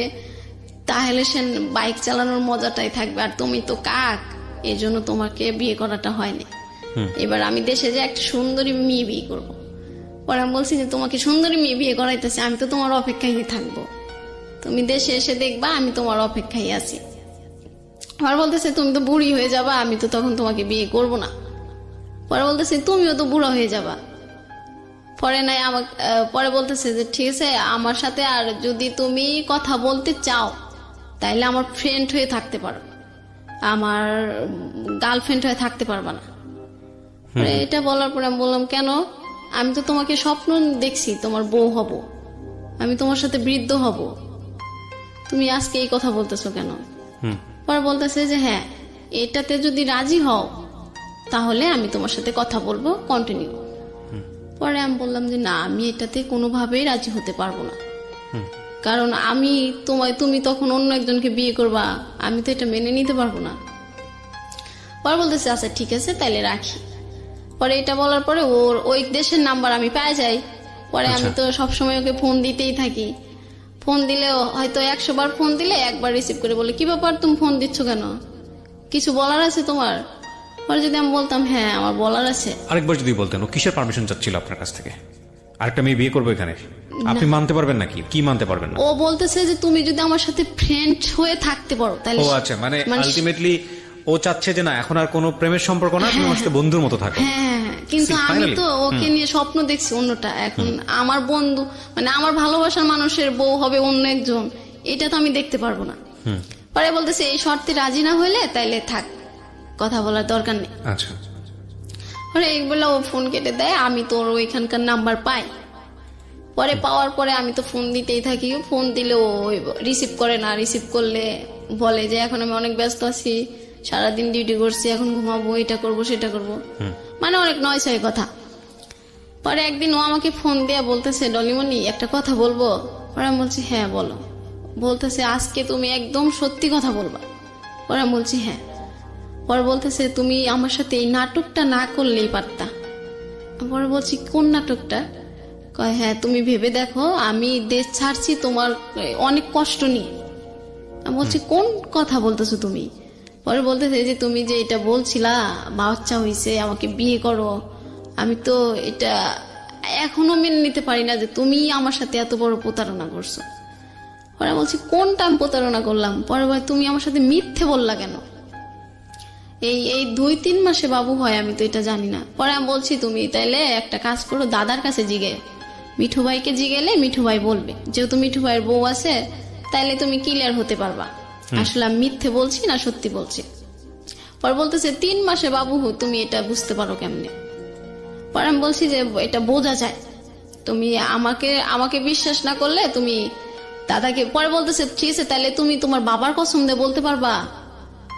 তাহলে সে বাইক চালানোর মজাটাই থাকবে। আর তুমি তো কাক, এই জন্য তোমাকে বিয়ে করাটা হয়নি। এবার আমি দেশে যে একটা সুন্দরী মেয়ে বিয়ে করবো। পরে আমি বলছি যে তোমাকে সুন্দরী মেয়ে বিয়ে করাইতেছে, আমি তো তোমার অপেক্ষায় থাকবো, তুমি দেশে এসে দেখবা আমি তোমার অপেক্ষায় আছি। আর বলতেছে তুমি তো বুড়ি হয়ে যাবা, আমি তো তখন তোমাকে বিয়ে করব না। পরে বলতেছে তুমিও তো বুড়া হয়ে যাবা। পরে বলতেছে যে ঠিক আছে, আমার সাথে আর যদি তুমি কথা বলতে চাও তাইলে আমার ফ্রেন্ড হয়ে থাকতে পারো, আমার গার্লফ্রেন্ড হয়ে থাকতে পারবা না। এটা বলার পরে আমি বললাম কেন, আমি তো তোমাকে স্বপ্ন দেখছি তোমার বউ হব, আমি তোমার সাথে বৃদ্ধ হব, তুমি আজকে এই কথা বলতেছো কেন? পরে বলতেছে যে হ্যাঁ, এটাতে যদি রাজি হও তাহলে আমি তোমার সাথে কথা বলবো, কন্টিনিউ। পরে আমি বললাম যে না, আমি এটাতে কোনোভাবেই রাজি হতে পারবো না, কারণ তুমি তখন অন্য একজনকে বিয়ে করবা, আমি তো এটা মেনে নিতে পারবো না। পরে বলতেছে আচ্ছা ঠিক আছে তাইলে রাখি। পরে এটা বলার পরে ওর ওই দেশের নাম্বার আমি পেয়ে যাই। পরে আমি তো সবসময় ওকে ফোন দিতেই থাকি। ফোন দিলে হয়তো 100 বার ফোন দিলে একবার রিসিভ করে বলে কি ব্যাপার তুমি ফোন দিচ্ছ কেন, কিছু বলার আছে তোমার? পরে যদি আমি বলতাম হ্যাঁ আমার বলার আছে। আরেকবার যদি বলতেন ও কিসের পারমিশন চাচ্ছিল আপনার কাছ থেকে? আরেকটা মেয়ে বিয়ে করবো এখানে, আপনি মানতে পারবেন নাকি? কি মানতে পারবেন না? ও বলতেছে যে তুমি যদি আমার সাথে ফ্রেন্ড হয়ে থাকতে পারো তাহলে। ও আচ্ছা, মানে আলটিমেটলি ও চাচ্ছে যে না এখন আর কোনো প্রেমের সম্পর্ক না, তুমি আমার সাথে বন্ধুর মতো থাকো। হ্যাঁ, কিন্তু আমি তো ওকে নিয়ে স্বপ্ন দেখছি অন্যটা। এখন আমার বন্ধু মানে আমার ভালোবাসার মানুষের বউ হবে অন্য একজন, এটা তো আমি দেখতে পারবো না। পরে বলতেছে এই শর্তে রাজি না হইলে তাইলে থাক, কথা বলার দরকার নেই। আচ্ছা, পরে এইগুলো ও ফোন কেটে দেয়। আমি তোর ওইখানকার নাম্বার পাই। পরে পাওয়ার পরে আমি তো ফোন দিতেই থাকি। ফোন দিলে ও রিসিভ করে না, রিসিভ করলে বলে যে এখন আমি অনেক ব্যস্ত আছি, সারাদিন ডিউটি করছি, এখন ঘুমাবো, এটা করবো সেটা করবো, মানে অনেক নয়ছয় কথা। পরে একদিন ও আমাকে ফোন দিয়ে বলতেছে ডলিমনি একটা কথা বলবো? পরে আমি বলছি হ্যাঁ বলো। বলতেছে আজকে তুমি একদম সত্যি কথা বলবা। পরে আমি বলছি হ্যাঁ। পরে বলতেছে তুমি আমার সাথে এই নাটকটা না করলেই পারতা। পরে বলছি কোন নাটকটা? কয় হ্যাঁ তুমি ভেবে দেখো, আমি দেশ ছাড়ছি তোমার অনেক কষ্ট নিয়ে। আমি বলছি কোন কথা বলতেছো তুমি? পরে বলতেছে যে তুমি যে এটা বলছিলা বাচ্চা হইছে আমাকে বিয়ে করো, আমি তো এটা এখনো মেনে নিতে পারি না যে তুমি আমার সাথে এত বড় প্রতারণা করছো। পরে বলছি কোনটা আমি প্রতারণা করলাম? পরে বলে তুমি আমার সাথে মিথ্যে বললা কেন? এই 2-3 মাসে বাবু হয়, আমি তো এটা জানি না। পরে আমি বলছি তুমি তাইলে একটা কাজ করো, দাদার কাছে জিগে, মিঠু ভাইকে জিগেলে মিঠু ভাই বলবে, যেহেতু মিঠু ভাইয়ের বউ আছে তাইলে তুমি ক্লিয়ার হতে পারবা আসলে আমি মিথ্যে বলছি না সত্যি বলছি। পরে বলতেছে 3 মাসে বাবু তুমি এটা বুঝতে পারো কেমনে? পরে আমি বলছি যে এটা বোঝা যায়, তুমি আমাকে বিশ্বাস না করলে তুমি দাদাকে। পরে বলতেছে ঠিক আছে তাহলে তুমি তোমার বাবার কসম দিয়ে বলতে পারবা?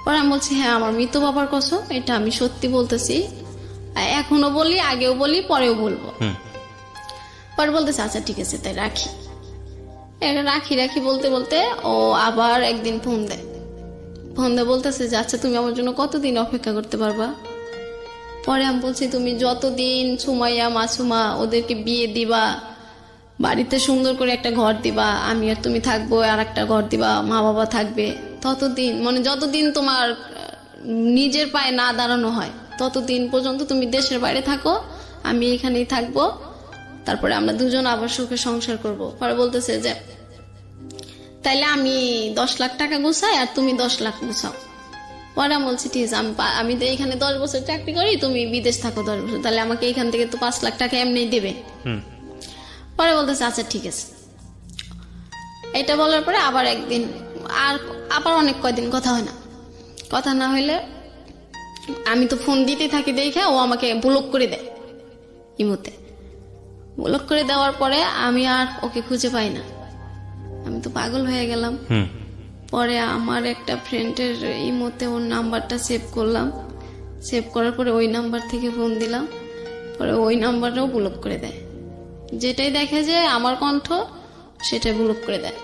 পরে আমি বলছি হ্যাঁ আমার মৃত বাবার কসম, এটা আমি সত্যি বলতেছি, এখনো বলি, আগেও বলি, পরেও বলবো। পরে বলতেছে আচ্ছা ঠিক আছে তাই রাখি। রাখি বলতে বলতে ও আবার একদিন ফোন দেয় বলতেছে যে আচ্ছা তুমি আমার জন্য কতদিন অপেক্ষা করতে পারবা? পরে আমি বলছি তুমি যতদিন সুমাইয়া মাসুমা ওদেরকে বিয়ে দিবা, বাড়িতে সুন্দর করে একটা ঘর দিবা, আমি আর তুমি থাকবো, আর একটা ঘর দিবা, মা বাবা থাকবে, ততদিন মানে যতদিন তোমার নিজের পায়ে না দাঁড়ানো হয় ততদিন পর্যন্ত তুমি দেশের বাইরে থাকো, আমি এখানেই থাকবো, তারপরে আমরা দুজন আবার সুখে সংসার করব। পরে বলতেছে যে তাইলে আমি 10 লাখ টাকা গুছাই আর তুমি 10 লাখ গুছাও। পরে আমি বলছি ঠিক আছে, আমি তো এখানে 10 বছর চাকরি করি, তুমি বিদেশ থাকো 10 বছর, তাহলে আমাকে এখান থেকে তো 5 লাখ টাকা এমনি দেবে। পরে বলতেছে আচ্ছা ঠিক আছে। এটা বলার পরে আবার একদিন আবার অনেক কয়দিন কথা হয় না। কথা না হইলে আমি তো ফোন দিতে থাকি, দেখে ও আমাকে ব্লক করে দেয় ইমোতে। ব্লক করে দেওয়ার পরে আমি আর ওকে খুঁজে পাই না, আমি তো পাগল হয়ে গেলাম। পরে আমার একটা ফ্রেন্ডের ইমোতে ওর নাম্বারটা সেভ করলাম, সেভ করার পরে ওই নাম্বার থেকে ফোন দিলাম, পরে ওই নাম্বারটাও ব্লক করে দেয়। যেটাই দেখে যে আমার কণ্ঠ সেটাই ব্লক করে দেয়।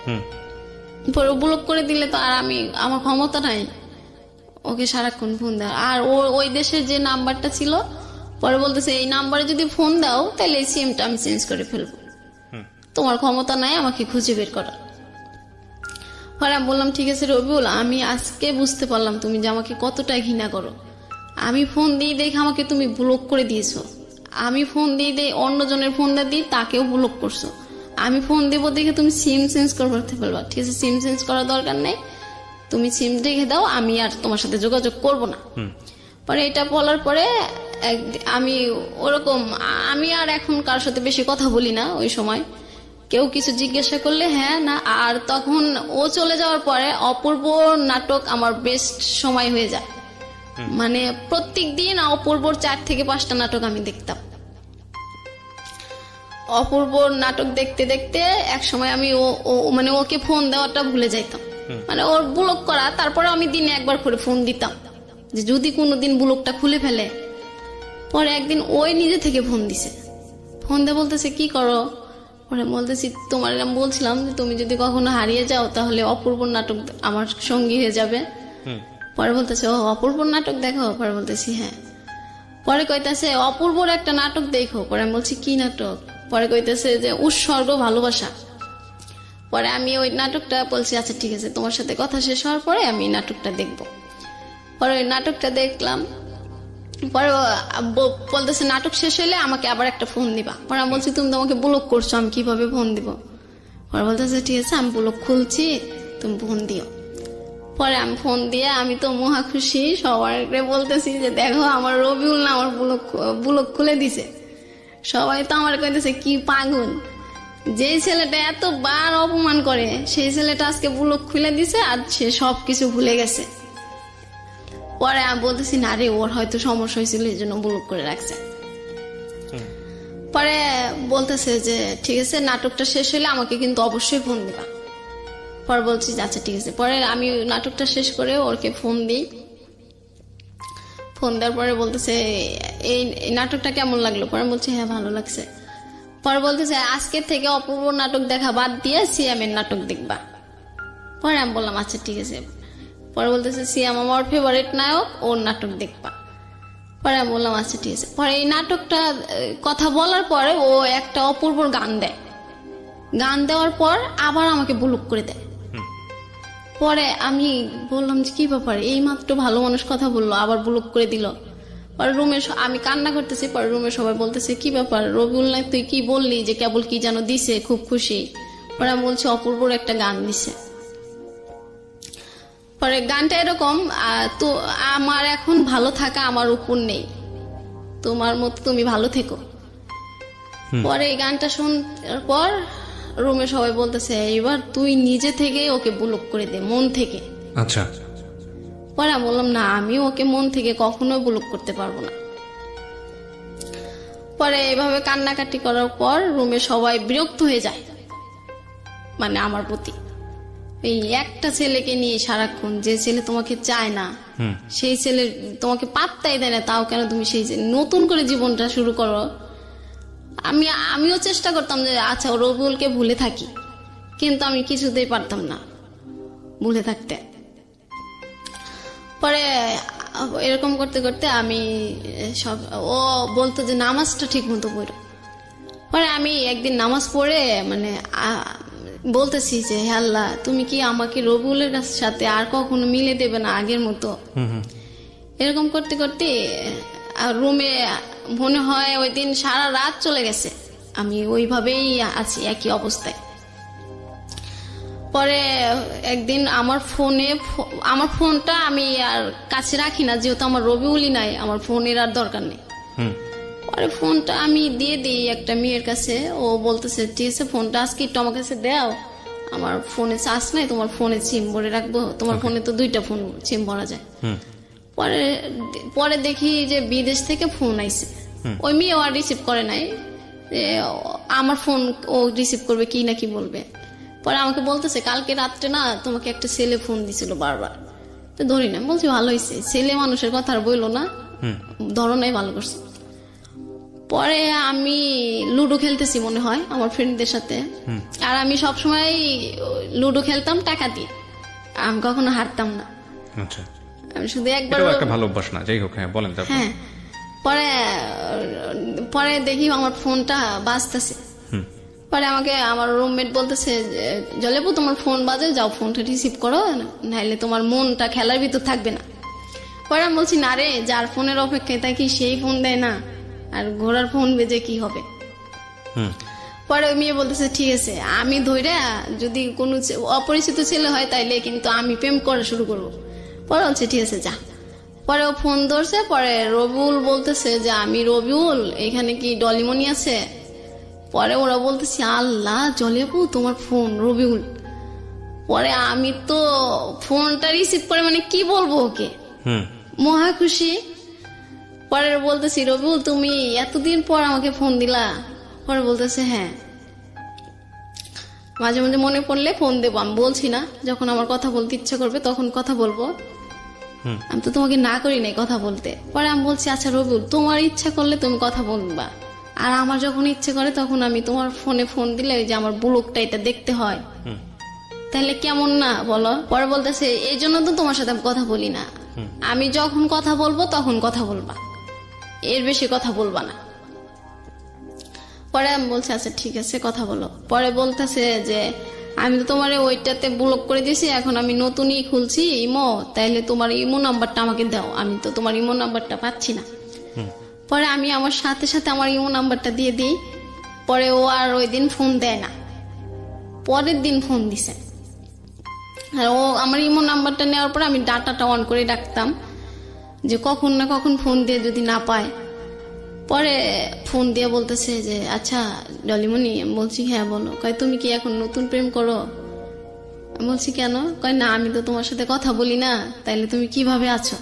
পরে ব্লক করে দিলে তো আর আমার ক্ষমতা নাই ওকে সারাক্ষণ ফোন দেওয়ার। আর ওই দেশের যে নাম্বারটা ছিল, পরে বলতেছে এই নাম্বারে যদি ফোন দাও তাহলে এই সিমটা আমি চেঞ্জ করে ফেলবো, তোমার ক্ষমতা নাই আমাকে খুঁজে বের করা। পরে আমি বললাম ঠিক আছে রবিউল, আমি আজকে বুঝতে পারলাম তুমি যে আমাকে কতটা ঘৃণা করো। আমি ফোন দিয়ে দেখে আমাকে তুমি ব্লক করে দিয়েছো, আমি ফোন দিয়ে অন্যজনের ফোন দিই তাকেও ব্লক করছো, আমি ফোন দেবো দেখে তুমি সিম চেঞ্জ করতে ফেলবা। ঠিক আছে, সিম চেঞ্জ করার দরকার নেই, তুমি সিম রেখে দাও, আমি আর তোমার সাথে যোগাযোগ করব না। পরে এটা বলার পরে আমি ওরকম আমি আর এখন কারোর সাথে বেশি কথা বলি না। ওই সময় কেউ কিছু জিজ্ঞাসা করলে হ্যাঁ না। আর তখন ও চলে যাওয়ার পরে অপূর্ব নাটক আমার বেস্ট সময় হয়ে যায়। মানে প্রত্যেক দিন অপূর্বর 4 থেকে 5টা নাটক আমি দেখতাম। অপূর্বর নাটক দেখতে দেখতে এক সময় আমি মানে ওকে ফোন দেওয়াটা ভুলে যাইতাম, মানে ওর ব্লক করা। তারপরে আমি দিনে একবার করে ফোন দিতাম যে যদি কোনোদিন ব্লকটা খুলে ফেলে। পরে একদিন ওই নিজে থেকে ফোন দিছে, ফোন দিয়ে বলতেছে কি করো। পরে বলতেছি তোমার আমি বলছিলাম যে তুমি যদি কখনো হারিয়ে যাও তাহলে অপূর্বর নাটক আমার সঙ্গী হয়ে যাবে। পরে বলতেছে ও অপূর্বর নাটক দেখো। পরে বলতেছি হ্যাঁ। পরে কইতেছে অপূর্বর একটা নাটক দেখো। পরে আমি বলছি কি নাটক। পরে কইতেছে যে উৎসর্গ ভালোবাসা। পরে আমি ওই নাটকটা বলছি আচ্ছা ঠিক আছে, তোমার সাথে কথা শেষ হওয়ার পরে আমি নাটকটা দেখব। পরে ওই নাটকটা দেখলাম। পরে বলতেছে নাটক শেষ হইলে আমাকে আবার একটা ফোন দিবা। পরে আমি বলছি তুমি তো আমাকে ব্লক করছো, আমি কিভাবে ফোন দিব। পরে বলতেছে ঠিক আছে আমি ব্লক খুলছি, তুমি ফোন দিও। পরে আমি ফোন দিয়ে আমি তো মহা খুশি, সবাইকে বলতেছি যে দেখো আমার রবিউল না আমার ব্লক খুলে দিছে। সবাই তো আমার কইতেছে কি পাগল, যেই ছেলেটা এতবার অপমান করে সেই ছেলেটা আজকে ব্লক খুলে দিছে আর সে সবকিছু ভুলে গেছে। পরে আমি বলতেছি না রে, ওর হয়তো সমস্যা হয়েছিল এই জন্য ব্লক করে রাখছে। পরে বলতেছে যে ঠিক আছে নাটকটা শেষ হলে আমাকে কিন্তু অবশ্যই ফোন দিবা। পরে বলছি আচ্ছা ঠিক আছে। পরে আমি নাটকটা শেষ করে ওরকে ফোন দিই। ফোন দেওয়ার পরে বলতেছে এই নাটকটা কেমন লাগলো। পরে বলছি হ্যাঁ ভালো লাগছে। পরে বলতেছে আজকে থেকে অপূর্ব নাটক দেখা বাদ দিয়ে সিএম এর নাটক দেখবা। পরে আমি বললাম আচ্ছা ঠিক আছে। পরে বলতেছে সিএম আমার ফেভারিট নায়ক, ওর নাটক দেখবা। পরে আমি বললাম আচ্ছা ঠিক আছে। পরে এই নাটকটা কথা বলার পরে ও একটা অপূর্বর গান দেয়। গান দেওয়ার পর আবার আমাকে ব্লক করে দেয়। পরে আমি বললাম যে কি ব্যাপার, এই মাত্র ভালো মানুষ কথা বললো আবার ব্লক করে দিল। পরে রুমে আমি কান্না করতেছি। পরে রুমে সবাই বলতেছে কি ব্যাপার রবিউল না, তুই কি বললি যে কেবল কি যেন দিছে, খুব খুশি। পরে আমি বলছি অপূর্বর একটা গান দিছে। পরে গানটা এরকম তো আমার এখন ভালো থাকা আমার উপর নেই, তোমার মতো তুমি ভালো থেকো। পরে এই গানটা শোনার পর রুমে সবাই বলতেছে এবার তুই নিজে থেকে ওকে ব্লক করে দে মন থেকে। আচ্ছা। পরে আমি বললাম না, আমি ওকে মন থেকে কখনোই ব্লক করতে পারবো না। পরে এভাবে কান্নাকাটি করার পর রুমে সবাই বিরক্ত হয়ে যায় মানে আমার প্রতি। এই একটা ছেলেকে নিয়ে সারাক্ষণ, যে ছেলে তোমাকে চায় না, সেই ছেলে তোমাকে পাত্তাই দেয় না, তাও কেন তুমি সেই নতুন করে জীবনটা শুরু করো। আমিও চেষ্টা করতাম যে আচ্ছা রবিউলকে ভুলে থাকি, কিন্তু আমি কিছুতেই পারতাম না ভুলে থাকতে। পরে এরকম করতে করতে আমি ও বলতো যে নামাজটা ঠিক মতো পড়ো। পরে আমি একদিন নামাজ পড়ে মানে বলতেছি যে হে আল্লাহ, তুমি কি আমাকে রবিউলের সাথে আর কখনো মিলে দেবে না আগের মতো। এরকম করতে করতে রুমে মনে হয় ওই দিন সারা রাত চলে গেছে, আমি ওইভাবেই আছি একই অবস্থায়। পরে একদিন আমার ফোনটা আমি আর কাছে রাখি না, যেহেতু আমার রবিউলই নাই, আমার ফোনের আর দরকার নেই। পরে ফোনটা আমি দিয়ে দিই একটা মেয়ের কাছে। ও বলতেছে ঠিক আছে ফোনটা আজকে একটু আমার কাছে দাও, আমার ফোনে চার্জ নাই, তোমার ফোনে সিম ভরে রাখবো, তোমার ফোনে তো 2টা ফোন সিম ভরা যায়। পরে দেখি যে বিদেশ থেকে ফোন আইছে। ওই মেয়ে আর রিসিভ করে নাই, আমার ফোন ও রিসিভ করবে কি না কি বলবে। পরে আমাকে বলতেছে কালকে রাত্রে না তোমাকে একটা ছেলে ফোন দিছিল বারবার, তো ধরি না। বলছি ভালো হয়েছে, ছেলে মানুষের কথা আর বইলো না, ধরো নাই, ভালো করছে। পরে আমি লুডো খেলতেছি মনে হয় আমার ফ্রেন্ডদের সাথে, আর আমি সবসময় লুডো খেলতাম টাকা দিয়ে, আমি কখনো হারতাম না। আমি শুধু একবার, একটা ভালো অভ্যাস না, যাই হোক। হ্যাঁ বলেন। হ্যাঁ পরে দেখি আমার ফোনটা বাজতেছে। পরে আমাকে আমার রুমমেট বলতেছে জলেপু তোমার ফোন বাজে, যাও ফোনটা রিসিভ করো, নাইলে তোমার মনটা খেলার ভিতর থাকবে না। পরে আমি বলছি না রে, যার ফোনের অপেক্ষায় থাকি সেই ফোন দেয় না, আর ঘোড়ার ফোন বেজে কি হবে। পরে ওই মেয়ে বলতেছে ঠিক আছে, আমি ধইরা যদি কোনো অপরিচিত ছেলে হয় তাইলে কিন্তু আমি প্রেম করা শুরু করবো। পরে বলছে ঠিক আছে যা। পরে ও ফোন ধরছে, পরে রবিউল বলতেছে যে আমি রবিউল, এখানে কি ডলিমনি আছে? পরে ওরা বলতেছে আল্লাহ জলেপু তোমার ফোন রবিউল। পরে আমি তো ফোনটা রিসিভ করে মানে কি বলবো ওকে, মহা খুশি। পরে বলতেছি রবিউল তুমি এতদিন পর আমাকে ফোন দিলা? পরে বলতেছে হ্যাঁ, মাঝে মাঝে মনে পড়লে ফোন দেবো, আমি বলছি না, যখন আমার কথা বলতে ইচ্ছা করবে তখন কথা বলবো, আমি তো তোমাকে না করি নাই কথা বলতে। পরে আমি বলছি আচ্ছা রবিউল তোমার ইচ্ছা করলে তুমি কথা বলবা, আর আমার যখন ইচ্ছে করে তখন আমি তোমার ফোনে ফোন দিলে ওই যে আমার ব্লগটা এটা দেখতে হয়, তাহলে কেমন না বলো? পরে বলতেছে এই জন্য তো তোমার সাথে আমি কথা বলি না, আমি যখন কথা বলবো তখন কথা বলবা, এর বেশি কথা বলবা না। পরে আমি বলছি আচ্ছা ঠিক আছে কথা বলো। পরে বলতেছে যে আমি তো তোমার ওইটাতে ব্লক করে দিয়েছি, এখন আমি নতুনই খুলছি ইমো, তাইলে তোমার ইমো নাম্বারটা আমাকে দাও, আমি তো তোমার ইমো নাম্বারটা পাচ্ছি না। পরে আমি আমার সাথে সাথে আমার ইমো নাম্বারটা দিয়ে দিই। পরে ও আর ওই দিন ফোন দেয় না, পরের দিন ফোন দিছে। আর ও আমার ইমো নাম্বারটা নেওয়ার পরে আমি ডাটাটা অন করে রাখতাম, যে কখন না কখন ফোন দিয়ে যদি না পায়। পরে ফোন দিয়ে বলতেছে যে আচ্ছা ডলিমনি, বলছি হ্যাঁ বলো। কয় তুমি কি এখন নতুন প্রেম করো? বলছি কেন? কয় না আমি তো তোমার সাথে কথা বলি না, তাইলে তুমি কিভাবে আছো?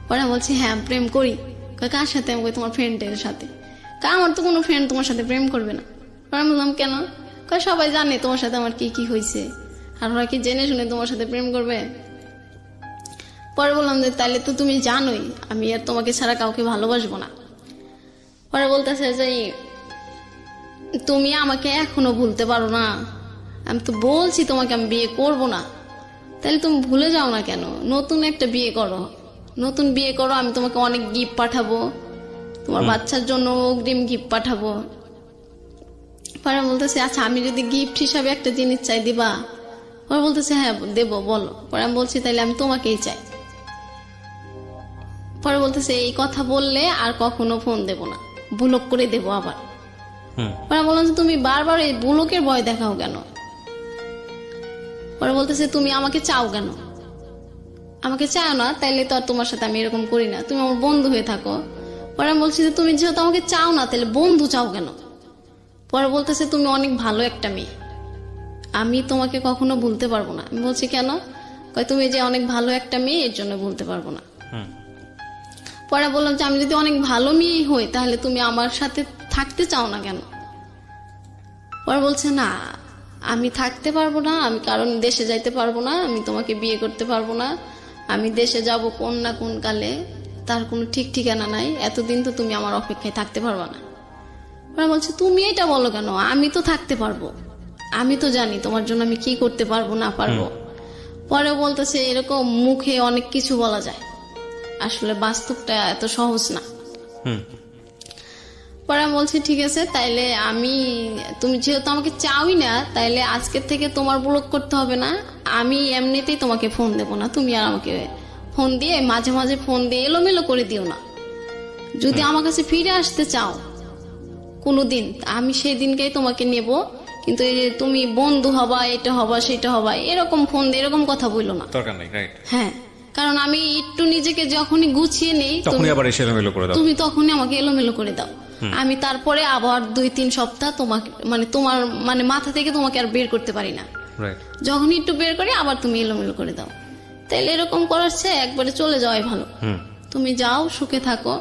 পরে বলছি হ্যাঁ প্রেম করি। কয় কার সাথে? আমি কই তোমার ফ্রেন্ডের সাথে। কয় আমার তো কোনো ফ্রেন্ড তোমার সাথে প্রেম করবে না। পরে বললাম কেন? কয় সবাই জানে তোমার সাথে আমার কি কি হয়েছে, আর ওরা কি জেনে শুনে তোমার সাথে প্রেম করবে? পরে বললাম যে তাইলে তো তুমি জানোই আমি আর তোমাকে ছাড়া কাউকে ভালোবাসবো না। পরে বলতেছে যে তুমি আমাকে এখনো ভুলতে পারো না, আমি তো বলছি তোমাকে আমি বিয়ে করব না, তাহলে তুমি ভুলে যাও না কেন? নতুন একটা বিয়ে করো, নতুন বিয়ে করো, আমি তোমাকে অনেক গিফট পাঠাবো, তোমার বাচ্চার জন্য অগ্রিম গিফট পাঠাবো। পরে বলতেছে আচ্ছা আমি যদি গিফট হিসাবে একটা জিনিস চাই দিবা? পরে বলতেছে হ্যাঁ দেবো, বলো। পরে আমি বলছি তাইলে আমি তোমাকেই চাই। পরে বলতেছে এই কথা বললে আর কখনো ফোন দেব না, ব্লক করে দেবো আবার। পরে বললাম তুমি বারবার এই ব্লকের ভয় দেখাও কেন? পরে বলতেছে তুমি আমাকে চাও কেন? আমাকে চাও না তাইলে তো আর তোমার সাথে আমি এরকম করি না, তুমি আমার বন্ধু হয়ে থাকো। পরে আমি বলছি যে তুমি যেহেতু আমাকে চাও না তাহলে বন্ধু চাও কেন? পরে বলতেছে তুমি অনেক ভালো একটা মেয়ে, আমি তোমাকে কখনো ভুলতে পারবো না। আমি বলছি কেন? কয় তুমি যে অনেক ভালো একটা মেয়ে এর জন্য ভুলতে পারবো না। পরে বললাম যে আমি যদি অনেক ভালো মেয়ে হই তাহলে তুমি আমার সাথে থাকতে চাও না কেন? পরে বলছে না আমি থাকতে পারবো না, আমি কারণ দেশে যাইতে পারবো না, আমি তোমাকে বিয়ে করতে পারবো না, আমি দেশে যাব কোন না কোন কালে, তার কোনো ঠিক ঠিকানা নাই, এতদিন তো তুমি আমার অপেক্ষায় থাকতে পারবা না। পরে বলছে তুমি এটা বলো কেন? আমি তো থাকতে পারবো, আমি তো জানি তোমার জন্য আমি কি করতে পারবো না পারবো। পরে বলতেছে এরকম মুখে অনেক কিছু বলা যায়, আসলে বাস্তবটা এত সহজ না। পরে আমি বলছি ঠিক আছে তাইলে আমি, তুমি যেহেতু আমাকে চাওই না তাইলে আজকের থেকে তোমার ব্লক করতে হবে না, আমি এমনিতেই তোমাকে ফোন দেবো না, তুমি আর আমাকে ফোন দিয়ে মাঝে মাঝে ফোন দিয়ে এলোমেলো করে দিও না। যদি আমার কাছে ফিরে আসতে চাও কোনোদিন, আমি সেই দিনকেই তোমাকে নেব, কিন্তু এই যে তুমি বন্ধু হবা, এটা হবা, সেটা হবা, এরকম ফোন দিয়ে এরকম কথা বললো না। দরকার নেই, রাইট। হ্যাঁ, কারণ আমি একটু নিজেকে যখনই গুছিয়ে নেই তখনই আবার এসে এলোমেলো করে দাও। তুমি তখনই আমাকে এলোমেলো করে দাও। আমি তারপরে আবার 2-3 সপ্তাহ তোমাকে মানে তোমার মানে মাথা থেকে তোমাকে আর বের করতে পারি না। রাইট। যখন একটু বের করি আবার তুমি এলোমেলো করে দাও। তাইলে এরকম করার চেয়ে একবারে চলে যাওয়াই ভালো। তুমি যাও, সুখে থাকো,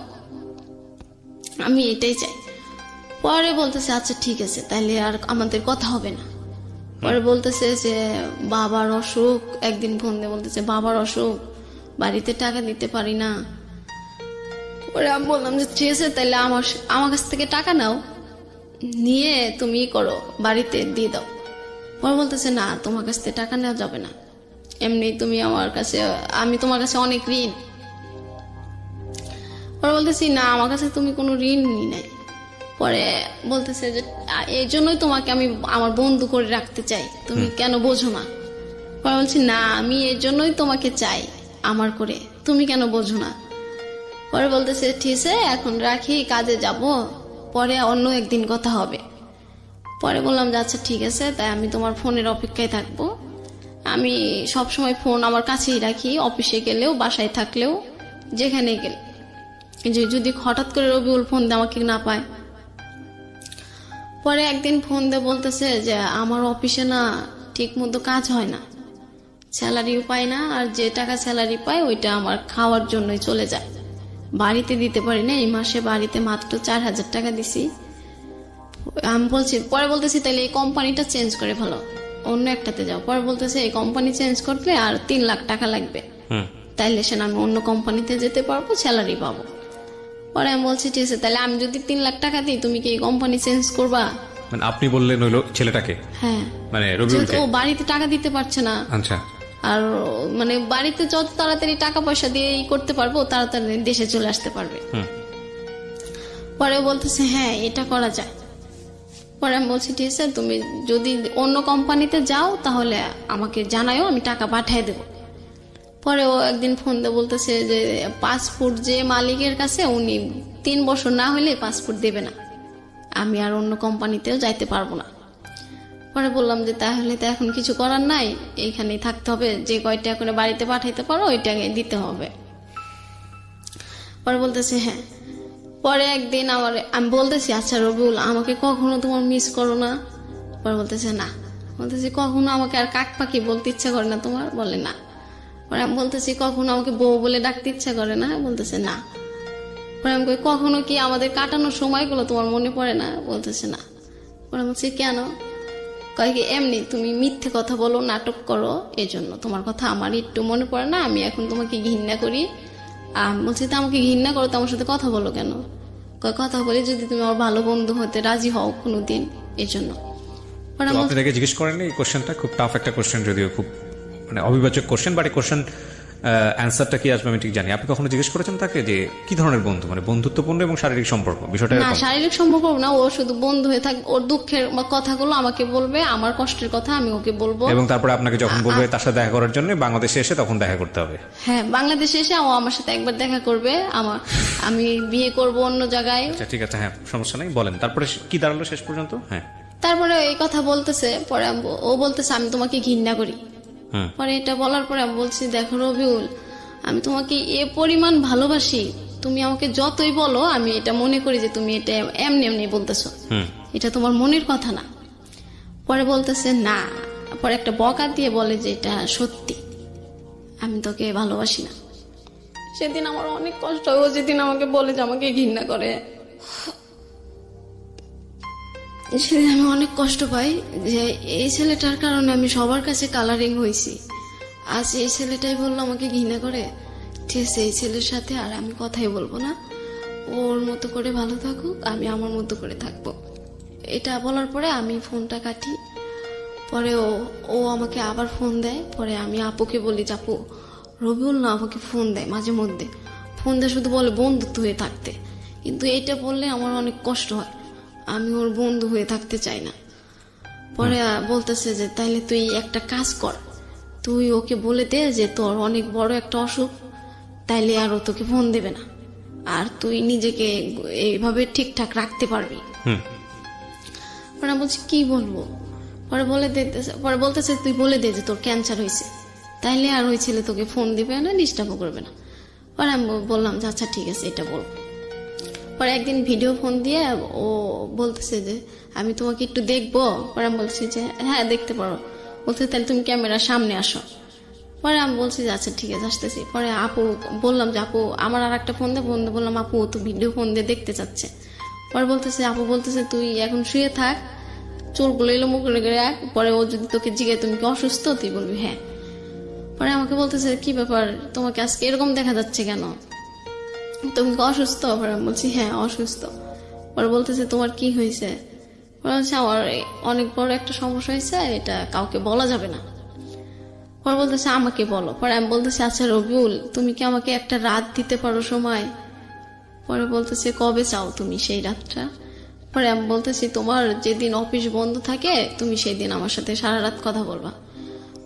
আমি এটাই চাই। পরে বলতেছে আচ্ছা ঠিক আছে, তাইলে আর আমাদের কথা হবে না। পরে বলতেছে যে বাবার অসুখ, একদিন ফোন দিয়ে বলতেছে বাবার অসুখ, বাড়িতে টাকা দিতে পারি না। পরে আমি বললাম যে ঠিক আছে, তাইলে আমার কাছ থেকে টাকা নাও, নিয়ে তুমি করো, বাড়িতে দিয়ে দাও। পরে বলতেছে না, তোমার কাছ থেকে টাকা নেওয়া যাবে না, এমনি তুমি আমি তোমার কাছে অনেক ঋণ। পরে বলতেছি না, আমার কাছে তুমি কোনো ঋণ নি নাই। পরে বলতেছে যে এই জন্যই তোমাকে আমি আমার বন্ধু করে রাখতে চাই, তুমি কেন বোঝো না? পরে বলছি না, আমি এর জন্যই তোমাকে চাই আমার করে, তুমি কেন বোঝো না? পরে বলতেছে ঠিক আছে, এখন রাখি, কাজে যাব, পরে অন্য একদিন কথা হবে। পরে বললাম যে আচ্ছা ঠিক আছে, তাই আমি তোমার ফোনের অপেক্ষায় থাকবো। আমি সবসময় ফোন আমার কাছেই রাখি, অফিসে গেলেও, বাসায় থাকলেও, যেখানে গেলে। যদি হঠাৎ করে রবিউল ফোন দিয়ে আমাকে না পায়। পরে একদিন ফোন দিয়ে বলতেছে যে আমার অফিসে না ঠিক মতো কাজ হয় না, স্যালারিও পাই না, আর যে টাকা স্যালারি পায় ওইটা আমার খাওয়ার জন্যই চলে যায়, বাড়িতে দিতে পারি না। এই মাসে বাড়িতে মাত্র 4000 টাকা দিছি। আমি পরে বলতেছি তাহলে এই কোম্পানিটা চেঞ্জ করে ভালো, অন্য একটাতে যাও। পরে বলতেছে এই কোম্পানি চেঞ্জ করলে আর 3 লাখ টাকা লাগবে, তাইলে সে আমি অন্য কোম্পানিতে যেতে পারবো, স্যালারি পাবো। পরে আমি বলছি ঠিক আছে, তাহলে আমি যদি 3 লাখ টাকা দিই, তুমি কি এই কোম্পানি চেঞ্জ করবা? মানে আপনি বললেন হইলো ছেলেটাকে? হ্যাঁ, মানে রবিউলকে। ও বাড়িতে টাকা দিতে পারছে না। আচ্ছা। আর মানে বাড়িতে যত তাড়াতাড়ি টাকা পয়সা দিয়ে করতে পারবো, তাড়াতাড়ি দেশে চলে আসতে পারবে। পরে বলতেছে হ্যাঁ, এটা করা যায়। পরে আমি বলছি ঠিক আছে, তুমি যদি অন্য কোম্পানিতে যাও তাহলে আমাকে জানাও, আমি টাকা পাঠিয়ে দেবো। পরে ও একদিন ফোন দিয়ে বলতেছে যে পাসপোর্ট যে মালিকের কাছে, উনি 3 বছর না হলে পাসপোর্ট দেবে না, আমি আর অন্য কোম্পানিতেও যাইতে পারবো না। পরে বললাম যে তাহলে তো এখন কিছু করার নাই, এইখানেই থাকতে হবে, যে কয়টা করে বাড়িতে পাঠাইতে পারো ওইটাকে দিতে হবে। পরে বলতেছে হ্যাঁ। পরে একদিন আমি বলতেছি আচ্ছা রবিউল, আমাকে কখনো তোমার মিস করো না? পরে বলতেছে না। বলতেছি কখনো আমাকে আর কাক পাখি বলতে ইচ্ছা করে না তোমার? বলে না। পরে আমি বলতেছি কখনো আমাকে বউ বলে ডাকতে ইচ্ছা করে না? বলতেছে না। পরে আমি কখনো কি আমাদের কাটানোর সময়গুলো তোমার মনে পড়ে না? বলতেছে না। পরে বলছি কেন? কয় কি এমনি তুমি মিথ্যে কথা বলো, নাটক করো, এই জন্য তোমার কথা আমার একটু মনে পড়ে না, আমি এখন তোমাকে ঘৃণা করি। বলছি তো আমাকে ঘৃণা করো তো আমার সাথে কথা বলো কেন? কয় কথা বলি যদি তুমি আমার ভালো বন্ধু হতে রাজি হও কোনোদিন, এই জন্য। আপনাকে জিজ্ঞেস করেন এই কোশ্চেনটা? খুব টাফ একটা কোশ্চেন, যদিও খুব মানে অবিভাজ্য কোশ্চেন, বাট এই কোশ্চেন অ্যান্সারটা কি আসবে আমি ঠিক জানি। আপনি কখনো জিজ্ঞেস করেছেন তাকে যে কি ধরনের বন্ধু, মানে বন্ধুত্বপূর্ণ এবং শারীরিক সম্পর্ক বিষয়টা? না, শারীরিক সম্পর্ক না, ও শুধু বন্ধু হয়ে থাকবে, ওর দুঃখের কথাগুলো আমাকে বলবে, আমার কষ্টের কথা আমি ওকে বলবো, এবং তারপরে আপনাকে যখন বলবে তার সাথে দেখা করার জন্য বাংলাদেশে এসে, তখন দেখা করতে হবে। হ্যাঁ, বাংলাদেশে এসে ও আমার সাথে একবার দেখা করবে, আমি বিয়ে করব অন্য জায়গায়। আচ্ছা ঠিক আছে, হ্যাঁ সমস্যা নেই, বলেন তারপরে কি দাঁড়ালো শেষ পর্যন্ত? হ্যাঁ, তারপরে এই কথা বলতেছে, পরে ও বলতেছে আমি তোমাকে ঘৃণা করি। পরে এটা বলার পরে আমি বলছি দেখো রবিউল, আমি তোমাকে এ পরিমাণ ভালোবাসি, তুমি আমাকে যতই বলো আমি এটা মনে করি যে তুমি এটা এমনি এমনি বলতেছো, এটা তোমার মনের কথা না। পরে বলতেছে না, পরে একটা বকা দিয়ে বলে যে এটা সত্যি, আমি তোকে ভালোবাসি না। সেদিন আমার অনেক কষ্ট হয়, ও যেদিন আমাকে বলে যে আমাকে ঘৃণা করে, সেদিন আমি অনেক কষ্ট পাই যে এই ছেলেটার কারণে আমি সবার কাছে কালারিং হয়েছি, আজ এই ছেলেটাই বললো আমাকে ঘৃণা করে, ঠিক আছে এই ছেলের সাথে আর আমি কথাই বলবো না, ওর মতো করে ভালো থাকুক, আমি আমার মতো করে থাকবো। এটা বলার পরে আমি ফোনটা কাটি। পরে ও আমাকে আবার ফোন দেয়। পরে আমি আপুকে বলি যে আপু, রবিউল না আমাকে ফোন দেয় মাঝে মধ্যে, ফোন দেয় শুধু বলে বন্ধুত্ব হয়ে থাকতে, কিন্তু এটা বললে আমার অনেক কষ্ট হয়, আমি ওর বন্ধু হয়ে থাকতে চাই না। পরে বলতেছে যে তাইলে তুই একটা কাজ কর, তুই ওকে বলে দে যে তোর অনেক বড় একটা অসুখ, তাইলে আর ও তোকে ফোন দেবে না, আর তুই নিজেকে এইভাবে ঠিকঠাক রাখতে পারবি। পরে বলছি কি বলবো? পরে বলতেছে তুই বলে দে যে তোর ক্যান্সার হয়েছে, তাইলে আর ওই ছেলে তোকে ফোন দিবে না, ডিস্টার্বও করবে না। পরে আমি বললাম যে আচ্ছা ঠিক আছে, এটা বলবো। পরে একদিন ভিডিও ফোন দিয়ে ও বলতেছে যে আমি তোমাকে একটু দেখবো। পরে আমি বলছি যে হ্যাঁ দেখতে পারো। বলছে তাহলে তুমি ক্যামেরার সামনে আসো। পরে আমি বলছি যে আচ্ছা ঠিক আছে আসতেছি। পরে আপু বললাম যে আপু আমার আর একটা ফোন দিয়ে বললাম আপু ও তো ভিডিও ফোন দিয়ে দেখতে চাচ্ছে। পরে আপু বলতেছে তুই এখন শুয়ে থাক, চুলগুলো এলোমো করে রাখ, পরে ও যদি তোকে জিজ্ঞাসা তুমি কি অসুস্থ, তুই বলবি হ্যাঁ। পরে আমাকে বলতেছে কি ব্যাপার তোমাকে আজকে এরকম দেখা যাচ্ছে কেন, তুমি কি অসুস্থ? পরে আমি বলছি হ্যাঁ অসুস্থ। পরে বলতেছে তোমার কি হয়েছে? পরে বলছে আমার অনেক বড় একটা সমস্যা হয়েছে, এটা কাউকে বলা যাবে না। পরে বলতেছে আমাকে বলো। পরে আমি বলতেছি আচ্ছা রবিউল তুমি কি আমাকে একটা রাত দিতে পারো সময়? পরে বলতেছে কবে চাও তুমি সেই রাতটা? পরে আমি বলতেছি তোমার যেদিন অফিস বন্ধ থাকে তুমি সেই দিন আমার সাথে সারা রাত কথা বলবা।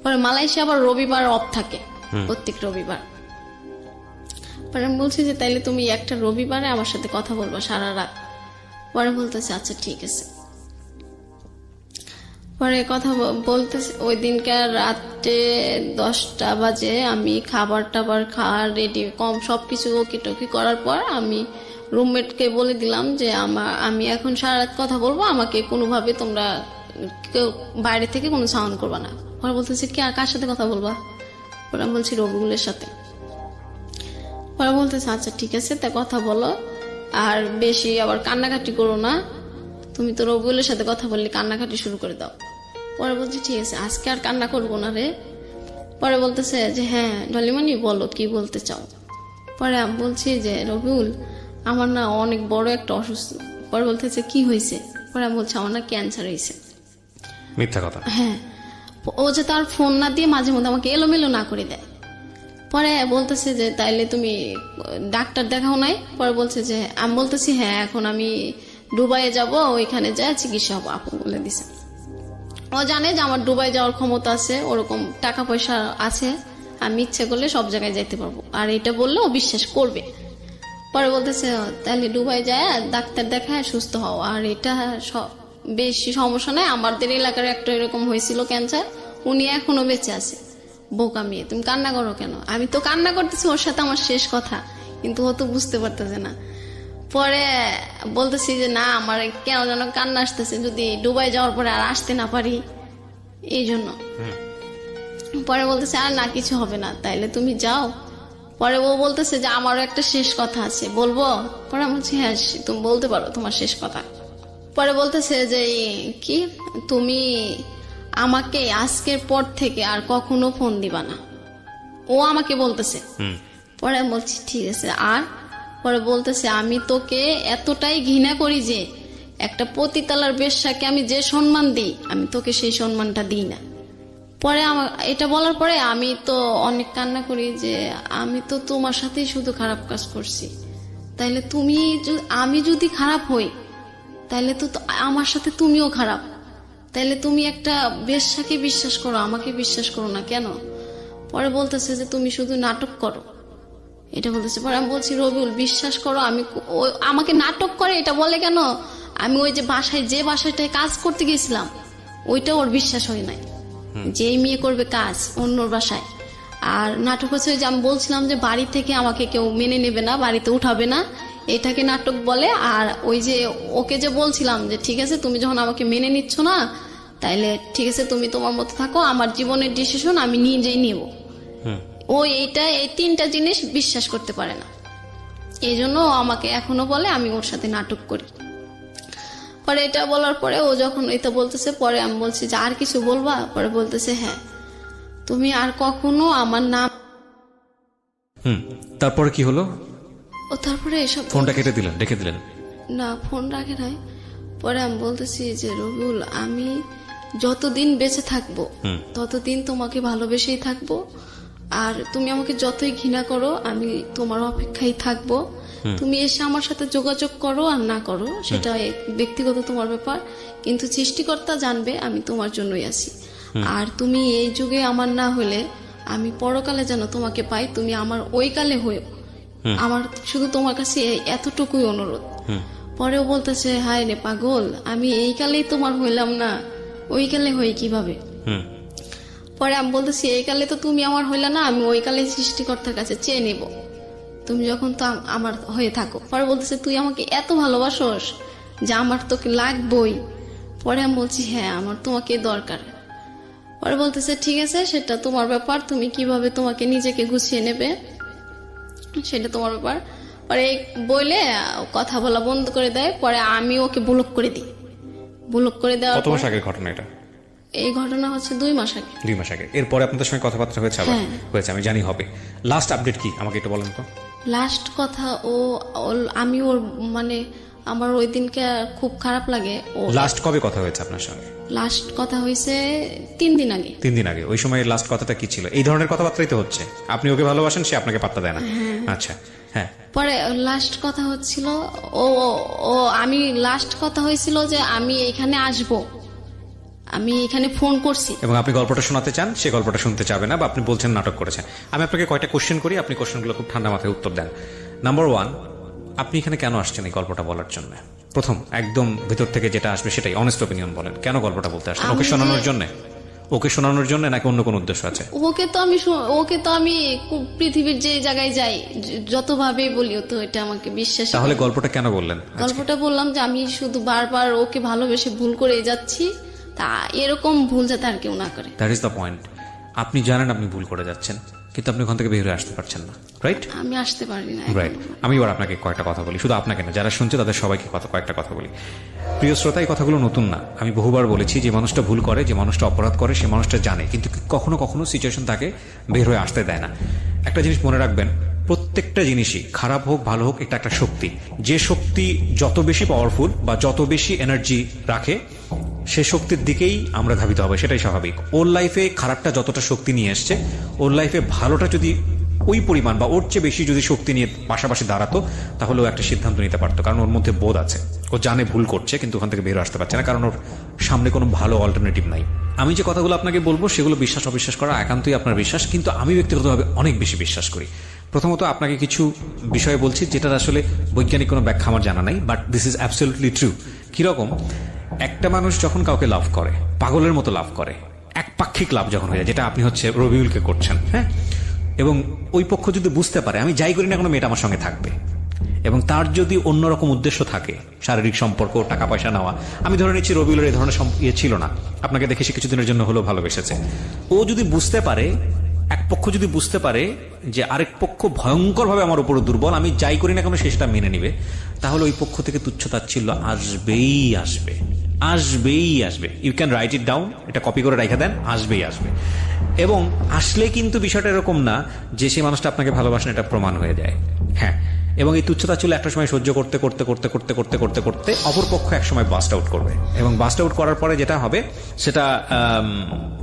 পরে মালয়েশিয়া আবার রবিবার অফ থাকে, প্রত্যেক রবিবার। পরে আমি বলছি যে তাইলে তুমি একটা রবিবারে আমার সাথে কথা বলবা সারা রাত। পরে বলতেছে আচ্ছা ঠিক আছে। পরে কথা বলতেছে ওই দিনকার রাতে 10টা বাজে আমি খাবার টাবার খাওয়া রেডি সবকিছু ওকে টকি করার পর আমি রুমমেটকে বলে দিলাম যে আমি এখন সারা রাত কথা বলবো, আমাকে কোনোভাবে তোমরা কেউ বাইরে থেকে কোনো সাউন্ড করবা না। পরে বলতেছে কি আর কার সাথে কথা বলবা? পরে আমি বলছি রবিউলের সাথে। পরে বলতেছে আচ্ছা ঠিক আছে তা কথা বলো, আর বেশি আবার কান্নাকাটি করো না, তুমি তো রবিউলের সাথে কথা বললে কান্নাকাটি শুরু করে দাও। পরে বলছি ঠিক আছে আজকে আর কান্না করবো না রে। পরে বলতেছে যে হ্যাঁ ডলিমানি বলো কি বলতে চাও। পরে আমি বলছি যে রবিউল আমার না অনেক বড় একটা অসুস্থ। পরে বলতেছে কি হয়েছে? পরে আমি বলছি আমার না ক্যান্সার হয়েছে। মিথ্যা কথা? হ্যাঁ। ও যে তার ফোন না দিয়ে মাঝে মধ্যে আমাকে এলোমেলো না করে দেয়। পরে বলতেছে যে তাইলে তুমি ডাক্তার দেখাও নাই? পরে বলছে যে আমি বলতেছি হ্যাঁ এখন আমি দুবাইয়ে যাব, ওইখানে যায় চিকিৎসা হবো। আপু বলে দিছে ও জানে যে আমার দুবাই যাওয়ার ক্ষমতা আছে, ওরকম টাকা পয়সা আছে, আমি ইচ্ছে করলে সব জায়গায় যাইতে পারবো, আর এটা বললে ও বিশ্বাস করবে। পরে বলতেছে তাহলে দুবাই যায় ডাক্তার দেখায় সুস্থ হও, আর এটা বেশি সমস্যা নাই, আমাদের এলাকার একটা এরকম হয়েছিল ক্যান্সার, উনি এখনো বেঁচে আছে। বোকা মেয়ে তুমি কান্না করো কেন? আমি তো কান্না করতেছি ওর সাথে আমার শেষ কথা, কিন্তু ও তো বুঝতে পারতেছে না। পরে বলতেছি যে না আমার কেন যেন কান্না আসতেছে, যদি দুবাই যাওয়ার পরে আর আসতে না পারি এই জন্য। পরে বলতেছে আর না কিছু হবে না, তাইলে তুমি যাও। পরে ও বলতেছে যে আমারও একটা শেষ কথা আছে বলবো। পরে আমি বলছি হ্যাঁ তুমি বলতে পারো তোমার শেষ কথা। পরে বলতেছে যে কি তুমি আমাকে আজকের পর থেকে আর কখনো ফোন দিবা না, ও আমাকে বলতেছে। পরে আমি বলছি ঠিক আছে। আর পরে বলতেছে আমি তোকে এতটাই ঘৃণা করি যে একটা পতিতালার বেশ্যাকে আমি যে সম্মান দিই আমি তোকে সেই সম্মানটা দিই না। পরে আমার এটা বলার পরে আমি তো অনেক কান্না করি যে আমি তো তোমার সাথেই শুধু খারাপ কাজ করছি, তাইলে আমি যদি খারাপ হই তাইলে তো আমার সাথে তুমিও খারাপ, তাইলে তুমি একটা বেশ্যাকে বিশ্বাস করো আমাকে বিশ্বাস করো না কেন? পরে বলতেছে যে তুমি শুধু নাটক করো, এটা বলতেছে। পরে আমি বলছি রবিউল বিশ্বাস করো আমাকে নাটক করে এটা বলে কেন? আমি ওই যে বাসাটায় কাজ করতে গেছিলাম ওইটা ওর বিশ্বাস হয় নাই, যে মেয়ে করবে কাজ অন্যর বাসায়। আর নাটক হচ্ছে যে আমি বলছিলাম যে বাড়ি থেকে আমাকে কেউ মেনে নেবে না, বাড়িতে উঠাবে না, এটাকে নাটক বলে। আর ওই যে ওকে যে বলছিলাম যে ঠিক আছে তুমি যখন আমাকে মেনে নিচ্ছ না তাইলে ঠিক আছে তুমি তোমার মতো থাকো, আমার জীবনের ডিসিশন আমি নিজেই নিব। ও এই 3টা জিনিস বিশ্বাস করতে পারে না, এই জন্য আমাকে এখনো বলে আমি ওর সাথে নাটক করি। পরে এটা বলার পরে ও যখন এটা বলতেছে, পরে আমি বলছি যে আর কিছু বলবা? পরে বলতেছে হ্যাঁ তুমি আর কখনো আমার নাম। তারপরে কি হলো? ও তারপরে এসব ফোনটা কেটে দিলেন, রেখে দিলেন? না ফোন রাখে নাই। পরে আমি বলতেছি যে রবিউল আমি যতদিন বেঁচে থাকবো ততদিন তোমাকে ভালোবেসেই থাকবো, আর তুমি আমাকে যতই ঘৃণা করো আমি তোমার অপেক্ষায় থাকবো। তুমি এসে আমার সাথে যোগাযোগ করো আর না করো সেটা ব্যক্তিগত তোমার ব্যাপার, কিন্তু সৃষ্টিকর্তা জানবে আমি তোমার জন্যই আছি। আর তুমি এই যুগে আমার না হলে আমি পরকালে যেন তোমাকে পাই, তুমি আমার ওই কালে হয়েও, আমার শুধু তোমার কাছে এতটুকুই অনুরোধ। পরেও বলতেছে হায় রে পাগল আমি এই কালেই তোমার হইলাম না, ওই কালে হই কিভাবে? পরে আমি বলতেছি এই কালে তো তুমি আমার হইলে না, আমি ওই কালে সৃষ্টিকর্তার কাছে চেয়ে নেব, তুমি যখন তো আমার হয়ে থাকো। পরে বলতেছে তুই আমাকে এত ভালোবাসোস যে আমার তোকে লাগবই। পরে আমি বলছি হ্যাঁ আমার তোমাকে দরকার। পরে বলতেছে ঠিক আছে সেটা তোমার ব্যাপার, তুমি কিভাবে তোমাকে নিজেকে গুছিয়ে নেবে সেটা তোমার ব্যাপার। পরে বলে কথা বলা বন্ধ করে দেয়। পরে আমি ওকে ব্লক করে দিই। ব্লক করে দেওয়ার কত মাস আগের ঘটনা এটা? এই ঘটনা হচ্ছে 2 মাস আগে। 2 মাস আগে। এরপরে আপনাদের সঙ্গে কথাবার্তা হয়েছে? আবার হয়েছে, আমি জানি হবে। লাস্ট আপডেট কি আমাকে একটু বলেন তো। লাস্ট কথা আমি ওর মানে আমার ওই দিনকে খুব খারাপ লাগে। লাস্ট কবে কথা হয়েছে আপনার সঙ্গে? লাস্ট কথা হয়েছে 3 দিন আগে। 3 দিন আগে। ওই সময় লাস্ট কথাটা কি ছিল? এই ধরনের কথাবার্তাই তো হচ্ছে, আপনি ওকে ভালোবাসেন, সে আপনাকে পাত্তা দেয় না। আচ্ছা হ্যাঁ। পরে লাস্ট কথা হচ্ছিল আমি লাস্ট কথা হয়েছিল যে আমি এখানে আসব, আমি এখানে ফোন করছি। এবং আপনি গল্পটা শোনাতে চান, সে গল্পটা শুনতে চাবে না, বা আপনি বলছেন নাটক করেছেন। আমি আপনাকে কয়টা কোশ্চেন করি, আপনি কোশ্চেনগুলো খুব ঠান্ডা মাথায় উত্তর দেন। নাম্বার 1, আপনি এখানে কেন আসছেন এই গল্পটা বলার জন্য? প্রথম একদম ভিতর থেকে যেটা আসবে সেটাই, অনেস্ট অপিনিয়ন বলেন। কেন গল্পটা বলতে আসছেন? ওকে শোনানোর জন্য? ওকে শোনানোর জন্য নাকি অন্য কোনো উদ্দেশ্য আছে? ওকে তো আমি পৃথিবীর যে জায়গায় যাই যতভাবে বলি তো এটা আমাকে বিশ্বাস। তাহলে গল্পটা কেন বললেন? গল্পটা বললাম যে আমি শুধু বারবার ওকে ভালোবেসে ভুল করে যাচ্ছি, তা এরকম ভুল যাতে আর কেউ না করে। That is the point. আপনি জানেন আপনি ভুল করে যাচ্ছেন, কিন্তু আপনি ওখান থেকে বের হয়ে আসতে পারছেন না, রাইট? আমি আসতে পারি না, রাইট। আমি এবার আপনাকে কয়েকটা কথা বলি, শুধু আপনাকে না, যারা শুনছে তাদের সবাইকে কয়েকটা কথা বলি। প্রিয় শ্রোতা, এই কথাগুলো নতুন না, আমি বহুবার বলেছি। যে মানুষটা ভুল করে, যে মানুষটা অপরাধ করে, সে মানুষটা জানে, কিন্তু কখনো কখনো সিচুয়েশন তাকে বের হয়ে আসতে দেয় না। একটা জিনিস মনে রাখবেন, প্রত্যেকটা জিনিসই খারাপ হোক ভালো হোক, এটা একটা শক্তি। যে শক্তি যত বেশি পাওয়ারফুল বা যত বেশি এনার্জি রাখে, সে শক্তির দিকেই আমরা ধাবিত হবে, সেটাই স্বাভাবিক। ওর লাইফে খারাপটা যতটা শক্তি নিয়ে এসছে, ওর লাইফে ভালোটা যদি ওই পরিমাণ বা ওর চেয়ে বেশি যদি শক্তি নিয়ে পাশাপাশি দাঁড়াতো, তাহলে ও একটা সিদ্ধান্ত নিতে পারতো। কারণ ওর মধ্যে বোধ আছে, ও জানে ভুল করছে, কিন্তু ওখান থেকে বের আসতে পারছে না, কারণ ওর সামনে কোনো ভালো অল্টারনেটিভ নাই। আমি যে কথাগুলো আপনাকে বলবো সেগুলো বিশ্বাস অবিশ্বাস করা একান্তই আপনার বিশ্বাস, কিন্তু আমি ব্যক্তিগতভাবে অনেক বেশি বিশ্বাস করি। প্রথমত আপনাকে কিছু বিষয় বলছি যেটার আসলে বৈজ্ঞানিক কোনো ব্যাখ্যা আমার জানা নাই, but this is absolutely true. কিরকম? একটা মানুষ যখন কাউকে লাভ করে, পাগলের মতো লাভ করে, একপাক্ষিক লাভ যখন হয়ে যায়, যেটা আপনি হচ্ছে রবিউলকে করছেন, হ্যাঁ, এবং ওই পক্ষ যদি বুঝতে পারে আমি যাই করি না কোনো মেয়েটা আমার সঙ্গে থাকবে, এবং তার যদি অন্যরকম উদ্দেশ্য থাকে, শারীরিক সম্পর্ক, টাকা পয়সা নেওয়া, আমি ধরে নিচ্ছি রবিউলের এই ধরনের ছিল না, আপনাকে দেখে সে কিছুদিনের জন্য হলেও ভালোবেসেছে, ও যদি বুঝতে পারে, এক পক্ষ যদি বুঝতে পারে যে আরেক পক্ষ ভয়ঙ্করভাবে আমার উপর দুর্বল, আমি যাই করি না কেন সে সেটা মেনে নিবে, তাহলে ওই পক্ষ থেকে তুচ্ছতাচ্ছিল্য আসবেই আসবে, আসবেই আসবে। You can write it down, এটা কপি করে রেখে দেন, আসবেই আসবে। এবং আসলে কিন্তু বিষয়টা এরকম না যে সেই মানুষটা আপনাকে ভালোবাসেন এটা প্রমাণ হয়ে যায়, হ্যাঁ। এবং এই তুচ্ছতাচ্ছিল্য একটা সময় সহ্য করতে করতে করতে করতে করতে করতে করতে অপরপক্ষ এক সময় বাস্ট আউট করবে, এবং বাস্ট আউট করার পরে যেটা হবে সেটা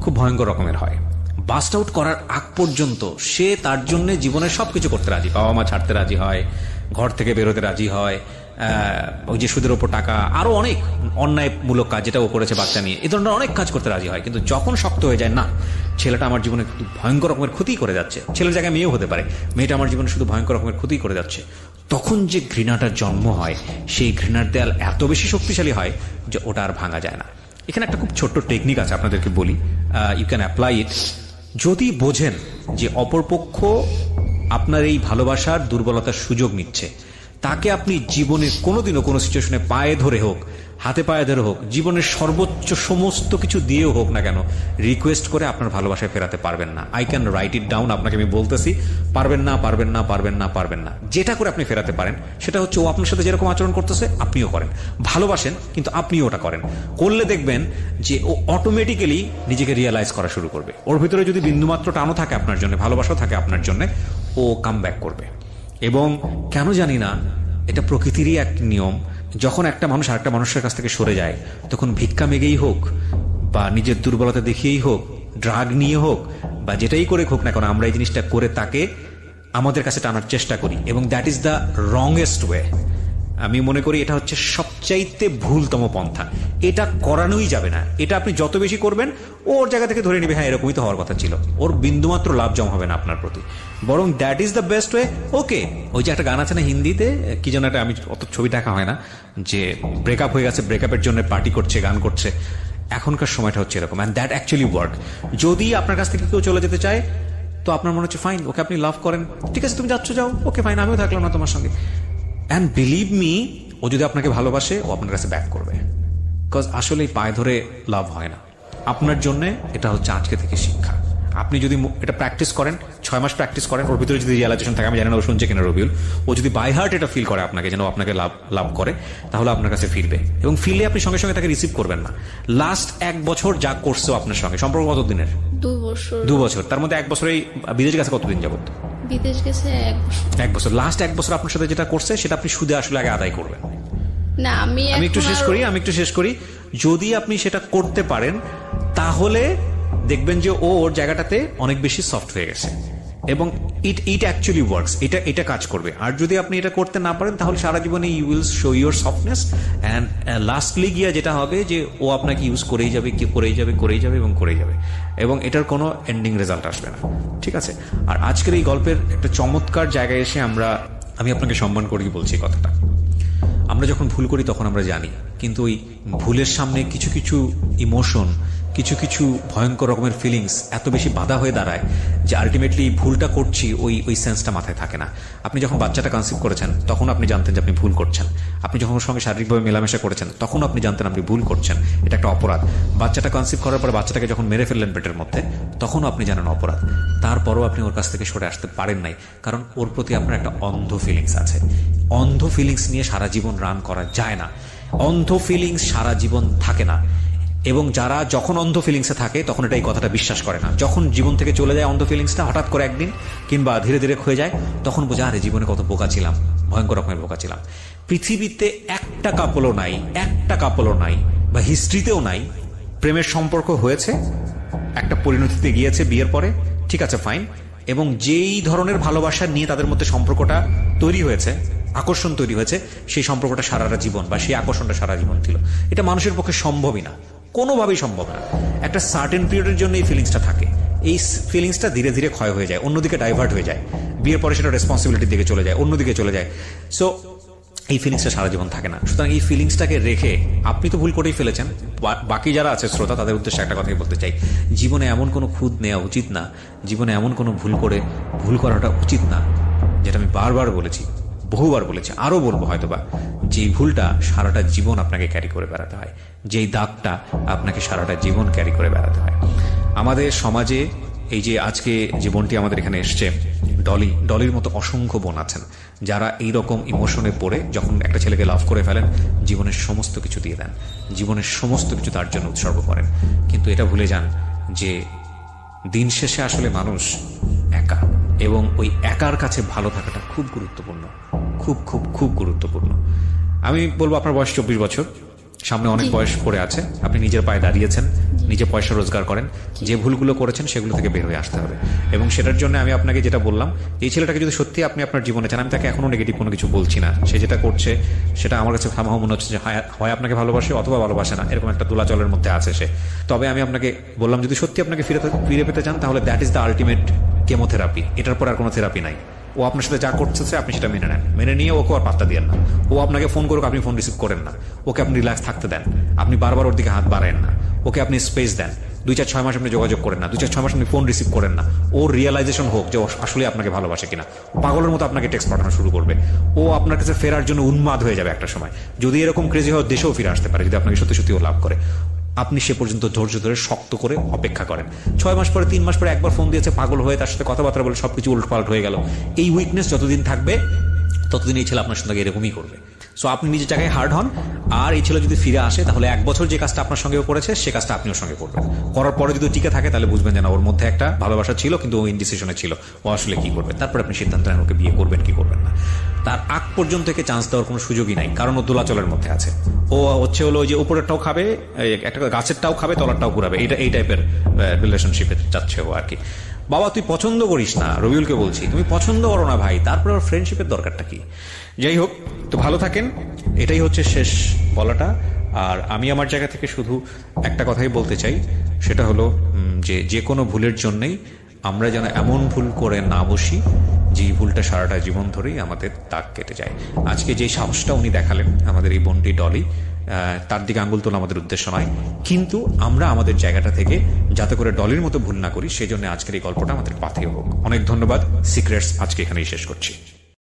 খুব ভয়ঙ্কর রকমের হয়। বাস্ট আউট করার আগ পর্যন্ত সে তার জন্য জীবনের সবকিছু করতে রাজি, বাবা মা ছাড়তে রাজি হয়, ঘর থেকে বেরোতে রাজি হয়, ওই যে সুদের ওপর টাকা, আরো অনেক অন্যায়মূলক কাজ যেটা ও করেছে বাচ্চা নিয়ে, এই ধরনের অনেক কাজ করতে রাজি হয়। কিন্তু যখন শক্ত হয়ে যায়, না ছেলেটা আমার জীবনে ভয়ঙ্কর রকমের ক্ষতি করে যাচ্ছে, ছেলের জায়গায় মেয়েও হতে পারে, মেয়েটা আমার জীবনে শুধু ভয়ঙ্কর রকমের ক্ষতি করে যাচ্ছে, তখন যে ঘৃণাটার জন্ম হয়, সেই ঘৃণার দেয়াল এত বেশি শক্তিশালী হয় যে ওটা আর ভাঙা যায় না। এখানে একটা খুব ছোট্ট টেকনিক আছে, আপনাদেরকে বলি, ইউ ক্যান অ্যাপ্লাই ইট। যদি বোঝেন যে অপরপক্ষ আপনার এই ভালোবাসার দুর্বলতার সুযোগ নিচ্ছে, তাকে আপনি জীবনের কোনোদিনও কোনো সিচুয়েশনে পায়ে ধরে হোক, হাতে পায়ে ধরে হোক, জীবনের সর্বোচ্চ সমস্ত কিছু দিয়েও হোক না কেন, রিকোয়েস্ট করে আপনার ভালোবাসায় ফেরাতে পারবেন না। I can write it down, আপনাকে আমি বলতেছি, পারবেন না, পারবেন না, পারবেন না, পারবেন না। যেটা করে আপনি ফেরাতে পারেন সেটা হচ্ছে ও আপনার সাথে যেরকম আচরণ করতেছে আপনিও করেন, ভালোবাসেন কিন্তু আপনিও ওটা করেন, করলে দেখবেন যে ও অটোমেটিক্যালি নিজেকে রিয়েলাইজ করা শুরু করবে। ওর ভিতরে যদি বিন্দুমাত্র টানও থাকে আপনার জন্য, ভালোবাসাও থাকে আপনার জন্য, ও কাম ব্যাক করবে। এবং কেন জানি না, এটা প্রকৃতিরই এক নিয়ম, যখন একটা মানুষ আরেকটা মানুষের কাছ থেকে সরে যায়, তখন ভিক্ষা মেগেই হোক বা নিজের দুর্বলতা দেখিয়েই হোক, ড্রাগ নিয়ে হোক বা যেটাই করে হোক না কেন, আমরা এই জিনিসটা করে তাকে আমাদের কাছে টানার চেষ্টা করি, এবং দ্যাট ইজ দ্য রংয়েস্ট ওয়ে। আমি মনে করি এটা হচ্ছে সবচাইতে ভুলতম পন্থা, এটা করানোই যাবে না। এটা আপনি যত বেশি করবেন, ওর জায়গা থেকে ধরে নিবে হ্যাঁ এরকমই তো হওয়ার কথা ছিল, ওর বিন্দুমাত্র লাভ জমা হবে না আপনার প্রতি, বরং that is the best way. Okay, ওই যে একটা গান আছে না হিন্দিতে, কি যেন একটা, আমি অত ছবি দেখা হয় না, যে ব্রেকআপ হয়ে গেছে, ব্রেকআপের জন্য পার্টি করছে, গান করছে, এখনকার সময়টা হচ্ছে এরকম, অ্যান্ড দ্যাট অ্যাকচুয়ালি ওয়ার্ক। যদি আপনার কাছ থেকে কেউ চলে যেতে চায় তো আপনার মনে হচ্ছে ফাইন, ওকে আপনি লাভ করেন, ঠিক আছে তুমি যাচ্ছ যাও, ওকে ফাইন, আমিও থাকলাম না তোমার সঙ্গে। অ্যান্ড বিলিভ মি, ও যদি আপনাকে ভালোবাসে ও আপনার কাছে ব্যাক করবে, বিকজ আসলে পায়ে ধরে লাভ হয় না। আপনার জন্য এটা হচ্ছে আজকে থেকে শিক্ষা। আপনি যদি এটা প্র্যাকটিস করেন, 6 মাস প্র্যাকটিস করেন, ওর ভিতরে যদি রিয়ালাইজেশন থাকে, আমি জানি না ও শুনছে কিনা রবিউল, ও যদি বাই হার্ট এটা ফিল করে আপনাকে, যেন আপনাকে লাভ করে, তাহলে আপনার কাছে ফিরবে। এবং ফিরলে আপনি সঙ্গে সঙ্গে তাকে রিসিভ করবেন না। লাস্ট 1 বছর যা করছো আপনার সঙ্গে, সম্পর্ক কত দিনের? 2 বছর। তার মধ্যে 1 বছরেই বিদেশ গেছে কতদিন যাবত? বিদেশ গেছে 1 বছর। লাস্ট 1 বছর আপনার সাথে যেটা করছে সেটা আপনি সুদে আসলে আগে আদায় করবেন। না, আমি একটু শেষ করি। যদি আপনি সেটা করতে পারেন তাহলে দেখবেন যে ও ওর জায়গাটাতে অনেক বেশি সফট হয়ে গেছে, এবং ইট অ্যাকচুয়ালি ওয়ার্কস, এটা কাজ করবে। আর যদি আপনি এটা করতে না পারেন তাহলে সারা জীবনে you will show your softness, and lastly গিয়ে যেটা হবে যে ও আপনাকে ইউজ করেই যাবে এবং এটার কোনো এন্ডিং রেজাল্ট আসবে না, ঠিক আছে? আর আজকের এই গল্পের একটা চমৎকার জায়গায় এসে আমি আপনাকে সম্মান করেই বলছি কথাটা। আমরা যখন ভুল করি তখন আমরা জানি, কিন্তু ওই ভুলের সামনে কিছু কিছু ইমোশন, কিছু কিছু ভয়ঙ্কর রকমের ফিলিংস এত বেশি বাধা হয়ে দাঁড়ায় যে আলটিমেটলি ভুলটা করছি ওই সেন্সটা মাথায় থাকে না। আপনি যখন বাচ্চাটা কনসিভ করেছেন তখন আপনি জানতেন যে আপনি ভুল করছেন। আপনি যখন ওর সঙ্গে শারীরিকভাবে মেলামেশা করেছেন তখন আপনি জানতেন আপনি ভুল করছেন, এটা একটা অপরাধ। বাচ্চাটা কনসিভ করার পরে বাচ্চাটাকে যখন মেরে ফেললেন পেটের মধ্যে, তখনও আপনি জানেন অপরাধ। তারপরও আপনি ওর কাছ থেকে সরে আসতে পারেন নাই, কারণ ওর প্রতি আপনার একটা অন্ধ ফিলিংস আছে। অন্ধ ফিলিংস নিয়ে সারা জীবন রান করা যায় না, অন্ধ ফিলিংস সারা জীবন থাকে না। এবং যারা যখন অন্ধ ফিলিংসে থাকে তখন এটা এই কথাটা বিশ্বাস করে না। যখন জীবন থেকে চলে যায় অন্ধ ফিলিংসটা হঠাৎ করে একদিন কিংবা ধীরে ধীরে ক্ষয়ে যায়, তখন বোঝা আরে জীবনে কত বোকা ছিলাম, ভয়ঙ্কর রকমের বোকা ছিলাম। পৃথিবীতে একটা কাপলও নাই বা হিস্ট্রিতেও নাই প্রেমের সম্পর্ক হয়েছে, একটা পরিণতিতে গিয়েছে বিয়ের পরে, ঠিক আছে ফাইন, এবং যেই ধরনের ভালোবাসা নিয়ে তাদের মধ্যে সম্পর্কটা তৈরি হয়েছে, আকর্ষণ তৈরি হয়েছে, সেই সম্পর্কটা সারাটা জীবন বা সেই আকর্ষণটা সারা জীবন ছিল। এটা মানুষের পক্ষে সম্ভবই না, কোনোভাবেই সম্ভব না। একটা সার্টেন পিরিয়ডের জন্য এই ফিলিংসটা থাকে, এই ফিলিংসটা ধীরে ধীরে ক্ষয় হয়ে যায়, অন্যদিকে ডাইভার্ট হয়ে যায়, বিয়ের পরে সেটা রেসপন্সিবিলিটির দিকে চলে যায়, অন্যদিকে চলে যায়। সো এই ফিলিংসটা সারা জীবন থাকে না। সুতরাং এই ফিলিংসটাকে রেখে আপনি তো ভুল করেই ফেলেছেন, বাকি যারা আছে শ্রোতা তাদের উদ্দেশ্যে একটা কথাই বলতে চাই, জীবনে এমন কোনো খুঁত নেওয়া উচিত না, জীবনে এমন কোনো ভুল করাটা উচিত না, যেটা আমি বারবার বলেছি, বহুবার বলেছি, আরো বলবো হয়তোবা, যেই ভুলটা সারাটা জীবন আপনাকে ক্যারি করে বেড়াতে হয়, যেই দাগটা আপনাকে সারাটা জীবন ক্যারি করে বেড়াতে হয়। আমাদের সমাজে এই যে আজকে যে বোনটি আমাদের এখানে এসছে, ডলির মতো অসংখ্য বোন আছেন যারা এইরকম ইমোশনে পড়ে যখন একটা ছেলেকে লাভ করে ফেলেন, জীবনের সমস্ত কিছু দিয়ে দেন, জীবনের সমস্ত কিছু তার জন্য উৎসর্গ করেন, কিন্তু এটা ভুলে যান যে দিন শেষে আসলে মানুষ একা, এবং ওই একার কাছে ভালো থাকাটা খুব গুরুত্বপূর্ণ, খুব খুব খুব গুরুত্বপূর্ণ। আমি বলবো আপনার বয়স 24 বছর, সামনে অনেক বয়স পড়ে আছে, আপনি নিজের পায়ে দাঁড়িয়েছেন, নিজে পয়সা রোজগার করেন, যে ভুলগুলো করেছেন সেগুলো থেকে বের হয়ে আসতে হবে। এবং সেটার জন্য আমি আপনাকে যেটা বললাম, এই ছেলেটাকে যদি সত্যি আপনি আপনার জীবনে চান, আমি তাকে এখনো নেগেটিভ কোনো কিছু বলছি না, সে যেটা করছে সেটা আমার কাছে সামহাও মনে হচ্ছে যে হয় আপনাকে ভালোবাসে অথবা ভালোবাসে না, এরকম একটা দোলাচলের মধ্যে আছে সে। তবে আমি আপনাকে বললাম, যদি সত্যি আপনাকে ফিরে পেতে চান তাহলে that is the ultimate chemotherapy, এটার পর আর কোনো থেরাপি নাই। ও আপনার সাথে যা করছে আপনি সেটা মেনে নেন, মেনে নিয়ে ওকে আর পাত্তা দেন না। ও আপনাকে ফোন করুক, আপনি ফোন রিসিভ করেন না, ওকে আপনি রিল্যাক্স থাকতে দেন, আপনি বারবার ওর দিকে হাত বাড়ায়েন না, ওকে আপনি স্পেস দেন। 2-4-6 মাস আপনি যোগাযোগ করেন না, 2-4-6 মাস আপনি ফোন রিসিভ করেন না। ওর রিয়েলাইজেশন হোক যে ও আসলে আপনাকে ভালোবাসে কিনা, পাগলের মতো আপনাকে টেক্সট পাঠানো শুরু করবে, ও আপনার কাছে ফেরার জন্য উন্মাদ হয়ে যাবে একটা সময়। যদি এরকম ক্রেজি হয় দেশেও ফিরে আসতে পারে, যদি আপনাকে সত্যি সত্যি ও লাভ করে। আপনি সে পর্যন্ত ধৈর্য ধরে শক্ত করে অপেক্ষা করেন। 6 মাস পরে, 3 মাস পরে একবার ফোন দিয়েছে, পাগল হয়ে তার সাথে কথাবার্তা বলে সবকিছু উল্টপাল্ট হয়ে গেল। এই উইকনেস যতদিন থাকবে ততদিন এই ছেলে আপনার সঙ্গে এরকমই করবে। সো আপনি নিজের জায়গায় হার্ড হন, আর এই ছেলে যদি ফিরে আসে তাহলে 1 বছর যে কাজটা আপনার সঙ্গেও করেছে সে কাজটা আপনিও সঙ্গে করবেন। করার পরে যদি টিকে থাকে তাহলে বুঝবেন যে না, ওর মধ্যে একটা ভালোবাসা ছিল কিন্তু ও ইনডিসিশনে ছিল, ও আসলে কি করবে। তারপরে আপনি সিদ্ধান্ত নেন ওকে বিয়ে করবেন কি করবেন না। তার আগ পর্যন্ত একে চান্স দেওয়ার কোনো সুযোগই নাই, কারণ ও দোলাচলের মধ্যে আছে। ও হচ্ছে হলো যে উপরেরটাও খাবে, একটা গাছেরটাও খাবে, তলারটাও ঘুরাবে, এই টাইপের রিলেশনশিপে যাচ্ছে ও আর কি। বাবা তুই পছন্দ করিস না, রবিউলকে বলছি, তুমি পছন্দ করো না ভাই, তারপরে ওর ফ্রেন্ডশিপের দরকারটা কি? যাই হোক, তো ভালো থাকেন, এটাই হচ্ছে শেষ বলাটা। আর আমি আমার জায়গা থেকে শুধু একটা কথাই বলতে চাই, সেটা হলো যে কোনো ভুলের জন্যই আমরা যেন এমন ভুল করে না বসি যে ভুলটা সারাটা জীবন ধরেই আমাদের দাগ কেটে যায়। আজকে যে সাহসটা উনি দেখালেন আমাদের এই বোনটি ডলি, তার দিকে আঙ্গুল তোলা আমাদের উদ্দেশ্য নয়, কিন্তু আমরা আমাদের জায়গাটা থেকে যাতে করে ডলির মতো ভুল না করি সেজন্য আজকের এই গল্পটা আমাদের পাথেয় হোক। অনেক ধন্যবাদ। সিক্রেটস আজকে এখানেই শেষ করছি।